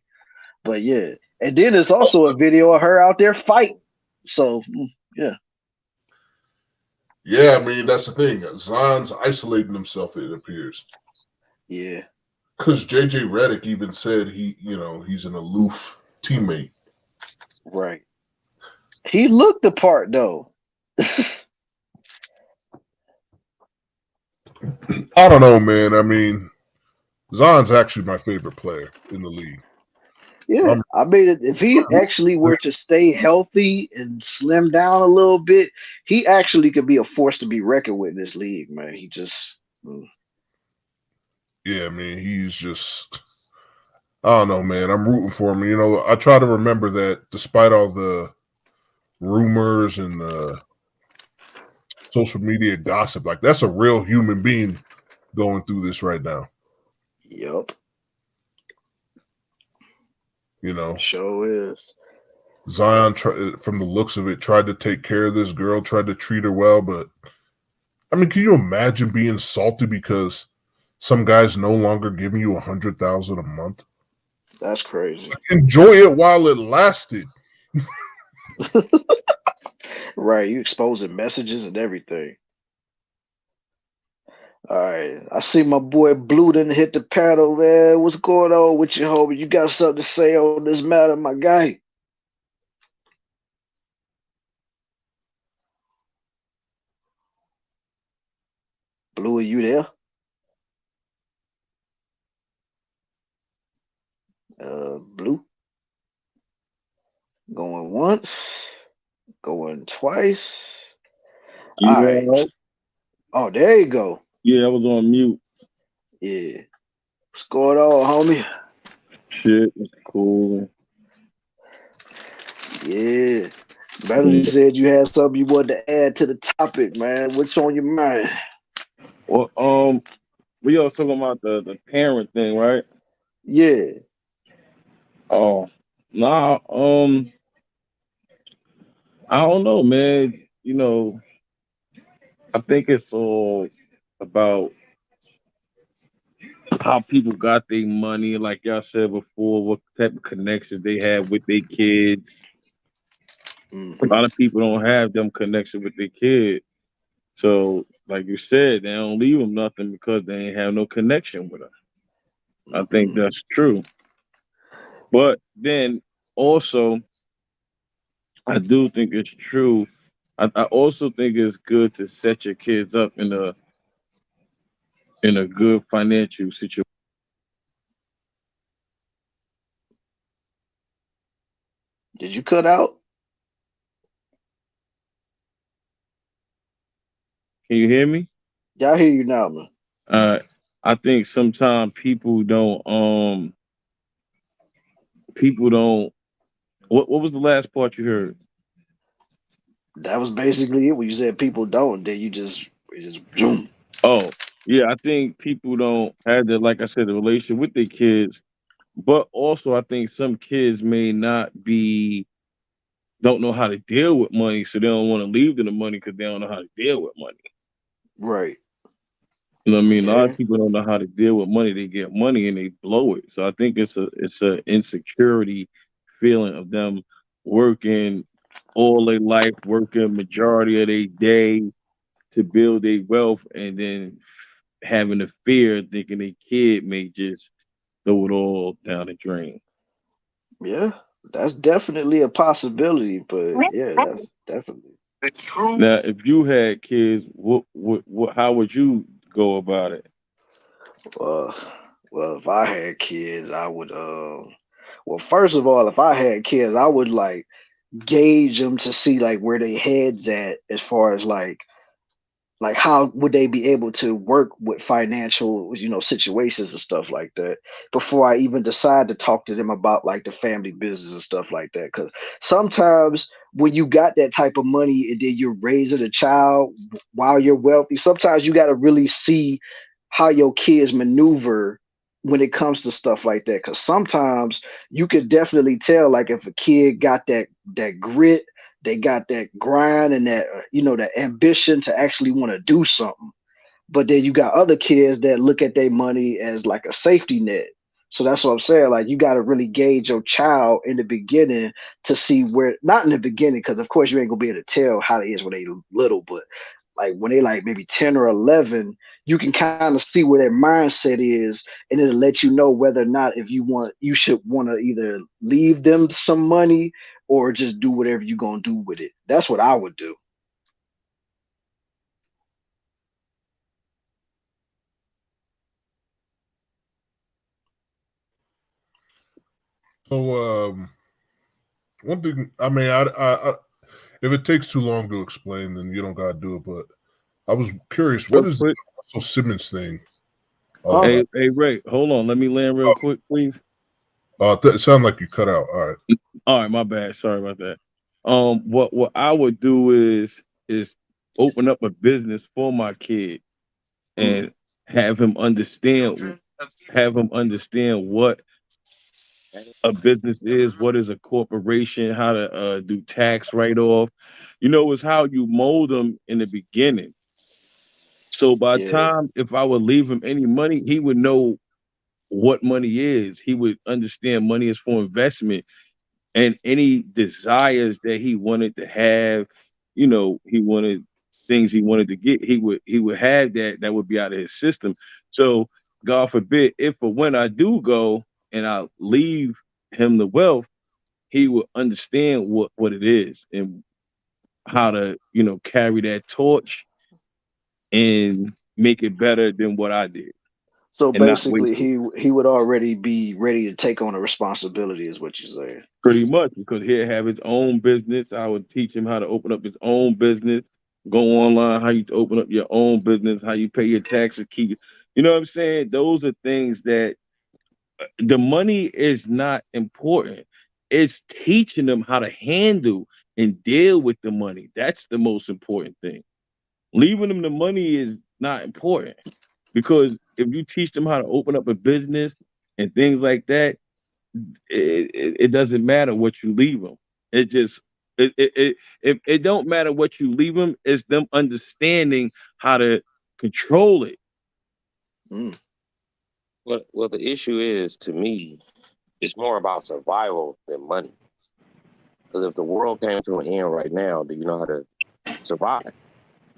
But yeah, and then there's also a video of her out there fighting. So yeah. Yeah, that's the thing. Zion's isolating himself, it appears. Yeah. Because JJ Redick even said he's an aloof teammate. Right. He looked the part though. I don't know, man. Zion's actually my favorite player in the league. Yeah, if he actually were to stay healthy and slim down a little bit, he actually could be a force to be reckoned with in this league, man. He just, yeah, he's just, I don't know, man. I'm rooting for him. I try to remember that despite all the rumors and the social media gossip, like that's a real human being going through this right now. Yep. Sure is. Zion, from the looks of it, tried to take care of this girl, tried to treat her well, but can you imagine being salty because some guy's no longer giving you $100,000 a month? That's crazy. Enjoy it while it lasted. Right, you exposing messages and everything. All right, I see my boy Blue didn't hit the paddle, man. What's going on with you, homie? You got something to say on this matter, my guy? Blue, are you there? Blue? Going once, going twice. All right. Oh, there you go. Yeah, I was on mute. Yeah. What's going on, homie? Shit, it's cool. Yeah. Melody said you had something you wanted to add to the topic, man. What's on your mind? Well, we all talking about the parent thing, right? Yeah. Oh, nah. I don't know, man. I think it's all about how people got their money, like y'all said before, what type of connections they have with their kids. A lot of people don't have them connection with their kids. So, like you said, they don't leave them nothing because they ain't have no connection with them. I think that's true. But then also, I do think it's true. I also think it's good to set your kids up in a good financial situation. Did you cut out? Can you hear me? Yeah, I hear you now, man. Uh, I think sometimes people don't. What was the last part you heard? That was basically it. When you said people don't, then you just zoom. Oh, yeah, I think people don't have the, like I said, the relationship with their kids, but also I think some kids may not be don't know how to deal with money, so they don't want to leave them the money because they don't know how to deal with money. Right. You know what I mean? A lot Yeah. of people don't know how to deal with money. They get money and they blow it. So I think it's a insecurity feeling of them working all their life, working majority of their day to build their wealth, and then having a fear thinking a kid may just throw it all down the drain. Yeah. That's definitely a possibility, but yeah, that's definitely. Now, if you had kids, how would you go about it? Uh, well, if I had kids, I would. Well, first of all, if I had kids, I would like gauge them to see like where their heads at as far as like how would they be able to work with financial situations and stuff like that before I even decide to talk to them about like the family business and stuff like that, because sometimes when you got that type of money and then you're raising a child while you're wealthy, sometimes you got to really see how your kids maneuver when it comes to stuff like that, because sometimes you could definitely tell like if a kid got that grit, they got that grind and that that ambition to actually want to do something. But then you got other kids that look at their money as like a safety net. So that's what I'm saying. Like you got to really gauge your child in the beginning to see where, not in the beginning, because of course you ain't gonna be able to tell how they is when they little, but like when they like maybe 10 or 11, you can kind of see where their mindset is, and it'll let you know whether or not if you should want to either leave them some money or just do whatever you're gonna do with it. That's what I would do. So, one thing, I mean, if it takes too long to explain, then you don't gotta do it. But I was curious, what Real is the quick. Russell Simmons thing all Hey, about? hey, Ray, hold on. Let me land real quick, please. It sounded like you cut out. All right. All right, my bad. Sorry about that. What I would do is open up a business for my kid and have him understand what a business is, what is a corporation, how to do tax write off. It's how you mold them in the beginning. So by the Yeah. time if I would leave him any money, he would know what money is. He would understand money is for investment, and any desires that he wanted to have, he wanted things he wanted to get, he would have that would be out of his system. So God forbid, if or when I do go and I leave him the wealth, he would understand what it is and how to carry that torch and make it better than what I did So and not basically, waste it. he would already be ready to take on a responsibility, is what you're saying. Pretty much, because he'll have his own business. I would teach him how to open up his own business, go online, how you open up your own business, how you pay your taxes, keep it. You know what I'm saying? Those are things that the money is not important. It's teaching them how to handle and deal with the money. That's the most important thing. Leaving them the money is not important because if you teach them how to open up a business and things like that, it doesn't matter what you leave them. It just it don't matter what you leave them. It's them understanding how to control it. Mm. Well, the issue is to me, it's more about survival than money. Because if the world came to an end right now, do you know how to survive?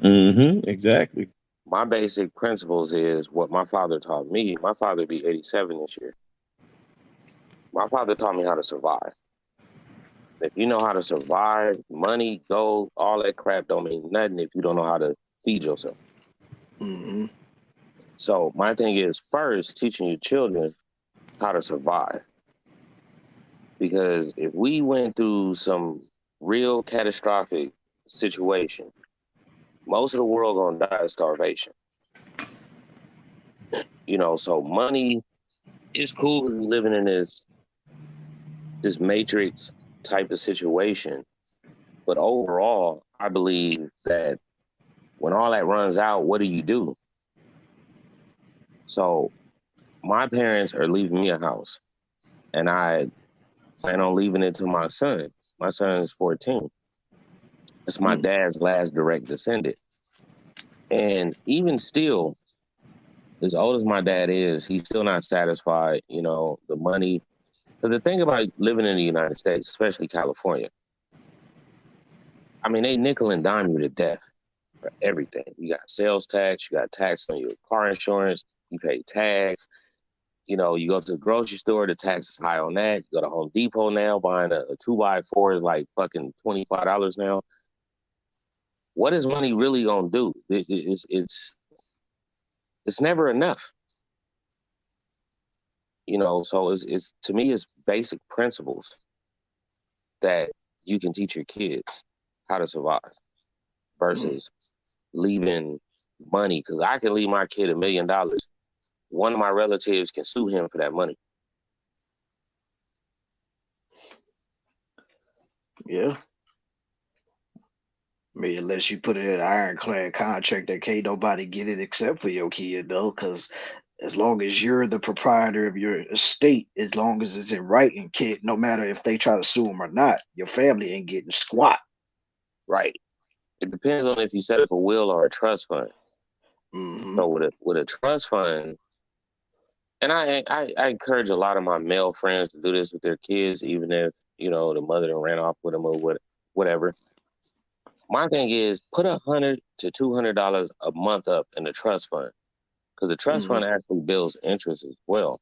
Exactly. My basic principles is what my father taught me. My father be 87 this year. My father taught me how to survive. If you know how to survive, money, gold, all that crap don't mean nothing if you don't know how to feed yourself. Mm-hmm. So my thing is first teaching your children how to survive. Because if we went through some real catastrophic situation, most of the world gonna die of starvation. You know, so money is cool because we're living in this matrix type of situation. But overall, I believe that when all that runs out, what do? So my parents are leaving me a house, and I plan on leaving it to my son. My son is 14. It's my dad's last direct descendant. And even still, as old as my dad is, he's still not satisfied, you know, the money. Because the thing about living in the United States, especially California, I mean, they nickel and dime you to death for everything. You got sales tax, you got tax on your car insurance, you pay tax. You know, you go to the grocery store, the tax is high on that. You go to Home Depot now, buying a 2x4 is like fucking $25 now. What is money really gonna do? It's never enough. You know, so it's to me, it's basic principles that you can teach your kids how to survive versus leaving money. Because I can leave my kid $1 million. One of my relatives can sue him for that money. Yeah. I mean, unless you put it in an ironclad contract that can't nobody get it except for your kid, though, because as long as you're the proprietor of your estate, as long as it's in writing, kid, no matter if they try to sue them or not, your family ain't getting squat. Right. It depends on if you set up a will or a trust fund. Mm-hmm. So with a trust fund, and I encourage a lot of my male friends to do this with their kids, even if, you know, the mother ran off with them or whatever. My thing is put $100 to $200 a month up in the trust fund, because the trust fund actually builds interest as well.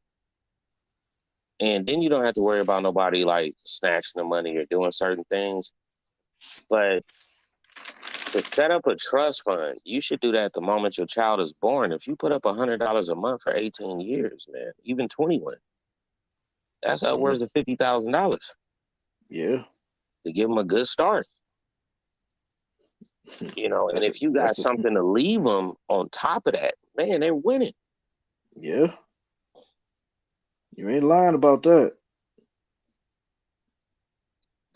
And then you don't have to worry about nobody like snatching the money or doing certain things. But to set up a trust fund, you should do that the moment your child is born. If you put up $100 a month for 18 years, man, even 21, that's upwards of $50,000. Yeah. To give them a good start. You know, and if you got something to leave them on top of that, man, they're winning. Yeah. You ain't lying about that.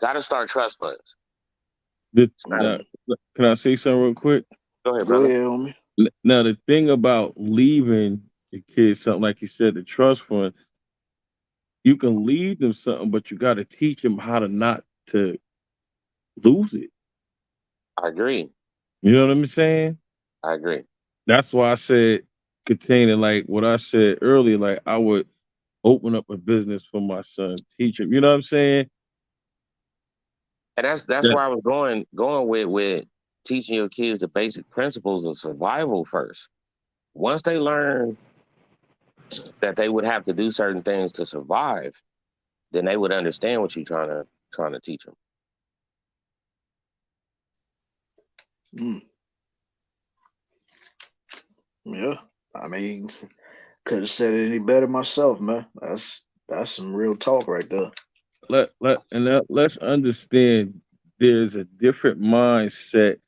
Got to start trust funds. Can I say something real quick? Go ahead, brother. Go ahead, homie. Now, the thing about leaving the kids something, like you said, the trust fund, you can leave them something, but you got to teach them how to not to lose it. I agree. You know what I'm saying? I agree. That's why I said, containing like what I said earlier, like I would open up a business for my son, teach him. You know what I'm saying? And that's where I was going with teaching your kids the basic principles of survival first. Once they learn that they would have to do certain things to survive, then they would understand what you're trying to teach them. Yeah, I mean, could have said it any better myself, man. That's some real talk right there. Let's understand there's a different mindset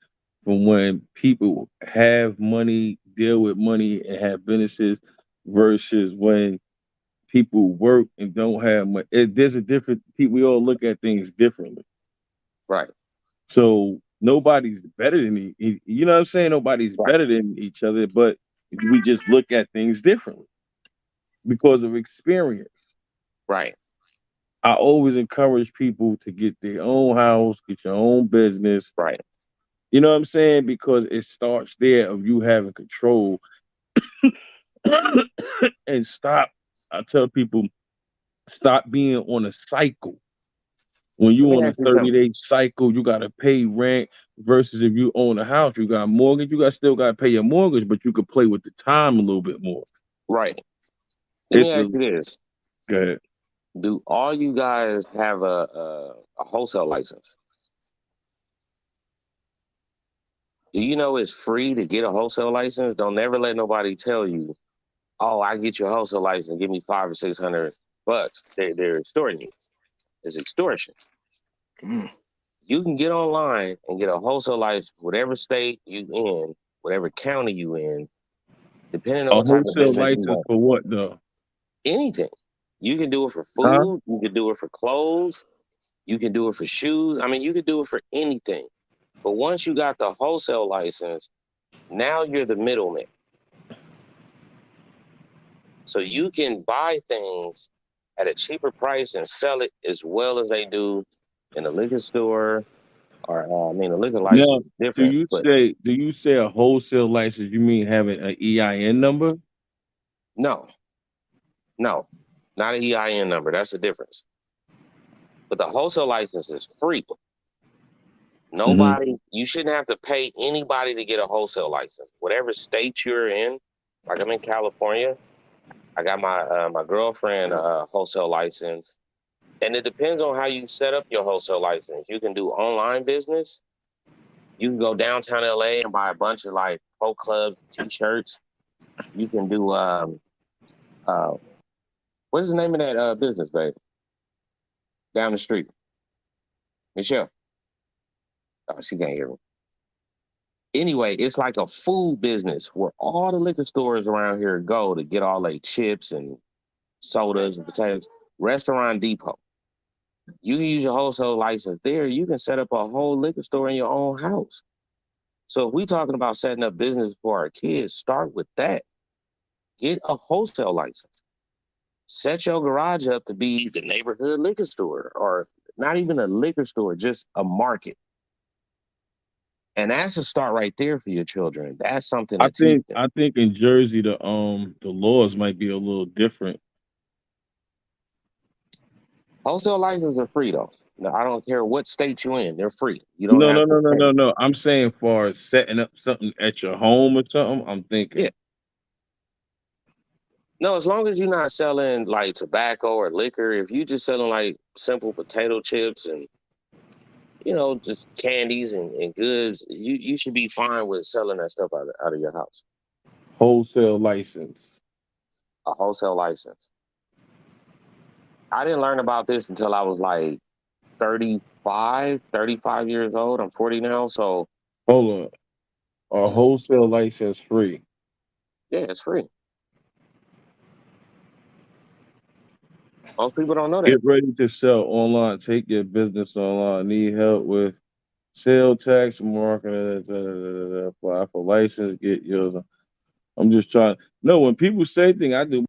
from when people have money, deal with money, and have businesses versus when people work and don't have money. There's a different. We all look at things differently. Right. So nobody's better than you know what I'm saying? Nobody's better than each other, but we just look at things differently because of experience. Right. I always encourage people to get their own house, get your own business. Right. You know what I'm saying? Because it starts there of you having control. And stop. I tell people, stop being on a cycle. When you on a 30-day cycle, you gotta pay rent versus if you own a house, you got a mortgage, still gotta pay your mortgage, but you could play with the time a little bit more. Right. Let me ask you this. Go ahead. Do all you guys have a wholesale license? Do you know it's free to get a wholesale license? Don't never let nobody tell you, oh, I get your wholesale license, give me $500 or $600. They're extorting you. It's extortion. You can get online and get a wholesale license, whatever state you in, whatever county you in, depending on A what type of wholesale business you license want. for what though? Anything. You can do it for Huh? food. You can do it for clothes. You can do it for shoes. I mean, you can do it for anything. But once you got the wholesale license, now you're the middleman. So you can buy things at a cheaper price and sell it as well as they do in a liquor store, or a liquor license Now, is different. But do you say a wholesale license? You mean having an EIN number? no, not an EIN number. That's the difference. But the wholesale license is free. Nobody, you shouldn't have to pay anybody to get a wholesale license. Whatever state you're in, like I'm in California, I got my girlfriend wholesale license, and it depends on how you set up your wholesale license. You can do online business. You can go downtown LA and buy a bunch of like pro clubs, t-shirts. You can do what is the name of that business, babe? Down the street, Michelle. Oh, she can't hear me. Anyway, it's like a food business where all the liquor stores around here go to get all their chips and sodas and potatoes. Restaurant Depot. You can use your wholesale license there. You can set up a whole liquor store in your own house. So if we're talking about setting up business for our kids, start with that. Get a wholesale license. Set your garage up to be the neighborhood liquor store, or not even a liquor store, just a market. And that's a start right there for your children. That's something to teach them. I think in Jersey the laws might be a little different. Wholesale licenses are free though. No, I don't care what state you're in; they're free. You don't No, have no, to no, no, pay. no, no. I'm saying far as setting up something at your home or something. I'm thinking. Yeah. No, as long as you're not selling like tobacco or liquor, if you're just selling like simple potato chips and just candies and goods, you should be fine with selling that stuff out of your house. Wholesale license. A wholesale license. I didn't learn about this until I was like 35 years old. I'm 40 now, so Hold on. A wholesale license free. yeah, it's free. Most people don't know that. Get ready to sell online. Take your business online. Need help with sales tax, marketing, apply for license, get yours. I'm just trying. No, when people say things, I do.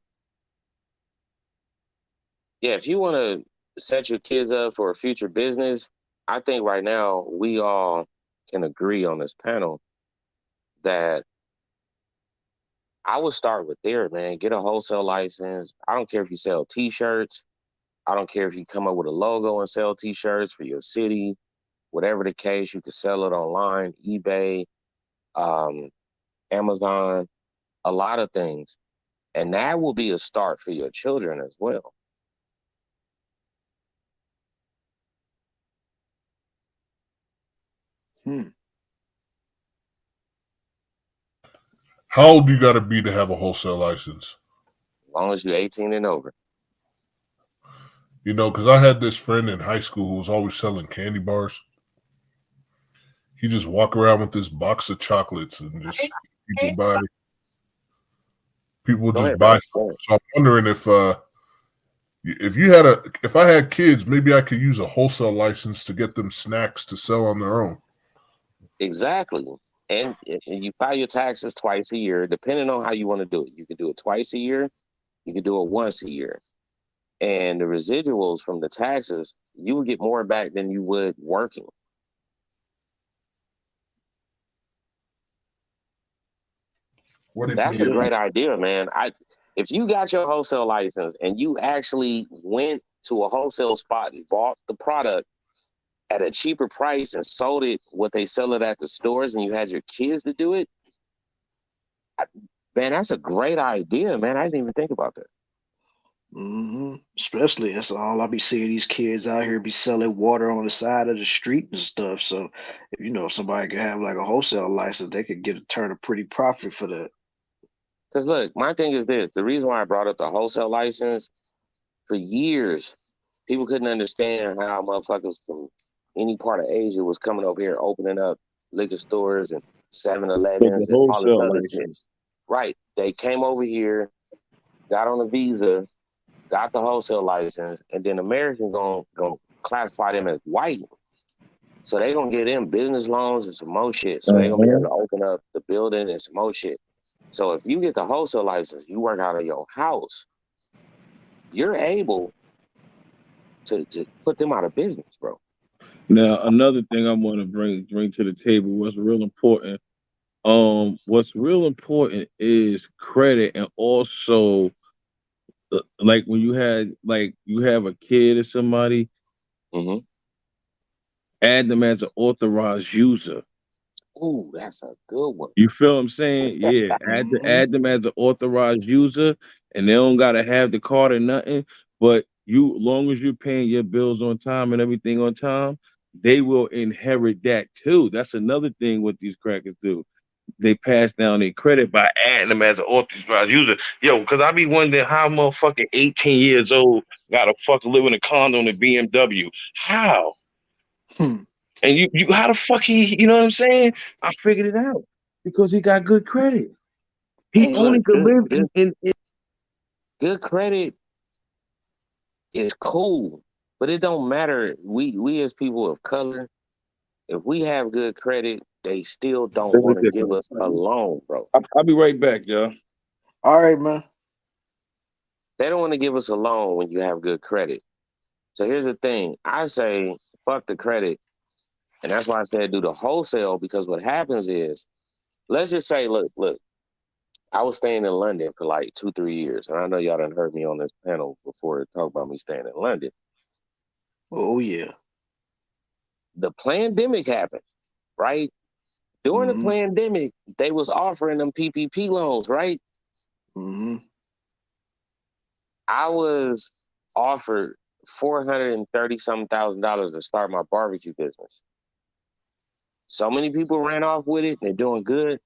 Yeah, if you want to set your kids up for a future business, I think right now we all can agree on this panel that I would start with there, man. Get a wholesale license. I don't care if you sell T-shirts. I don't care if you come up with a logo and sell T-shirts for your city. Whatever the case, you can sell it online, eBay, Amazon, a lot of things. And that will be a start for your children as well. How old you got to be to have a wholesale license? As long as you're 18 and over. Because I had this friend in high school who was always selling candy bars. He just walk around with this box of chocolates and just people just buy. So I'm wondering if I had kids, maybe I could use a wholesale license to get them snacks to sell on their own. Exactly. And you file your taxes twice a year, depending on how you want to do it. You can do it twice a year. You can do it once a year. And the residuals from the taxes, you would get more back than you would working. That's a great idea, man. If you got your wholesale license and you actually went to a wholesale spot and bought the product at a cheaper price and sold it what they sell it at the stores, and you had your kids to do it, man, that's a great idea, man. I didn't even think about that. Especially that's all I be seeing these kids out here be selling water on the side of the street and stuff. So if somebody could have like a wholesale license, they could turn a pretty profit for that. Because look, my thing is this: the reason why I brought up the wholesale license, for years, people couldn't understand how motherfuckers from any part of Asia was coming over here opening up liquor stores and 7-Elevens The and all this wholesale other shit. license. Right? They came over here, got on a visa, got the wholesale license, and then American gonna classify them as white. So they gonna give them business loans and some more shit. So they gonna be able to open up the building and some more shit. So if you get the wholesale license, you work out of your house, you're able to put them out of business, bro. Now, another thing I want to bring to the table was real important. What's real important is credit, and also like when you have a kid or somebody, add them as an authorized user. Ooh, that's a good one. You feel what I'm saying? Yeah, add them as an authorized user, and they don't gotta have the card or nothing. But long as you're paying your bills on time and everything on time, they will inherit that too. That's another thing what these crackers do. They pass down their credit by adding them as an authorized user. Yo, because I be wondering how motherfucking 18 years old got a fucking live in a condo in a BMW. How? And you how the fuck you know what I'm saying? I figured it out. Because he got good credit. He Hey, only look, could live in good credit is cool, but it don't matter. We as people of color, if we have good credit, they still don't want to give us a loan, bro. I'll be right back, y'all. All right, man. They don't want to give us a loan when you have good credit. So here's the thing. I say, fuck the credit. And that's why I said do the wholesale, because what happens is, let's just say, look, I was staying in London for like 2-3 years. And I know y'all done heard me on this panel before talk about me staying in London. Oh, yeah. The pandemic happened, right? During the pandemic, they was offering them PPP loans, right? I was offered $430,000 to start my barbecue business. So many people ran off with it. They're doing good.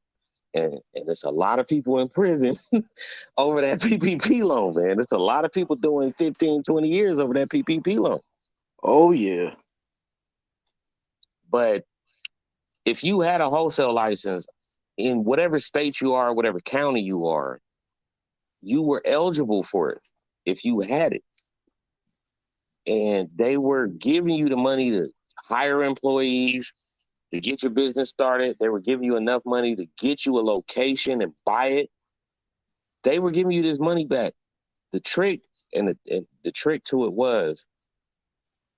And there's a lot of people in prison over that PPP loan, man. There's a lot of people doing 15, 20 years over that PPP loan. Oh, yeah. But if you had a wholesale license in whatever state you are, whatever county you are, you were eligible for it if you had it. And they were giving you the money to hire employees, to get your business started. They were giving you enough money to get you a location and buy it. They were giving you this money back. The trick and the trick to it was,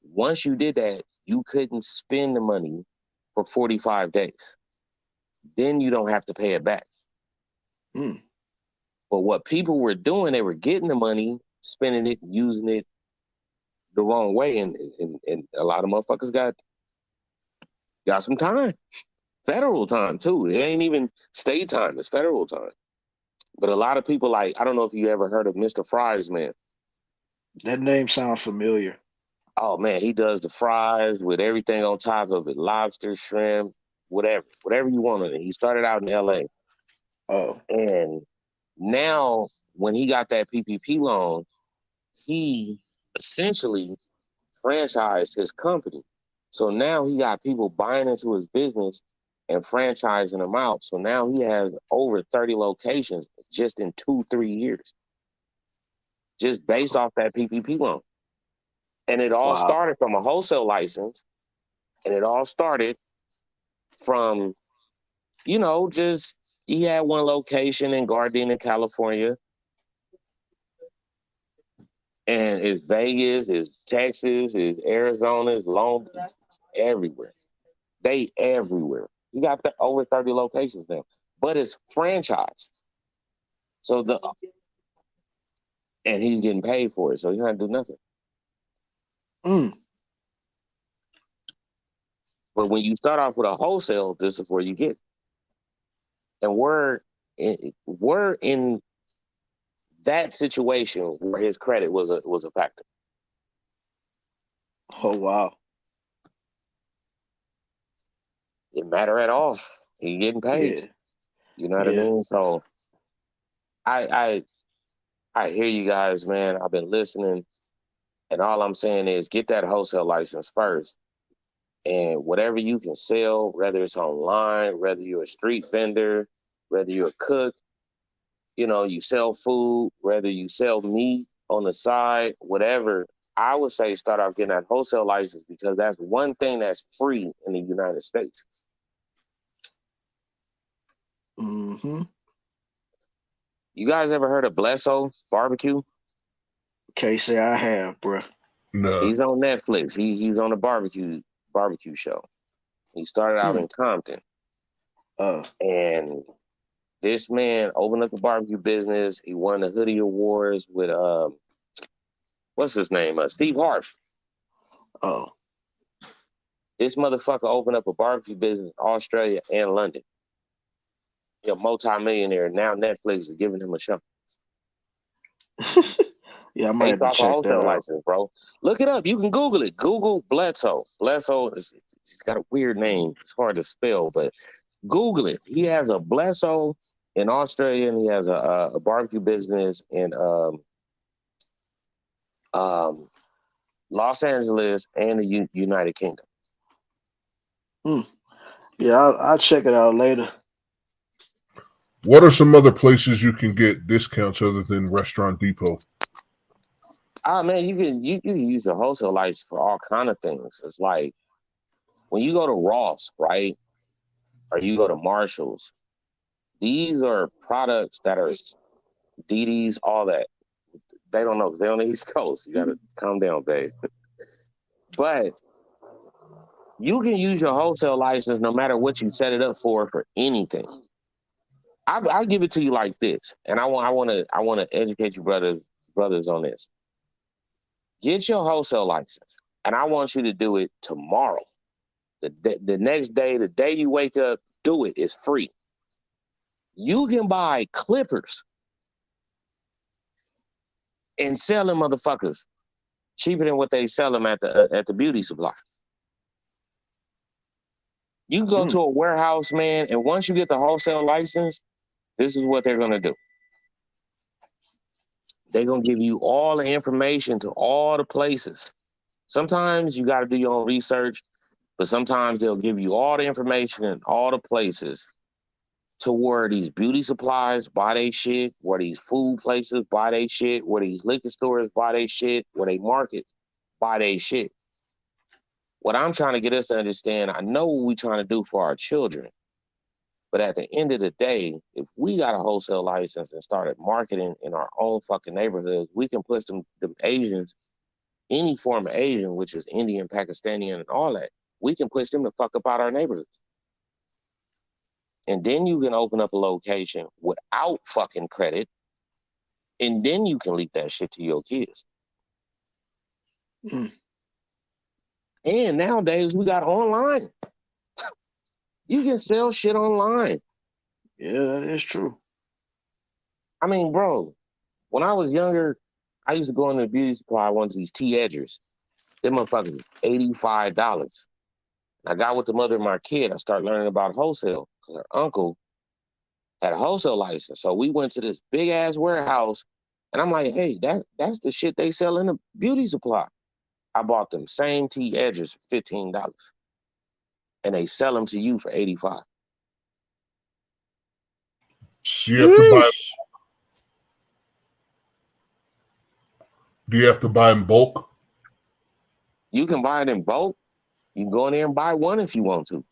once you did that, you couldn't spend the money for 45 days. Then you don't have to pay it back. But what people were doing, they were getting the money, spending it, using it the wrong way, and a lot of motherfuckers got some time. Federal time too. It ain't even state time, it's federal time. But a lot of people, like, I don't know if you ever heard of Mr. Fries, man. That name sounds familiar. Oh man, he does the fries with everything on top of it. Lobster, shrimp, whatever you want on it. He started out in LA. Oh. And now when he got that PPP loan, he essentially franchised his company. So now he got people buying into his business and franchising them out. So now he has over 30 locations just in 2-3 years, just based off that PPP loan. And it all started from a wholesale license. And it all started from, just he had one location in Gardena, California. And it's Vegas, it's Texas, it's Arizona, it's Long Beach, it's everywhere. They everywhere. He got over 30 locations now, but it's franchised. So and he's getting paid for it, so he don't do nothing. But when you start off with a wholesale, this is where you get. And we're in that situation where his credit was a factor. Oh wow. Didn't matter at all. He getting paid. Yeah. You know what I Yeah. mean? So I hear you guys, man. I've been listening, and all I'm saying is get that wholesale license first. And whatever you can sell, whether it's online, whether you're a street vendor, whether you're a cook, you know, you sell food, whether you sell meat on the side, whatever, I would say start off getting that wholesale license because that's one thing that's free in the United States. Mm-hmm. You guys ever heard of Blesso Barbecue? Can't say I have, bro. No. He's on Netflix. He's on a barbecue show. He started out in Compton. And this man opened up a barbecue business. He won the Hoodie Awards with what's his name? Steve Harf. Oh. This motherfucker opened up a barbecue business in Australia and London. He's a multi-millionaire. Now Netflix is giving him a show. Yeah, I might have to Off a check that wholesale out. license, bro. Look it up. You can Google it. Google Bledsoe. Bledsoe he's got a weird name. It's hard to spell, but Google it. He has a Bledsoe in Australia, and he has a barbecue business in Los Angeles and the United Kingdom. Yeah, I'll check it out later. What are some other places you can get discounts other than Restaurant Depot? Man, you can use your wholesale license for all kind of things. It's like when you go to Ross, right, or you go to Marshalls. These are products that are DDs, all that. They don't know because they're on the East Coast. You gotta calm down, babe. But you can use your wholesale license no matter what you set it up for anything. I'll give it to you like this, and I want to educate you brothers on this. Get your wholesale license, and I want you to do it tomorrow. The next day, the day you wake up, do it. It's free. You can buy clippers and sell them motherfuckers cheaper than what they sell them at the beauty supply. You can go to a warehouse, man, and once you get the wholesale license, this is what they're gonna do. They're gonna give you all the information to all the places. Sometimes you gotta do your own research, but sometimes they'll give you all the information in all the places to where these beauty supplies buy they shit, where these food places buy they shit, where these liquor stores buy they shit, where they markets buy they shit. What I'm trying to get us to understand, I know what we're trying to do for our children, but at the end of the day, if we got a wholesale license and started marketing in our own fucking neighborhoods, we can push them Asians, any form of Asian, which is Indian, Pakistani, and all that, we can push them the fuck up out our neighborhoods. And then you can open up a location without fucking credit, and then you can leak that shit to your kids. And nowadays, we got online. You can sell shit online. Yeah, that is true. I mean, bro, when I was younger, I used to go into the beauty supply, one of these tea edgers. Them motherfuckers, $85. I got with the mother of my kid. I started learning about wholesale because her uncle had a wholesale license. So we went to this big ass warehouse, and I'm like, hey, that's the shit they sell in the beauty supply. I bought them same tea edgers for $15, and they sell them to you for $85. Do you have to buy in bulk? You can buy it in bulk. You can go in there and buy one if you want to.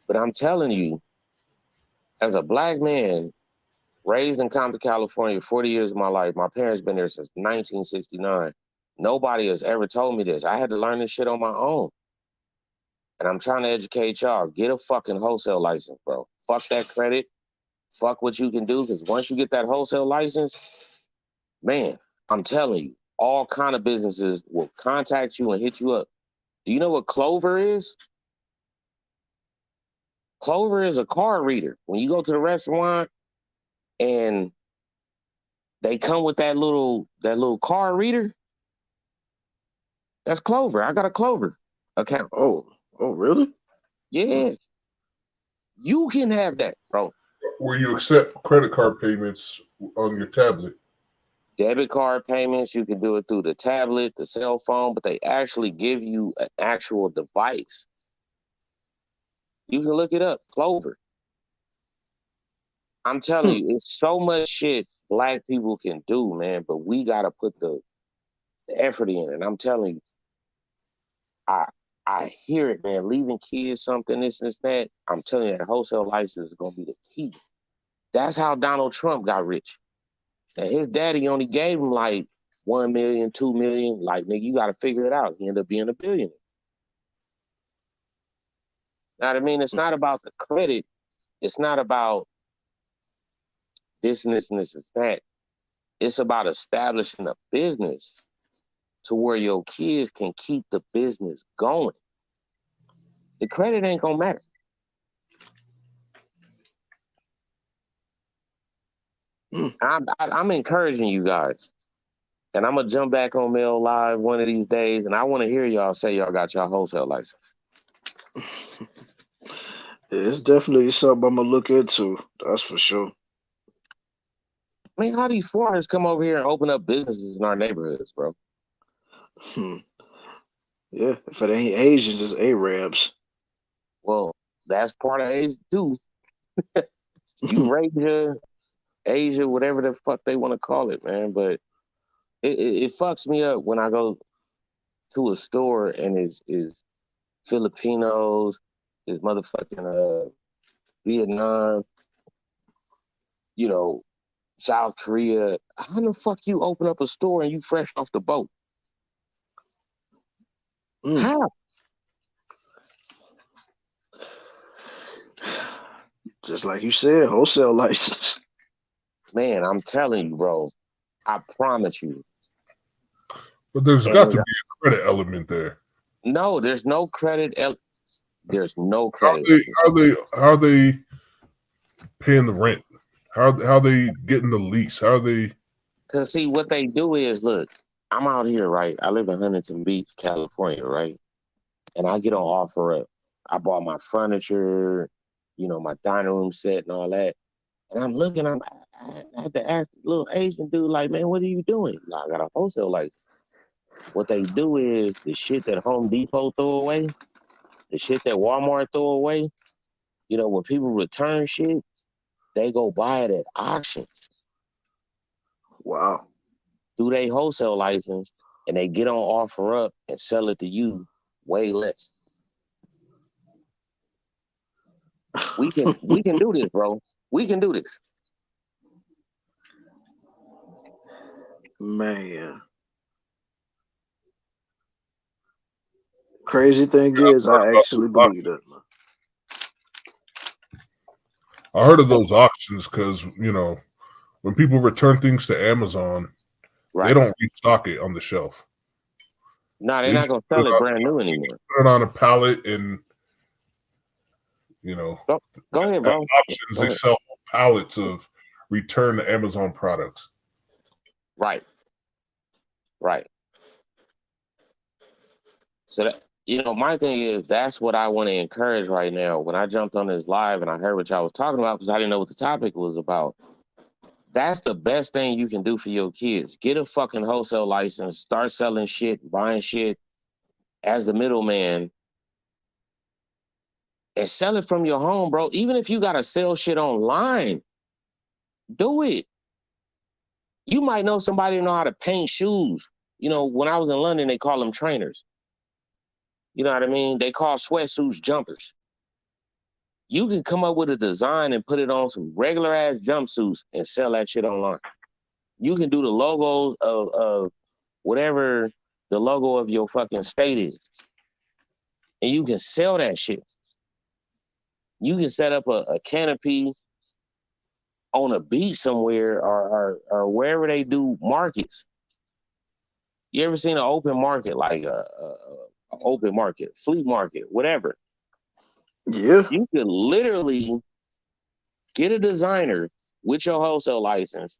But I'm telling you, as a black man raised in Compton, California, 40 years of my life, my parents been there since 1969. Nobody has ever told me this. I had to learn this shit on my own. And I'm trying to educate y'all. Get a fucking wholesale license, bro. Fuck that credit. Fuck what you can do, because once you get that wholesale license, man, I'm telling you, all kind of businesses will contact you and hit you up. Do you know what Clover is? Clover is a card reader. When you go to the restaurant and They come with that little card reader. That's Clover. I got a Clover account. Oh, really? Yeah. You can have that, bro. Where you accept credit card payments on your tablet. Debit card payments, you can do it through the tablet, the cell phone, but they actually give you an actual device. You can look it up, Clover. I'm telling you, it's so much shit Black people can do, man, but we got to put the effort in. And I'm telling you, I hear it, man. Leaving kids something, this and that. I'm telling you, that wholesale license is going to be the key. That's how Donald Trump got rich. And his daddy only gave him like 1 million, 2 million. Like, nigga, you got to figure it out. He ended up being a billionaire. Know what I mean? It's not about the credit. It's not about this and this and this and that. It's about establishing a business to where your kids can keep the business going. The credit ain't gonna matter. I'm encouraging you guys, and I'm gonna jump back on Mail Live one of these days, and I want to hear y'all say y'all got y'all wholesale license. It's definitely something I'm gonna look into. That's for sure. I mean, how these foreigners come over here and open up businesses in our neighborhoods, bro? Yeah, if it ain't Asians, it's Arabs. Well, that's part of Asia too. Eurasia, Asia, whatever the fuck they want to call it, man. But it fucks me up when I go to a store and is Filipinos, is motherfucking Vietnam, you know, South Korea. How the fuck you open up a store and you fresh off the boat? How? Just like you said, wholesale license. Man, I'm telling you, bro. I promise you. But there's got to be a credit element there. No, there's no credit. There's no credit. How are they paying the rent? How are they getting the lease? How are they? Because see, what they do is, look, I'm out here, right? I live in Huntington Beach, California, right? And I get on offer up. I bought my furniture, you know, my dining room set and all that. And I'm looking, I had to ask the little Asian dude, like, man, what are you doing? Like, I got a wholesale license. What they do is the shit that Home Depot throw away, the shit that Walmart throw away, you know, when people return shit, they go buy it at auctions. Wow. Through their wholesale license, and they get on offer up and sell it to you way less. We can do this, bro. We can do this. Man. Crazy thing is, I actually believe that. I heard of those auctions because, you know, when people return things to Amazon, they don't restock it on the shelf. No, they're not going to sell it brand new anymore. Put it on a pallet and, you know, go ahead, bro. Auctions, they sell pallets of return to Amazon products. Right. So that, you know, my thing is, that's what I want to encourage right now. When I jumped on this live and I heard what y'all was talking about, because I didn't know what the topic was about. That's the best thing you can do for your kids. Get a fucking wholesale license, start selling shit, buying shit as the middleman, and sell it from your home, bro. Even if you got to sell shit online, do it. You might know somebody who know how to paint shoes. You know, when I was in London, they call them trainers. You know what I mean? They call sweatsuits jumpers. You can come up with a design and put it on some regular ass jumpsuits and sell that shit online. You can do the logos of whatever the logo of your fucking state is. And you can sell that shit. You can set up a canopy on a beach somewhere or wherever they do markets. You ever seen an open market, like a open market, flea market, whatever? Yeah. You could literally get a designer with your wholesale license,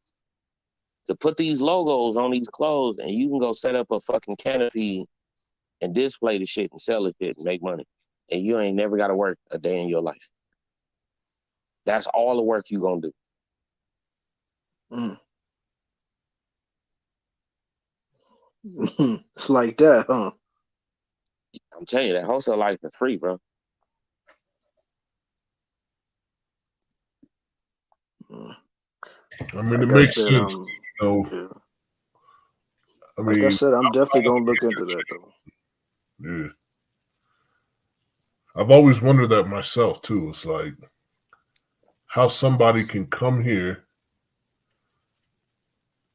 to put these logos on these clothes, and you can go set up a fucking canopy and display the shit and sell the shit and make money. And you ain't never got to work a day in your life. That's all the work you gonna do. It's like that, huh? I'm telling you, that wholesale life is free, bro. I mean, it Like I makes said, sense. You know, yeah. I Like I mean, said, I'm definitely gonna look into that though. yeah. I've always wondered that myself too. It's like how somebody can come here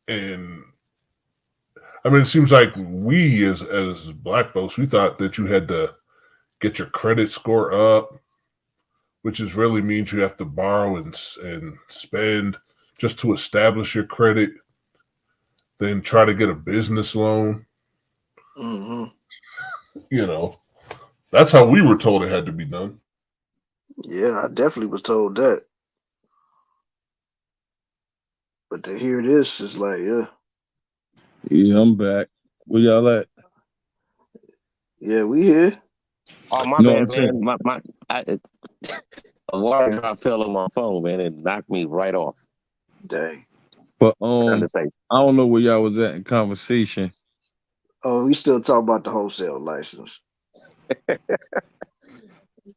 and I mean, it seems like we as black folks, we thought that you had to get your credit score up, which is really means you have to borrow and spend just to establish your credit, then try to get a business loan. Mm-hmm. You know, that's how we were told it had to be done. Yeah, I definitely was told that. But to hear this is like, yeah. Yeah, I'm back. Where y'all at? Yeah, we here. Oh, my No, I'm bad, saying. man. A water drop fell on my phone, man. It knocked me right off. Dang. But Nothing to say. I don't know where y'all was at in conversation. Oh, we still talk about the wholesale license.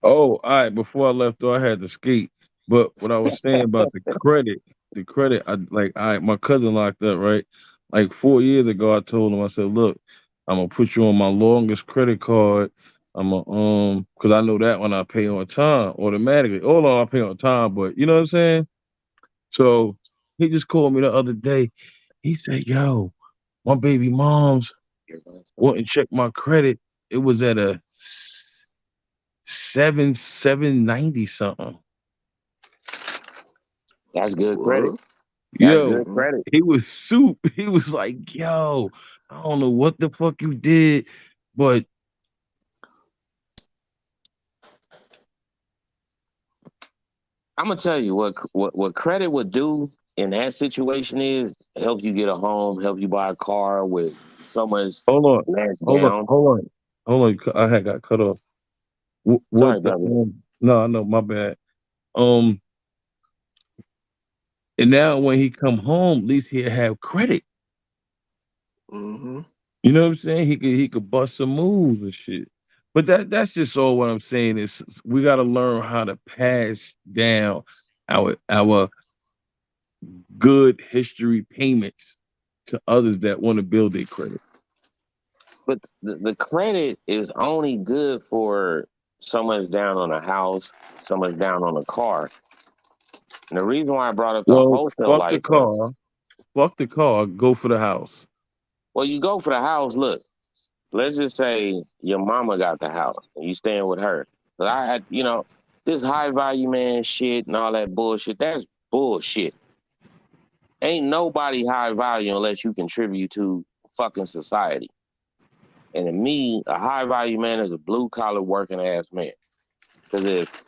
Oh, all right. Before I left, though, I had to skate. But what I was saying about the credit, my cousin locked up, right? Like 4 years ago, I told him, I said, look, I'm gonna put you on my longest credit card. I'm gonna because I know that when I pay on time automatically. Hold on, I pay on time, but you know what I'm saying? So he just called me the other day. He said, yo, my baby mom's wouldn't check my credit. It was at a 790 something. That's good credit. That's Yo, good credit. he was soup. He was like, yo, I don't know what the fuck you did, but I'm gonna tell you what credit would do in that situation is help you get a home, help you buy a car with so much hold less on, down. hold on. I had got cut off. Sorry, What the brother. no, I know, my bad. And now when he come home, at least he'll have credit. Mm-hmm. You know what I'm saying? He could bust some moves and shit. But that's just all what I'm saying is we got to learn how to pass down our good history payments to others that want to build their credit. But the credit is only good for so much down on a house, so much down on a car. And the reason why I brought up the Well, wholesale fuck the license, car. Fuck the car. Go for the house. well, you go for the house. Look, let's just say your mama got the house and you staying with her. But I had, this high value man shit and all that bullshit, that's bullshit. Ain't nobody high value unless you contribute to fucking society. And to me, a high value man is a blue collar working ass man. Because if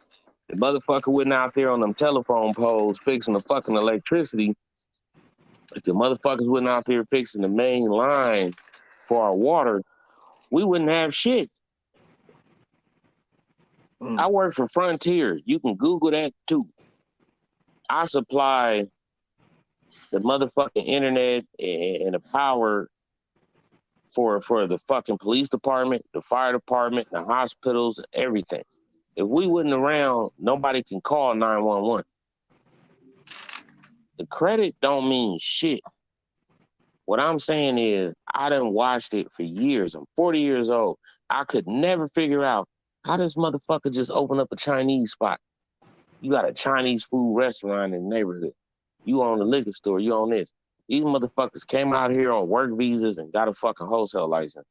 the motherfucker wasn't out there on them telephone poles fixing the fucking electricity, if the motherfuckers wasn't out there fixing the main line for our water, we wouldn't have shit. I work for Frontier. You can Google that too. I supply the motherfucking internet and the power for the fucking police department, the fire department, the hospitals, everything. If we wasn't around, nobody can call 911. The credit don't mean shit. What I'm saying is, I done watched it for years. I'm 40 years old. I could never figure out how this motherfucker just opened up a Chinese spot. You got a Chinese food restaurant in the neighborhood. You own a liquor store. You own this. These motherfuckers came out here on work visas and got a fucking wholesale license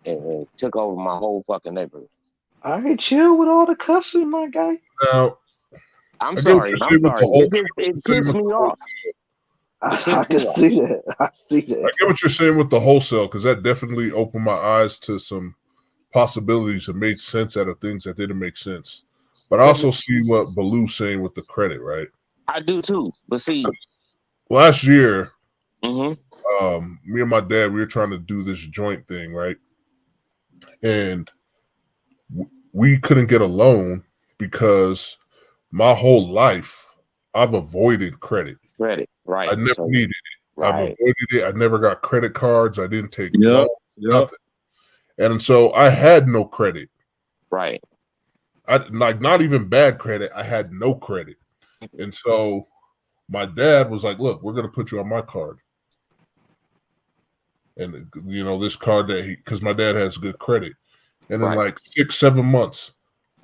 and took over my whole fucking neighborhood. All right, chill with all the cussing, my guy. Now, I'm sorry. It pissed me off. I can see that. I see that. I get what you're saying with the wholesale because that definitely opened my eyes to some possibilities that made sense out of things that didn't make sense. But I also see what Baloo's saying with the credit, right? I do too. But see, last year Me and my dad, we were trying to do this joint thing, right? And we couldn't get a loan because my whole life I've avoided credit. Credit, right? I never needed it. I've avoided it. I never got credit cards. I didn't take loans, nothing. And so I had no credit. Right. I like not even bad credit. I had no credit. And so my dad was like, look, we're going to put you on my card. And, you know, this card that because my dad has good credit. And in like 6-7 months,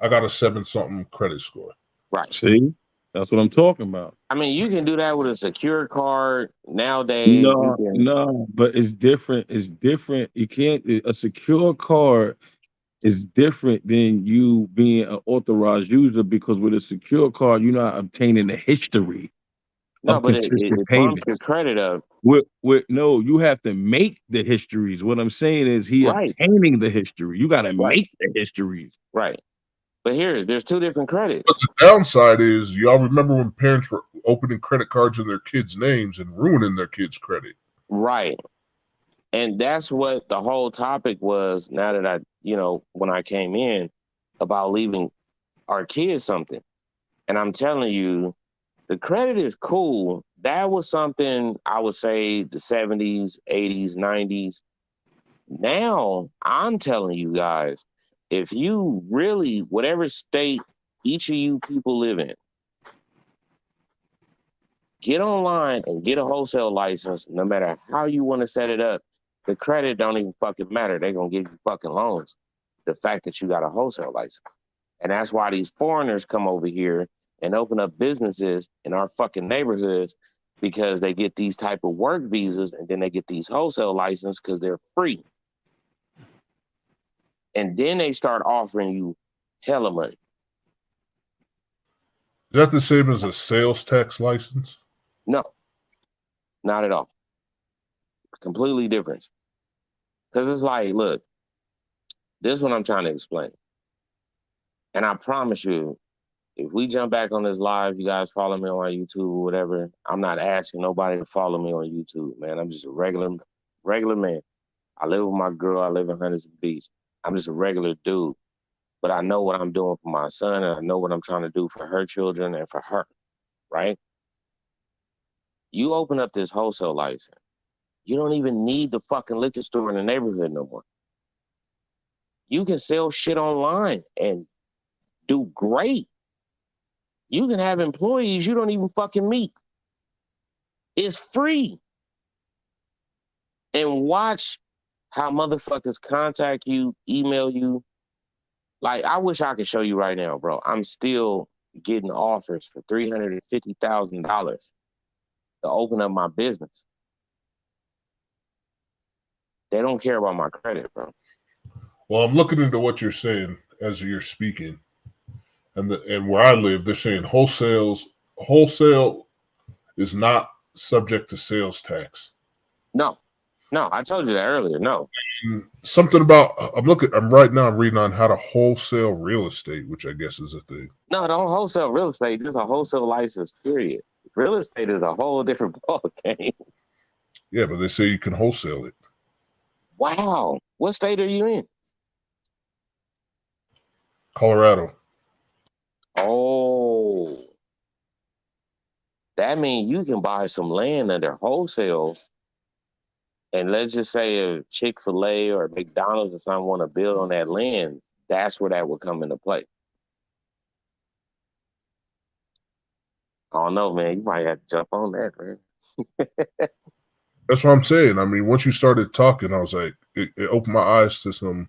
I got a 7-something credit score. Right. See, that's what I'm talking about. I mean, you can do that with a secure card nowadays. No, but it's different. It's different. You can't. A secure card is different than you being an authorized user, because with a secure card, you're not obtaining the history No, of but it consistent bumps your payments. credit up. No, you have to make the histories. What I'm saying is obtaining the history. You got to make the histories. Right. But there's two different credits. But the downside is, y'all remember when parents were opening credit cards in their kids' names and ruining their kids' credit. Right. And that's what the whole topic was, now that I, when I came in, about leaving our kids something. And I'm telling you, the credit is cool. That was something I would say the 70s, 80s, 90s. Now, I'm telling you guys, if you really, whatever state each of you people live in, get online and get a wholesale license, no matter how you want to set it up. The credit don't even fucking matter. They're going to give you fucking loans. The fact that you got a wholesale license. And that's why these foreigners come over here and open up businesses in our fucking neighborhoods, because they get these type of work visas and then they get these wholesale licenses because they're free. And then they start offering you hella money. Is that the same as a sales tax license? No, not at all. Completely different. Because it's like, look, this is what I'm trying to explain. And I promise you, if we jump back on this live, you guys follow me on YouTube or whatever, I'm not asking nobody to follow me on YouTube, man. I'm just a regular man. I live with my girl. I live in Huntington Beach. I'm just a regular dude. But I know what I'm doing for my son, and I know what I'm trying to do for her children and for her, right? You open up this wholesale license, you don't even need the fucking liquor store in the neighborhood no more. You can sell shit online and do great. You can have employees you don't even fucking meet. It's free. And watch how motherfuckers contact you, email you. Like, I wish I could show you right now, bro. I'm still getting offers for $350,000 to open up my business. They don't care about my credit, bro. Well, I'm looking into what you're saying as you're speaking. And where I live, they're saying wholesale is not subject to sales tax. No, I told you that earlier. No. Something about I'm reading on how to wholesale real estate, which I guess is a thing. No, don't wholesale real estate. Just a wholesale license, period. Real estate is a whole different ball game. Yeah, but they say you can wholesale it. Wow. What state are you in? Colorado. Oh. That means you can buy some land under wholesale, and let's just say a Chick-fil-A or McDonald's or something want to build on that land, that's where that would come into play. I don't know, man. You might have to jump on that, man. That's what I'm saying. I mean, once you started talking, I was like, it opened my eyes to some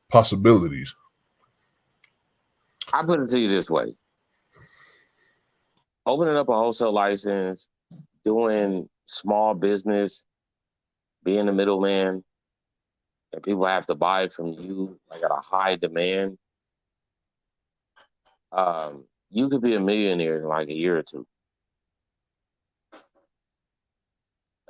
possibilities. I put it to you this way. Opening up a wholesale license, doing small business, being the middleman, and people have to buy it from you like at a high demand. You could be a millionaire in like a year or two.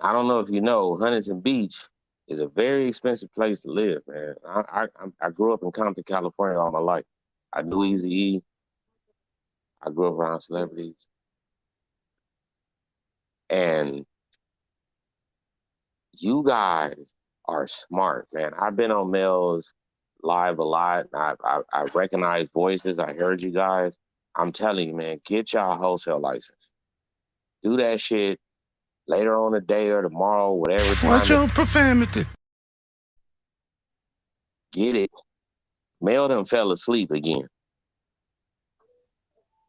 I don't know if you know, Huntington Beach is a very expensive place to live, man. I grew up in Compton, California all my life. I knew Eazy-E. I grew up around celebrities. And You guys are smart, man. I've been on Mel's live a lot. I recognize voices. I heard you guys. I'm telling you, man, get y'all wholesale license. Do that shit later on the day or tomorrow, whatever time. Watch your profanity. Get it. Mel done fell asleep again.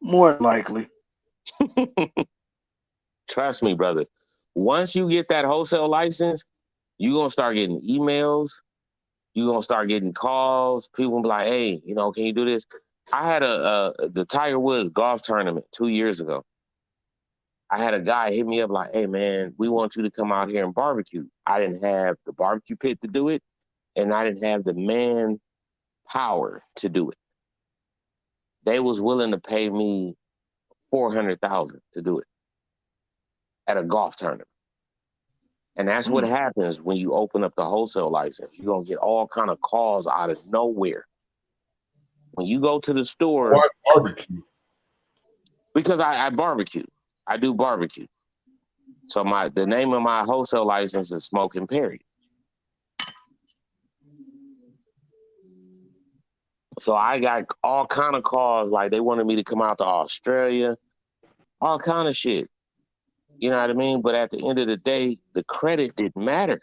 More likely. Trust me, brother. Once you get that wholesale license, you're going to start getting emails. You're going to start getting calls. People will be like, hey, you know, can you do this? I had the Tiger Woods golf tournament 2 years ago. I had a guy hit me up like, hey, man, we want you to come out here and barbecue. I didn't have the barbecue pit to do it, and I didn't have the manpower to do it. They was willing to pay me $400,000 to do it at a golf tournament. And that's what happens when you open up the wholesale license. You're going to get all kind of calls out of nowhere. When you go to the store. Why barbecue? Because I barbecue. I do barbecue. So the name of my wholesale license is Smoking Perry. So I got all kind of calls, like they wanted me to come out to Australia, all kind of shit. You know what I mean? But at the end of the day, the credit didn't matter.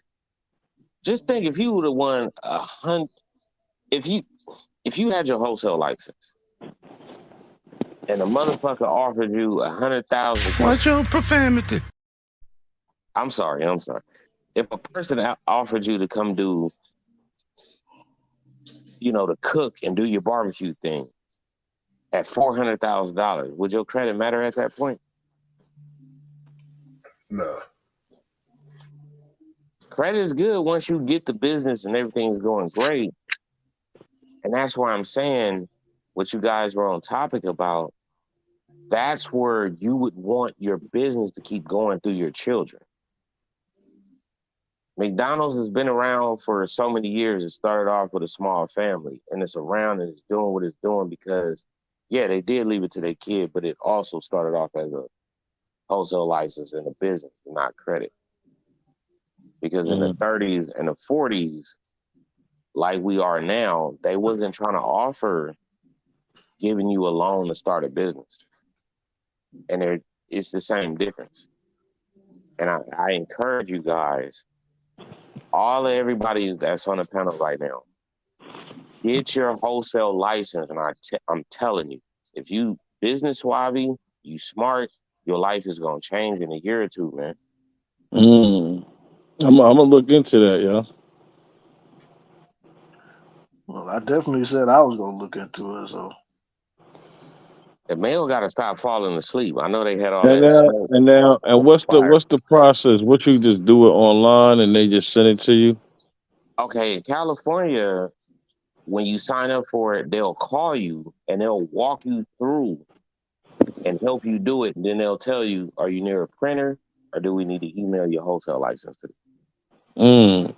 Just think if you would have won if you had your wholesale license and a motherfucker offered you $100,000. Watch your profanity. I'm sorry. If a person offered you to come do, you know, to cook and do your barbecue thing at $400,000, would your credit matter at that point? No. Credit is good once you get the business and everything's going great. And that's why I'm saying what you guys were on topic about. That's where you would want your business to keep going through your children. McDonald's has been around for so many years. It started off with a small family, and it's around and it's doing what it's doing because, yeah, they did leave it to their kid, but it also started off as a wholesale license and a business, not credit. Because in the 30s and the 40s, like we are now, they wasn't trying to offer giving you a loan to start a business. And it's the same difference. And I encourage you guys, everybody that's on the panel right now, get your wholesale license. And I'm telling you, if you business savvy, you smart, your life is going to change in a year or two, man. I'm going to look into that, yo. Well, I definitely said I was going to look into it, so. The male got to stop falling asleep. I know they had all that. And what's the process? What, you just do it online and they just send it to you? Okay, in California, when you sign up for it, they'll call you and they'll walk you through and help you do it. And then they'll tell you, are you near a printer or do we need to email your wholesale license to you?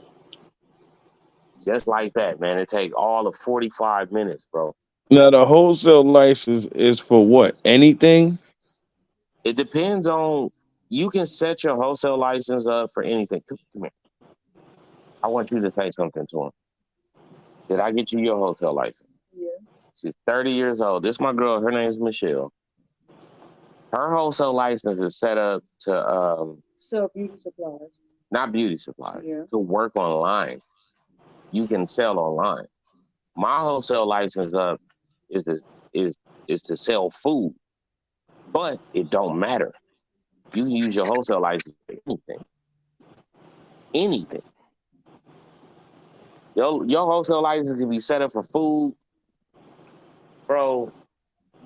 Just like that, man. It take all of 45 minutes, bro. Now, the wholesale license is for what? Anything? It depends on, you can set your wholesale license up for anything. Come here. I want you to say something to him. Did I get you your wholesale license? Yeah. She's 30 years old. This is my girl. Her name is Michelle. Her wholesale license is set up to sell beauty supplies. Not beauty supplies. Yeah. To work online. You can sell online. My wholesale license up is to sell food, but it don't matter. You can use your wholesale license for anything. Your wholesale license can be set up for food, bro.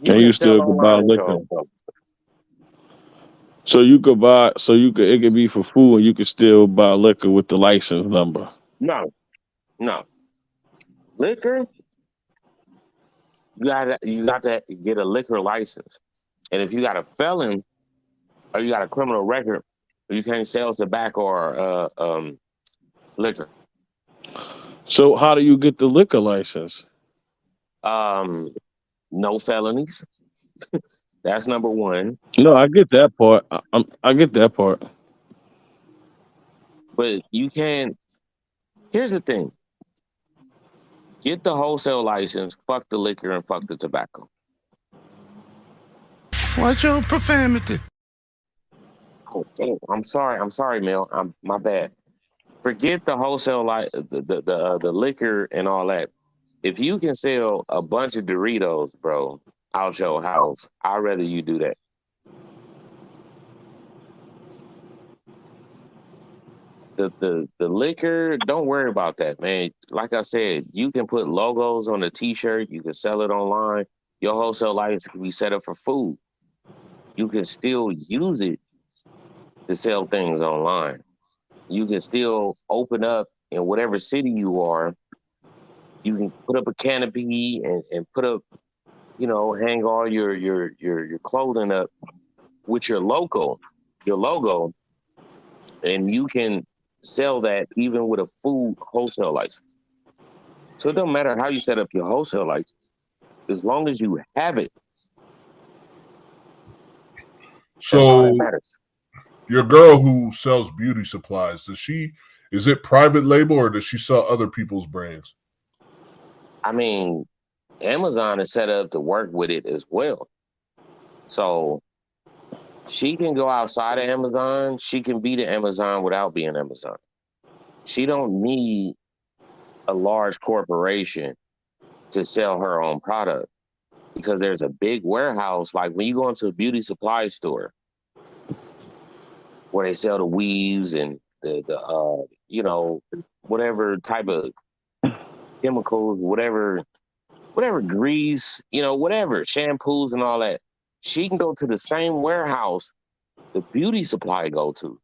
You still could buy liquor. It could be for food and you could still buy liquor with the license number. No. Liquor, you got to get a liquor license. And if you got a felon or you got a criminal record, you can't sell tobacco or liquor. So how do you get the liquor license? No felonies. That's number one. No, I get that part. I get that part. But you can. Here's the thing: get the wholesale license. Fuck the liquor and fuck the tobacco. Watch your profanity. Oh, damn. I'm sorry, Mel. My bad. Forget the wholesale the liquor and all that. If you can sell a bunch of Doritos, bro, out your house, I'd rather you do that. The liquor, don't worry about that, man. Like I said, you can put logos on a t-shirt, you can sell it online. Your wholesale license can be set up for food. You can still use it to sell things online. You can still open up in whatever city you are. You can put up a canopy and put up, hang all your clothing up with your logo, and you can sell that even with a food wholesale license. So it doesn't matter how you set up your wholesale license, as long as you have it. That's all that matters. Your girl who sells beauty supplies, is it private label or does she sell other people's brands? I mean, Amazon is set up to work with it as well. So she can go outside of Amazon. She can be the Amazon without being Amazon. She don't need a large corporation to sell her own product, because there's a big warehouse. Like when you go into a beauty supply store where they sell the weaves and the whatever type of chemicals, whatever grease, whatever shampoos and all that. She can go to the same warehouse the beauty supply go to.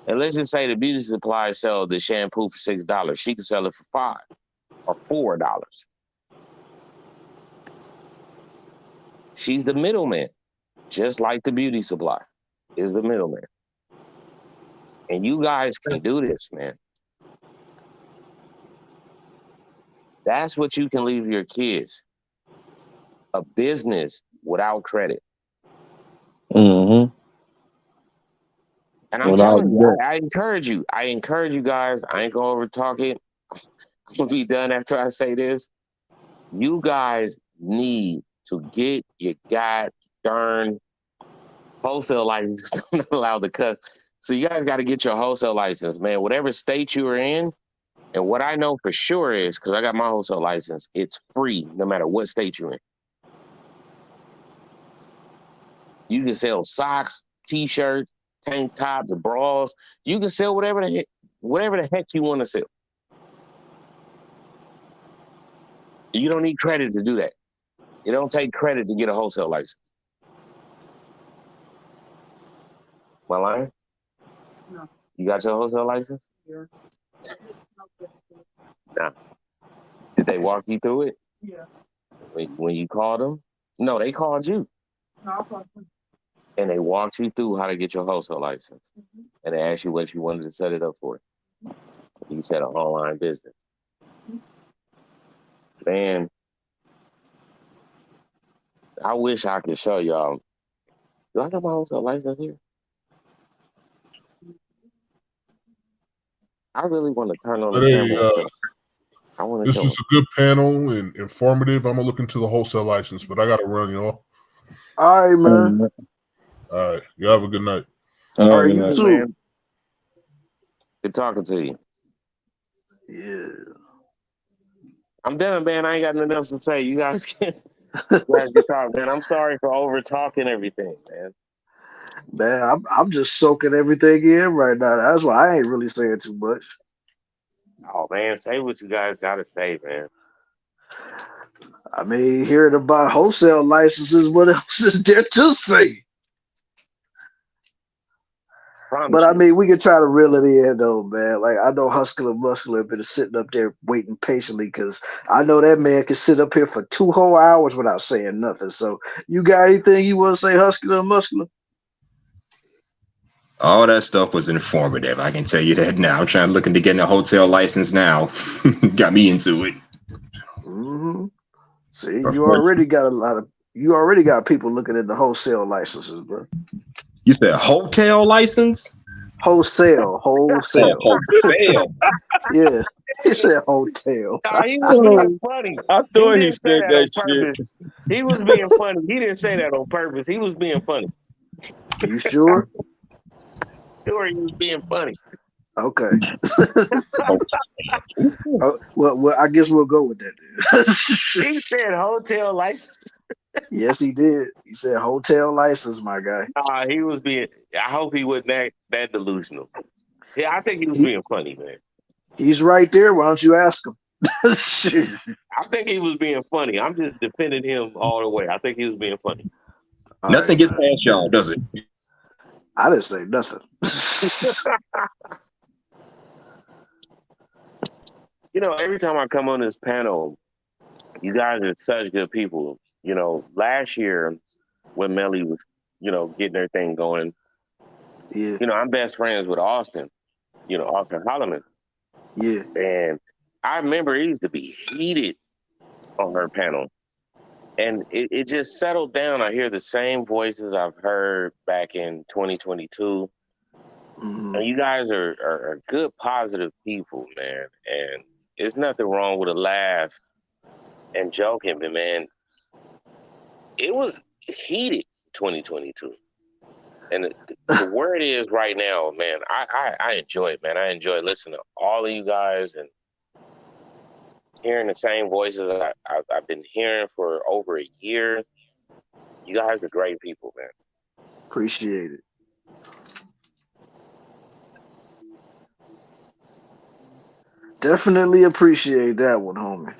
And let's just say the beauty supply sell the shampoo for $6. She can sell it for $5 or $4. She's the middleman, just like the beauty supply is the middleman. And you guys can do this, man. That's what you can leave your kids. A business without credit. Mm-hmm. And I'm telling you, I encourage you. I encourage you guys. I ain't gonna over talk it. I'm gonna be done after I say this. You guys need to get your goddamn wholesale license. I'm not allowed to cuss. So you guys got to get your wholesale license, man. Whatever state you are in, and what I know for sure is, because I got my wholesale license, it's free no matter what state you're in. You can sell socks, t-shirts, tank tops, bras. You can sell whatever the heck you want to sell. You don't need credit to do that. You don't take credit to get a wholesale license. Am I lying? No. You got your wholesale license? Yeah. Nah. Did they walk you through it? Yeah. When you called them? No, they called you. No, I called them. And they walked you through how to get your wholesale license. Mm-hmm. And they asked you what you wanted to set it up for. You said an online business. Man, I wish I could show y'all. Do I got my wholesale license here? I really want to turn on the camera. I want to This was a good panel and informative. I'm gonna look into the wholesale license, but I gotta run, y'all. All right, man. All right, you have a good night. All right, you too. Man. Good talking to you. Yeah. I'm done, man. I ain't got nothing else to say. You guys can talk, man. I'm sorry for over talking everything, man. Man, I'm just soaking everything in right now. That's why I ain't really saying too much. Oh man, say what you guys gotta say, man. I mean, hearing about wholesale licenses, what else is there to say? But I mean, we can try to reel it in though, man. Like I know Hustler Muscular been sitting up there waiting patiently because I know that man can sit up here for 2 whole hours without saying nothing. So you got anything you want to say, Hustler Muscular? All that stuff was informative. I can tell you that now. I'm looking to get a hotel license now. Got me into it. Mm-hmm. See, you already got people looking at the wholesale licenses, bro. You said hotel license? Wholesale. Wholesale. Yeah. He said hotel. Nah, he was being funny. I He thought he didn't say said that on that purpose. shit. He was being funny. He didn't say that on purpose. He was being funny. You sure? Sure, he was being funny. Okay. Well, I guess we'll go with that then. He said hotel license. Yes, he did. He said hotel license, my guy. He was being. I hope he wasn't that delusional. Yeah, I think he was being funny, man. He's right there. Why don't you ask him? I think he was being funny. I'm just defending him all the way. I think he was being funny. Nothing gets past y'all, does it? I didn't say nothing. You know, every time I come on this panel, you guys are such good people. You know, last year when Melly was, getting her thing going, yeah. I'm best friends with Austin, Austin Holloman. Yeah. And I remember it used to be heated on her panel. And it just settled down. I hear the same voices I've heard back in 2022. Mm-hmm. And you guys are good, positive people, man. And there's nothing wrong with a laugh and joking, but man, it was heated 2022. And the word is right now, man, I enjoy it, man. I enjoy listening to all of you guys and hearing the same voices I've been hearing for over a year. You guys are great people, man. Appreciate it. Definitely appreciate that one, homie.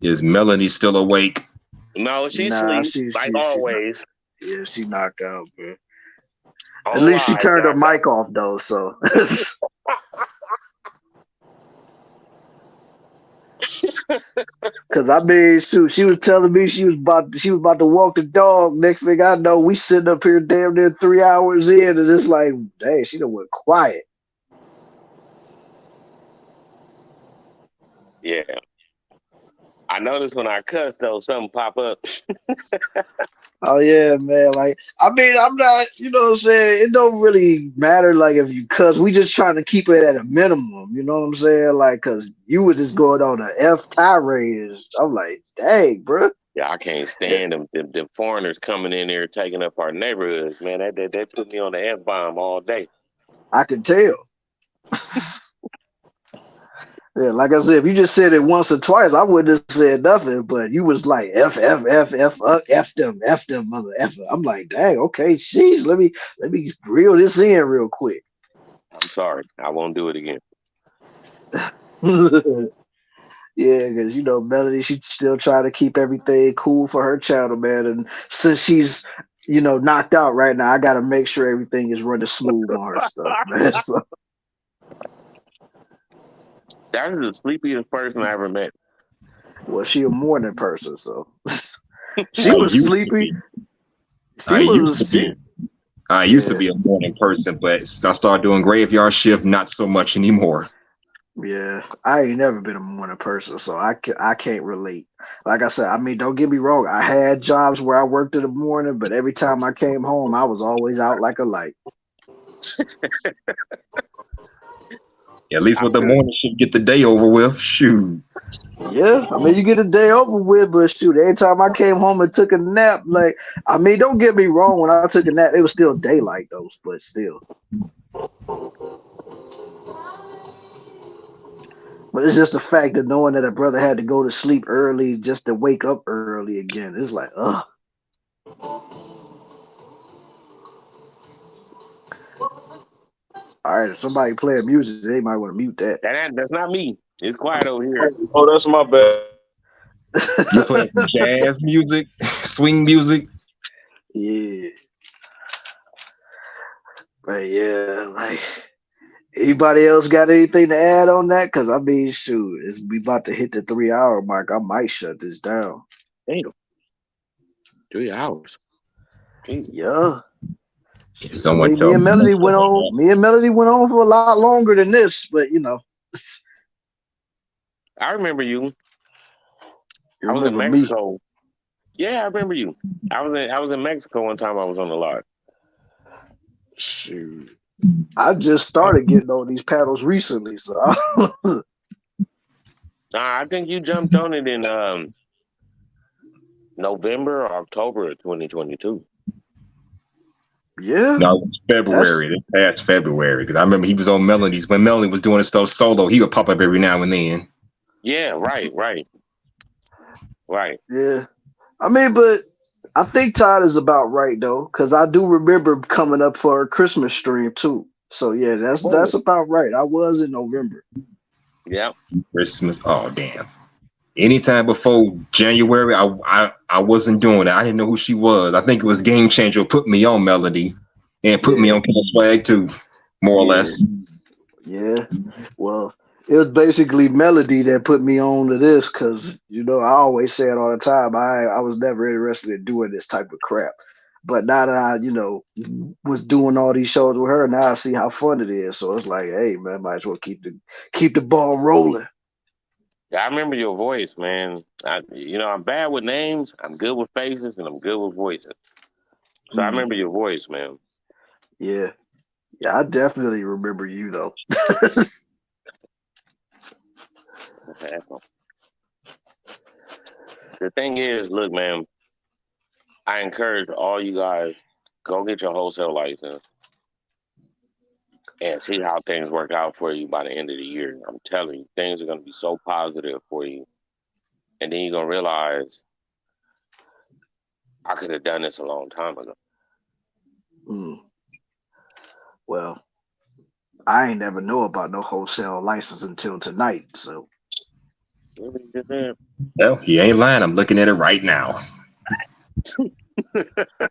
Is Melanie still awake? No, she's asleep, like always. She knocked out, bro. At least she turned her mic off, though, so. Cause I mean, shoot, she was telling me she was about to walk the dog. Next thing I know, we sitting up here damn near 3 hours in, and it's like, dang, she done went quiet. Yeah. I noticed when I cuss though, something pop up. Oh yeah, man. Like, I mean, I'm not, you know what I'm saying? It don't really matter like if you cuss. We just trying to keep it at a minimum, you know what I'm saying? Like, cause you was just going on an F tirade. I'm like, dang, bro. Yeah, I can't stand them foreigners coming in there taking up our neighborhoods, man. They put me on the F-bomb all day. I can tell. Yeah, like I said, if you just said it once or twice, I wouldn't have said nothing. But you was like F them, mother F. I'm like, dang, okay, jeez, let me reel this in real quick. I'm sorry, I won't do it again. Yeah, because Melody, she's still trying to keep everything cool for her channel, man. And since she's knocked out right now, I got to make sure everything is running smooth on her stuff, man. So. That is the sleepiest person I ever met. Well, she a morning person, so she was sleepy. I used to be a morning person, but I started doing graveyard shift, not so much anymore. Yeah, I ain't never been a morning person, so I can't relate. Like I said, I mean, don't get me wrong. I had jobs where I worked in the morning, but every time I came home, I was always out like a light. At least with the morning, should get the day over with. Shoot. Yeah, I mean, you get the day over with, but shoot, every time I came home and took a nap, like, I mean, don't get me wrong. When I took a nap, it was still daylight, though, but still. But it's just the fact that knowing that a brother had to go to sleep early just to wake up early again. It's like, ugh. All right, if somebody playing music, they might want to mute that. That's not me. It's quiet over here. Oh, that's my bad. You playing some jazz music, swing music? Yeah. But yeah, like, anybody else got anything to add on that? Because I mean, shoot, we about to hit the 3 hour mark. I might shut this down. Damn. 3 hours. Jeez. Yeah. Someone me and Melody went on for a lot longer than this, but I remember you. I was in Mexico. Me. Yeah, I remember you. I was in Mexico one time. I was on the lot. Shoot. I just started getting on these paddles recently, so I think you jumped on it in November or October of 2022. yeah. No, it was February. This past February, because I remember he was on Melanie's when Melanie was doing his stuff solo. He would pop up every now and then. Yeah, right. Yeah. I mean, but I think Todd is about right though, because I do remember coming up for a Christmas stream too. So yeah, that's about right. I was in November. Yeah. Christmas. Oh damn. Anytime before January, I wasn't doing it. I didn't know who she was. I think it was Game Changer put me on Melody and put me on Killer Swag too, more or less. Yeah. Well, it was basically Melody that put me on to this because I always say it all the time. I was never interested in doing this type of crap. But now that I, was doing all these shows with her, now I see how fun it is. So it's like, hey man, might as well keep the ball rolling. I remember your voice, man. I'm bad with names, I'm good with faces, and I'm good with voices. So I remember your voice, man. Yeah. Yeah, I definitely remember you though. The thing is, look, man, I encourage all you guys, go get your wholesale license and see how things work out for you by the end of the year. I'm telling you, things are going to be so positive for you. And then you're going to realize, I could have done this a long time ago. Well, I ain't never know about no wholesale license until tonight, so. Well, he ain't lying. I'm looking at it right now.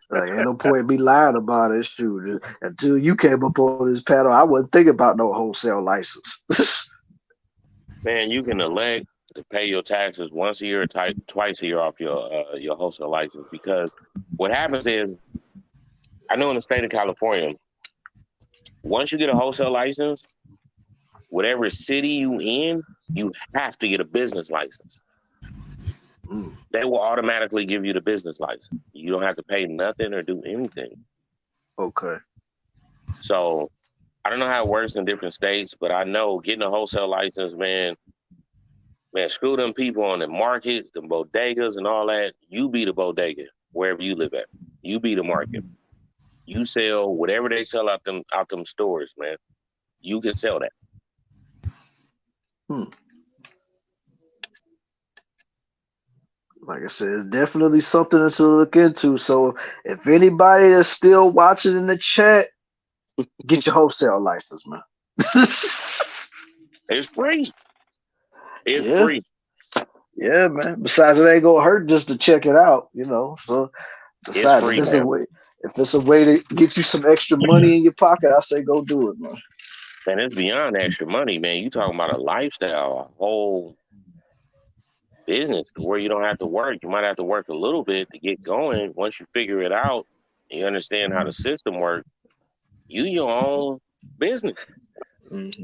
Like, ain't no point in me lying about it. Shoot, until you came up on this panel, I wasn't thinking about no wholesale license. Man, you can elect to pay your taxes once a year or twice a year off your wholesale license, because what happens is, I know in the state of California, once you get a wholesale license, whatever city you in, you have to get a business license. They will automatically give you the business license. You don't have to pay nothing or do anything. Okay. So I don't know how it works in different states, but I know getting a wholesale license, man, screw them people on the markets, the bodegas and all that. You be the bodega wherever you live at. You be the market. You sell whatever they sell out them stores, man. You can sell that. Like I said, it's definitely something to look into. So if anybody is still watching in the chat, get your wholesale license, man. It's free. It's free. Yeah, man. Besides, it ain't gonna hurt just to check it out, So besides, free, if it's a way to get you some extra money in your pocket, I say go do it, man. And it's beyond extra money, man. You talking about a lifestyle, a whole business where you don't have to work. You might have to work a little bit to get going. Once you figure it out, and you understand how the system works, you your own business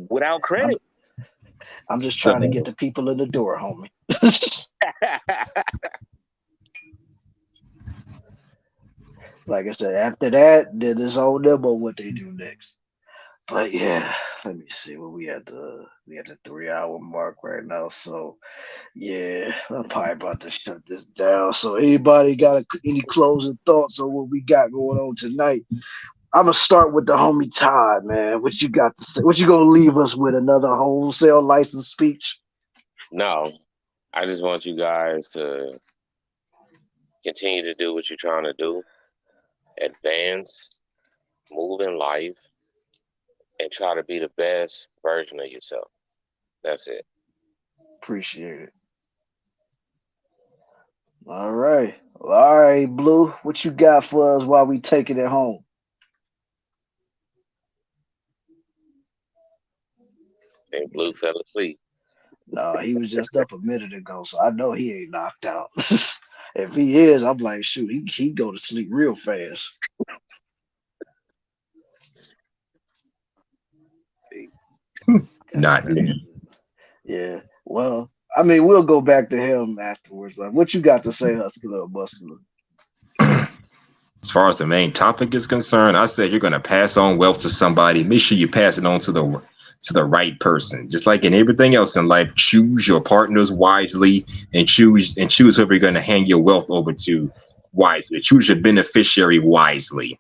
without credit. I'm just trying to get the people in the door, homie. Like I said, after that, then it's on them on what they do next. But yeah, let me see what we at the 3-hour mark right now. So yeah, I'm probably about to shut this down. So anybody got any closing thoughts on what we got going on tonight? I'm gonna start with the homie Todd, man. What you got to say? What you gonna leave us with? Another wholesale license speech? No, I just want you guys to continue to do what you're trying to do, advance, move in life, and try to be the best version of yourself. That's it. Appreciate it. All right. All right, Blue. What you got for us while we taking it home? And Blue fell asleep. No, he was just up a minute ago, so I know he ain't knocked out. If he is, I'm like, shoot, he go to sleep real fast. Not him. Yeah. Well, I mean, we'll go back to him afterwards. Like, what you got to say, Husky Little Muscular? As far as the main topic is concerned, I said you're going to pass on wealth to somebody. Make sure you pass it on to the right person. Just like in everything else in life, choose your partners wisely and choose who you're going to hand your wealth over to wisely. Choose your beneficiary wisely.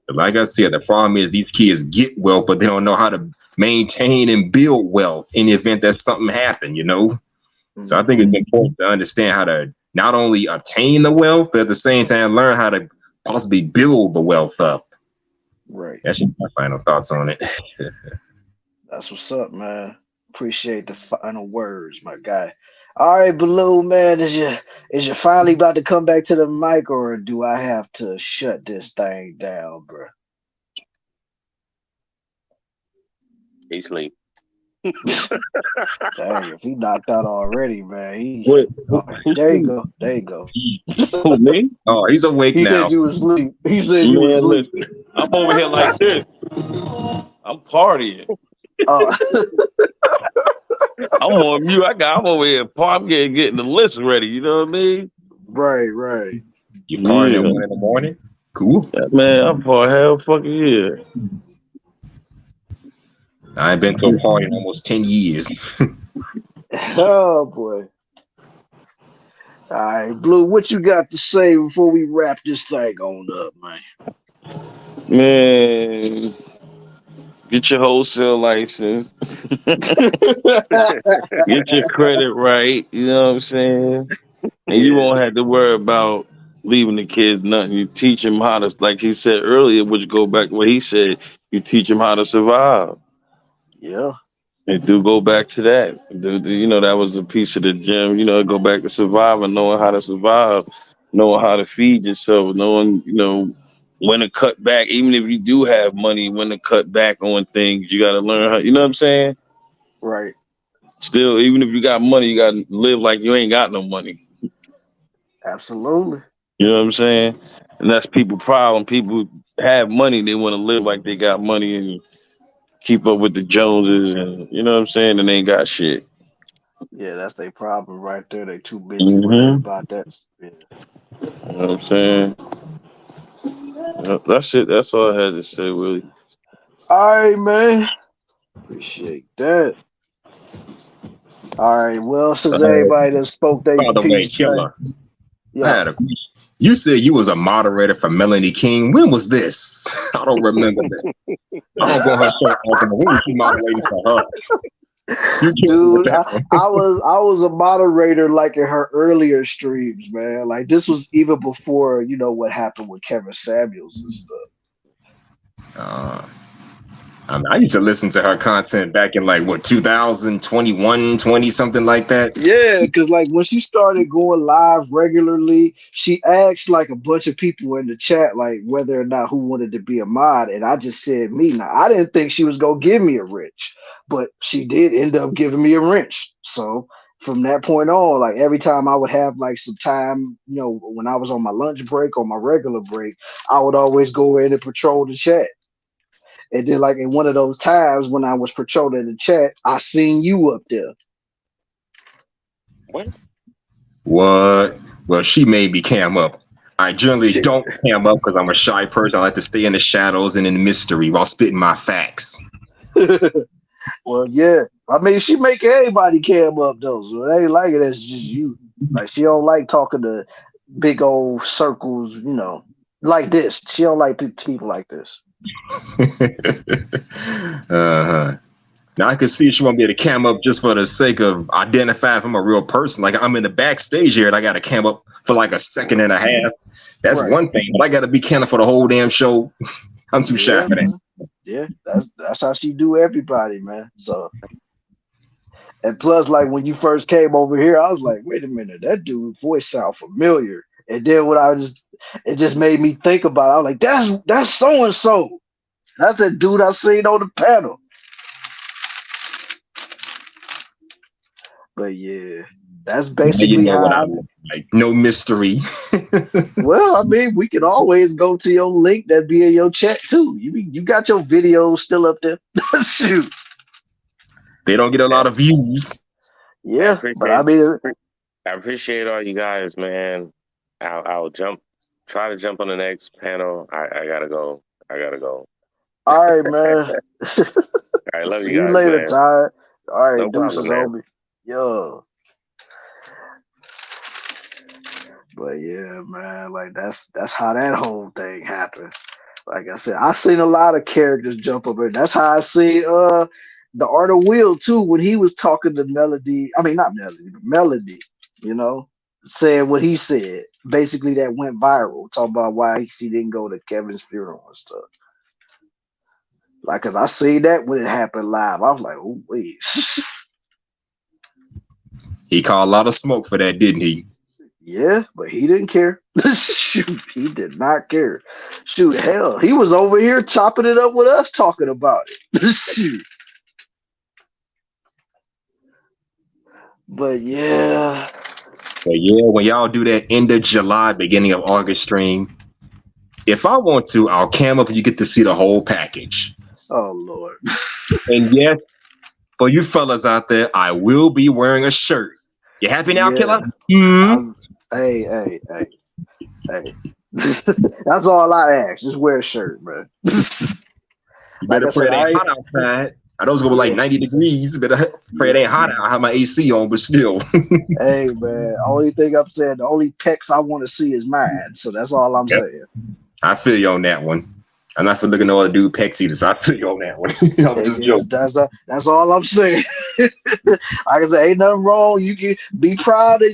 But like I said, the problem is these kids get wealth, but they don't know how to maintain and build wealth in the event that something happened, you know? So I think it's important to understand how to not only obtain the wealth, but at the same time learn how to possibly build the wealth up. Right. That's just my final thoughts on it. That's what's up, man. Appreciate the final words, my guy. All right, Baloo, man, is you finally about to come back to the mic, or do I have to shut this thing down, bro? He sleep. Dang, if he knocked out already, man. Wait, There you go. There you go. Who, me? Oh, he's awake He now. said you was asleep. He said you was Man, asleep. listen, I'm over here like this. I'm partying. I'm on mute. I'm over here. I'm getting the list ready. You know what I mean? Right. You partying at 1 in the morning? Cool. Yeah, man, I'm for hell fucking year. I ain't been to a party in almost 10 years. Oh boy. All right, Blue, what you got to say before we wrap this thing on up, man? Man, get your wholesale license. Get your credit right. You know what I'm saying? And you won't have to worry about leaving the kids nothing. You teach them how to, like he said earlier, which go back to what he said, you teach them how to survive. Yeah. And do go back to that. You know, that was a piece of the gym. You know, go back to surviving, knowing how to survive, knowing how to feed yourself, knowing, you know, when to cut back. Even if you do have money, when to cut back on things, you got to learn how, you know what I'm saying? Right. Still, even if you got money, you got to live like you ain't got no money. Absolutely. You know what I'm saying? And that's people's problem. People have money, they want to live like they got money and keep up with the Joneses, and you know what I'm saying, and they ain't got shit. Yeah, that's their problem right there. They too busy worried about that. Yeah. You know what I'm saying? Yep, that's it. That's all I had to say, Willie. All right, man. Appreciate that. All right. Well, since everybody that spoke their By the way, piece, Killer, yeah. I had a question. You said you was a moderator for Melanie King. When was this? I don't remember that. I don't go her show. When was you moderating for her? Dude, I was a moderator like in her earlier streams, man. Like this was even before, you know, what happened with Kevin Samuels and stuff. I used to listen to her content back in like what 2021, 20 something like that. Yeah, because like when she started going live regularly, she asked like a bunch of people in the chat like whether or not who wanted to be a mod, and I just said me. Now I didn't think she was gonna give me a wrench, but she did end up giving me a wrench. So from that point on, like every time I would have like some time, you know, when I was on my lunch break or my regular break, I would always go in and patrol the chat. And then, like in one of those times when I was patrolling the chat, I seen you up there. What? Well, she made me cam up. I generally don't cam up because I'm a shy person. I like to stay in the shadows and in the mystery while spitting my facts. Well, yeah. I mean, she make everybody cam up though, so it ain't like it. That's just you. Like she don't like talking to big old circles, you know, like this. She don't like people like this. Now I could see she won't be able to cam up just for the sake of identifying from a real person. Like I'm in the backstage here and I got to cam up for like a second and a half. That's one thing, but I got to be camming for the whole damn show. I'm too shy for that. Yeah, that's how she do everybody, man. So, and plus, like when you first came over here, I was like, wait a minute, that dude's voice sound familiar. And then it just made me think about it. I was like, that's so and so. That's the dude I seen on the panel. But yeah, that's basically how I like. No mystery. Well, I mean, we can always go to your link that be in your chat too. You got your videos still up there. Shoot. They don't get a lot of views. Yeah, but I mean, I appreciate all you guys, man. I'll jump Try to jump on the next panel. I gotta go. All right, man. All right, love See you you guys, later, man. Ty. All right, No problem, deuces, man. homie. Yo. But yeah, man, like that's how that whole thing happened. Like I said, I seen a lot of characters jump up there. That's how I see the Art of Will too, when he was talking to Melody. I mean not Melody, but Melody, you know, saying what he said. Basically that went viral, talking about why she didn't go to Kevin's funeral and stuff. Like, cause I seen that when it happened live. I was like, oh wait. He called a lot of smoke for that, didn't he? Yeah, but he didn't care. Shoot, he did not care. Shoot, hell, he was over here chopping it up with us talking about it. Shoot. But yeah. When y'all do that end of July, beginning of August stream, if I want to, I'll cam up and you get to see the whole package. Oh Lord. And yes, for you fellas out there, I will be wearing a shirt. You happy now, Killer? Mm-hmm. Hey. That's all I ask. Just wear a shirt, bro. You better pray it ain't hot outside. I know it's gonna be like 90 degrees, but pray it ain't hot out. I have my AC on, but still. Hey man, only thing I'm saying, the only pecs I want to see is mine. So that's all I'm saying. I feel you on that one. I'm not for looking at other dude pecs either, so I feel you on that one. I'm just joking. That's all I'm saying. Like I said, ain't nothing wrong. You can be proud of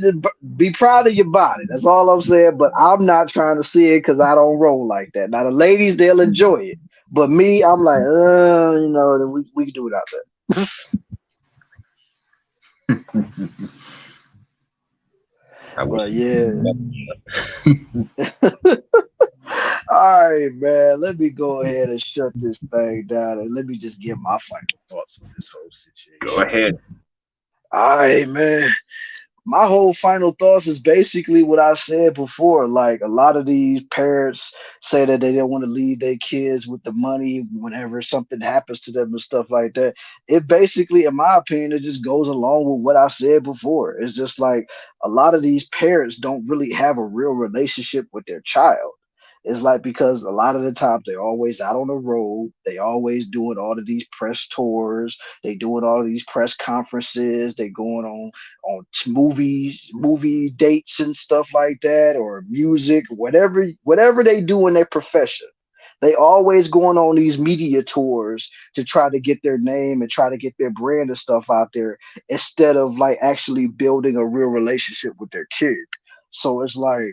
your body. That's all I'm saying. But I'm not trying to see it because I don't roll like that. Now the ladies, they'll enjoy it. But me, I'm like, you know, we can do it out there. But yeah. All right, man. Let me go ahead and shut this thing down and let me just give my final thoughts on this whole situation. Go ahead. All right, man. My whole final thoughts is basically what I said before. Like a lot of these parents say that they don't want to leave their kids with the money whenever something happens to them and stuff like that. It basically, in my opinion, it just goes along with what I said before. It's just like a lot of these parents don't really have a real relationship with their child. It's like because a lot of the time they're always out on the road. They always doing all of these press tours. They doing all of these press conferences. They going on movie dates and stuff like that, or music, whatever they do in their profession. They always going on these media tours to try to get their name and try to get their brand and stuff out there instead of like actually building a real relationship with their kid. So it's like,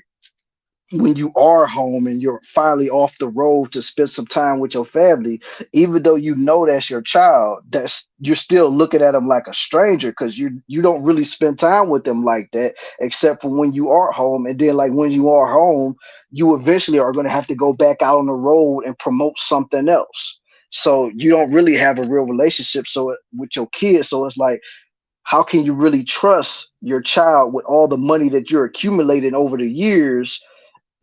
when you are home and you're finally off the road to spend some time with your family, even though you know that's your child, you're still looking at them like a stranger because you don't really spend time with them like that, except for when you are home. And then like when you are home, you eventually are going to have to go back out on the road and promote something else. So you don't really have a real relationship with your kids. So it's like, how can you really trust your child with all the money that you're accumulating over the years?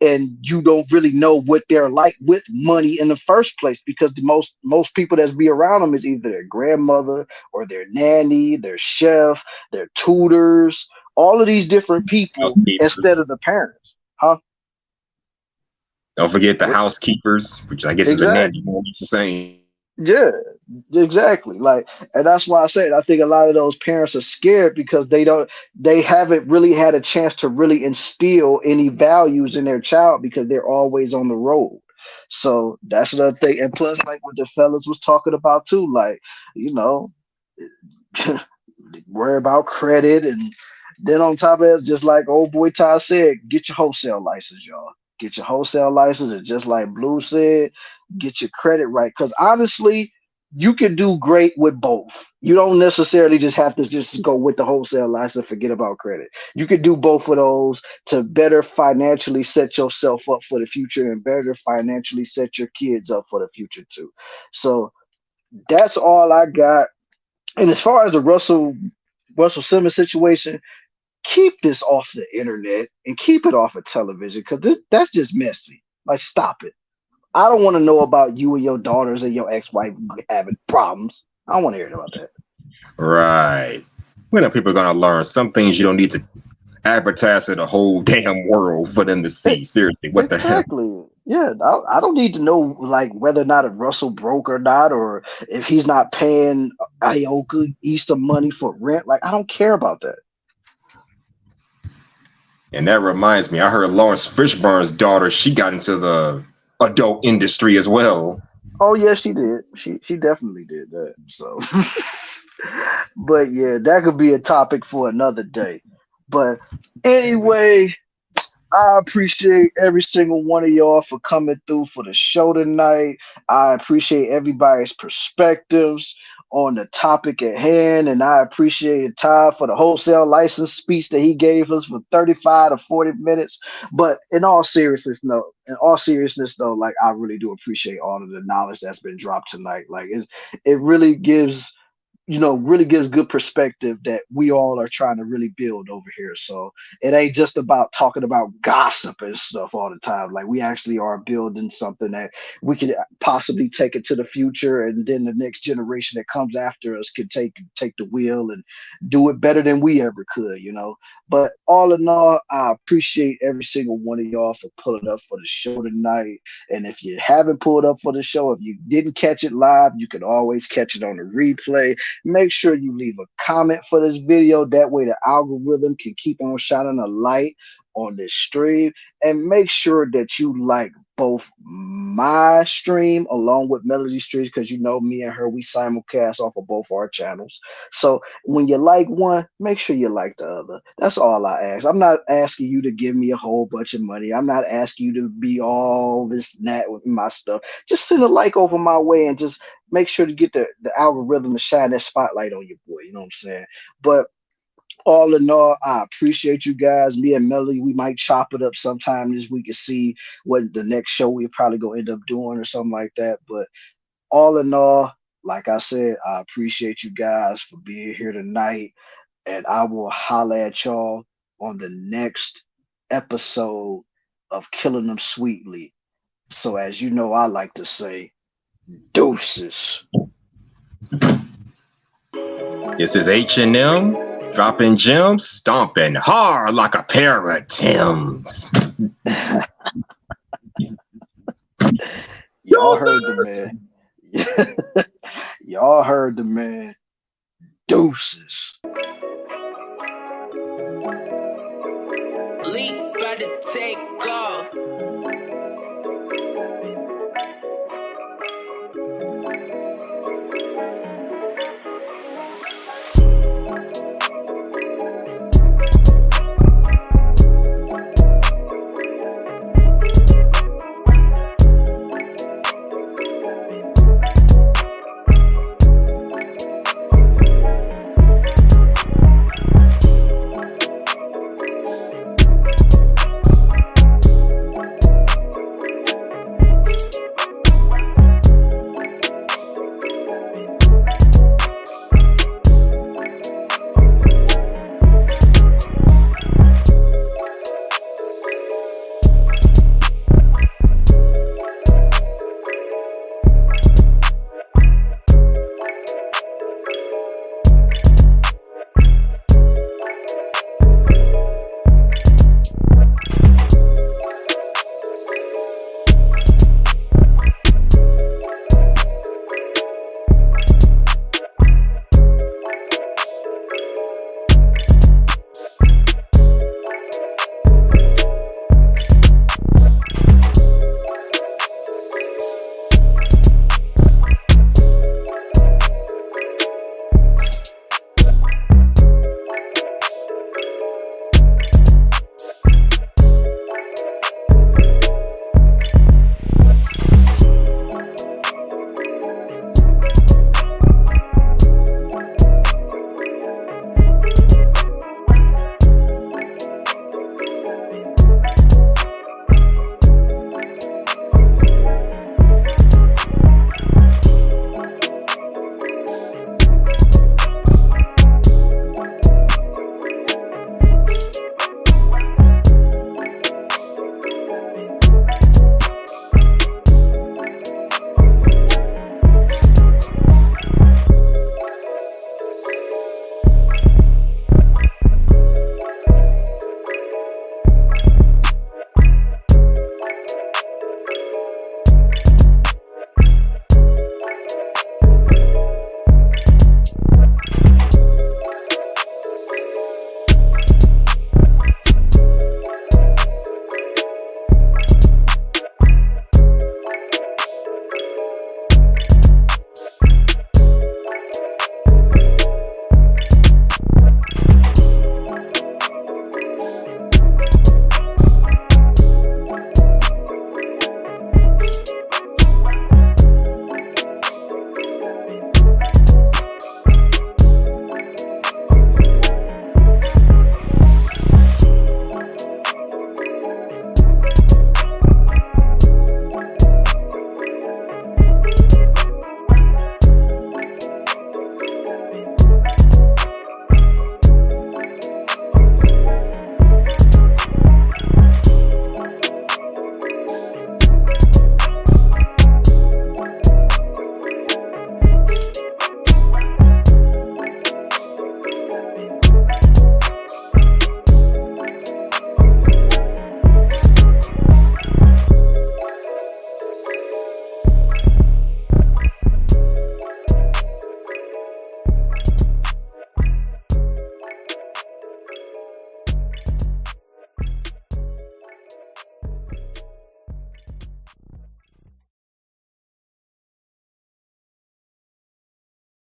And you don't really know what they're like with money in the first place, because the most people that's be around them is either their grandmother or their nanny, their chef, their tutors, all of these different people instead of the parents. Huh? Don't forget the housekeepers, which I guess is a nanny. It's the same. Yeah, exactly. Like, and that's why I said I think a lot of those parents are scared because they haven't really had a chance to really instill any values in their child because they're always on the road. So that's another thing. And plus, like what the fellas was talking about too, like, you know, worry about credit, and then on top of it, just like old boy Ty said, get your wholesale license, y'all. Get your wholesale license, and just like Blue said, get your credit right. Because honestly, you can do great with both. You don't necessarily just have to just go with the wholesale license and forget about credit. You could do both of those to better financially set yourself up for the future and better financially set your kids up for the future too. So that's all I got. And as far as the Russell Simmons situation, keep this off the internet and keep it off of television, because that's just messy. Like, stop it. I don't want to know about you and your daughters and your ex-wife having problems. I don't want to hear about that. Right. When are people going to learn some things you don't need to advertise to the whole damn world for them to see. Seriously, what the hell? Exactly. Yeah, I don't need to know like whether or not if Russell broke or not, or if he's not paying Aoki Easter money for rent. Like, I don't care about that. And that reminds me, I heard Lawrence Fishburne's daughter, she got into the adult industry as well. Oh yeah, she did. She definitely did that. So, but yeah, that could be a topic for another day. But anyway, I appreciate every single one of y'all for coming through for the show tonight. I appreciate everybody's perspectives on the topic at hand, and I appreciate Todd for the wholesale license speech that he gave us for 35 to 40 minutes. But in all seriousness, though, like, I really do appreciate all of the knowledge that's been dropped tonight. Like, it really gives good perspective that we all are trying to really build over here. So it ain't just about talking about gossip and stuff all the time. Like, we actually are building something that we could possibly take it to the future, and then the next generation that comes after us could take the wheel and do it better than we ever could, But all in all, I appreciate every single one of y'all for pulling up for the show tonight. And if you haven't pulled up for the show, if you didn't catch it live, you can always catch it on the replay. Make sure you leave a comment for this video. That way the algorithm can keep on shining a light on this stream. And make sure that you like both my stream along with Melody Streams, because me and her, we simulcast off of both our channels. So when you like one, make sure you like the other. That's all I ask. I'm not asking you to give me a whole bunch of money. I'm not asking you to be all this and that with my stuff. Just send a like over my way and just make sure to get the algorithm to shine that spotlight on your boy. You know what I'm saying? But all in all, I appreciate you guys. Me and Melody, we might chop it up sometime this week and see what the next show we're probably going to end up doing or something like that. But all in all, like I said, I appreciate you guys for being here tonight. And I will holler at y'all on the next episode of Killing Them Sweetly. So as you know, I like to say, deuces. This is H&M, dropping gems, stomping hard like a pair of Timbs. Y'all heard the man. Y'all heard the man. Deuces. Leak, gotta take off.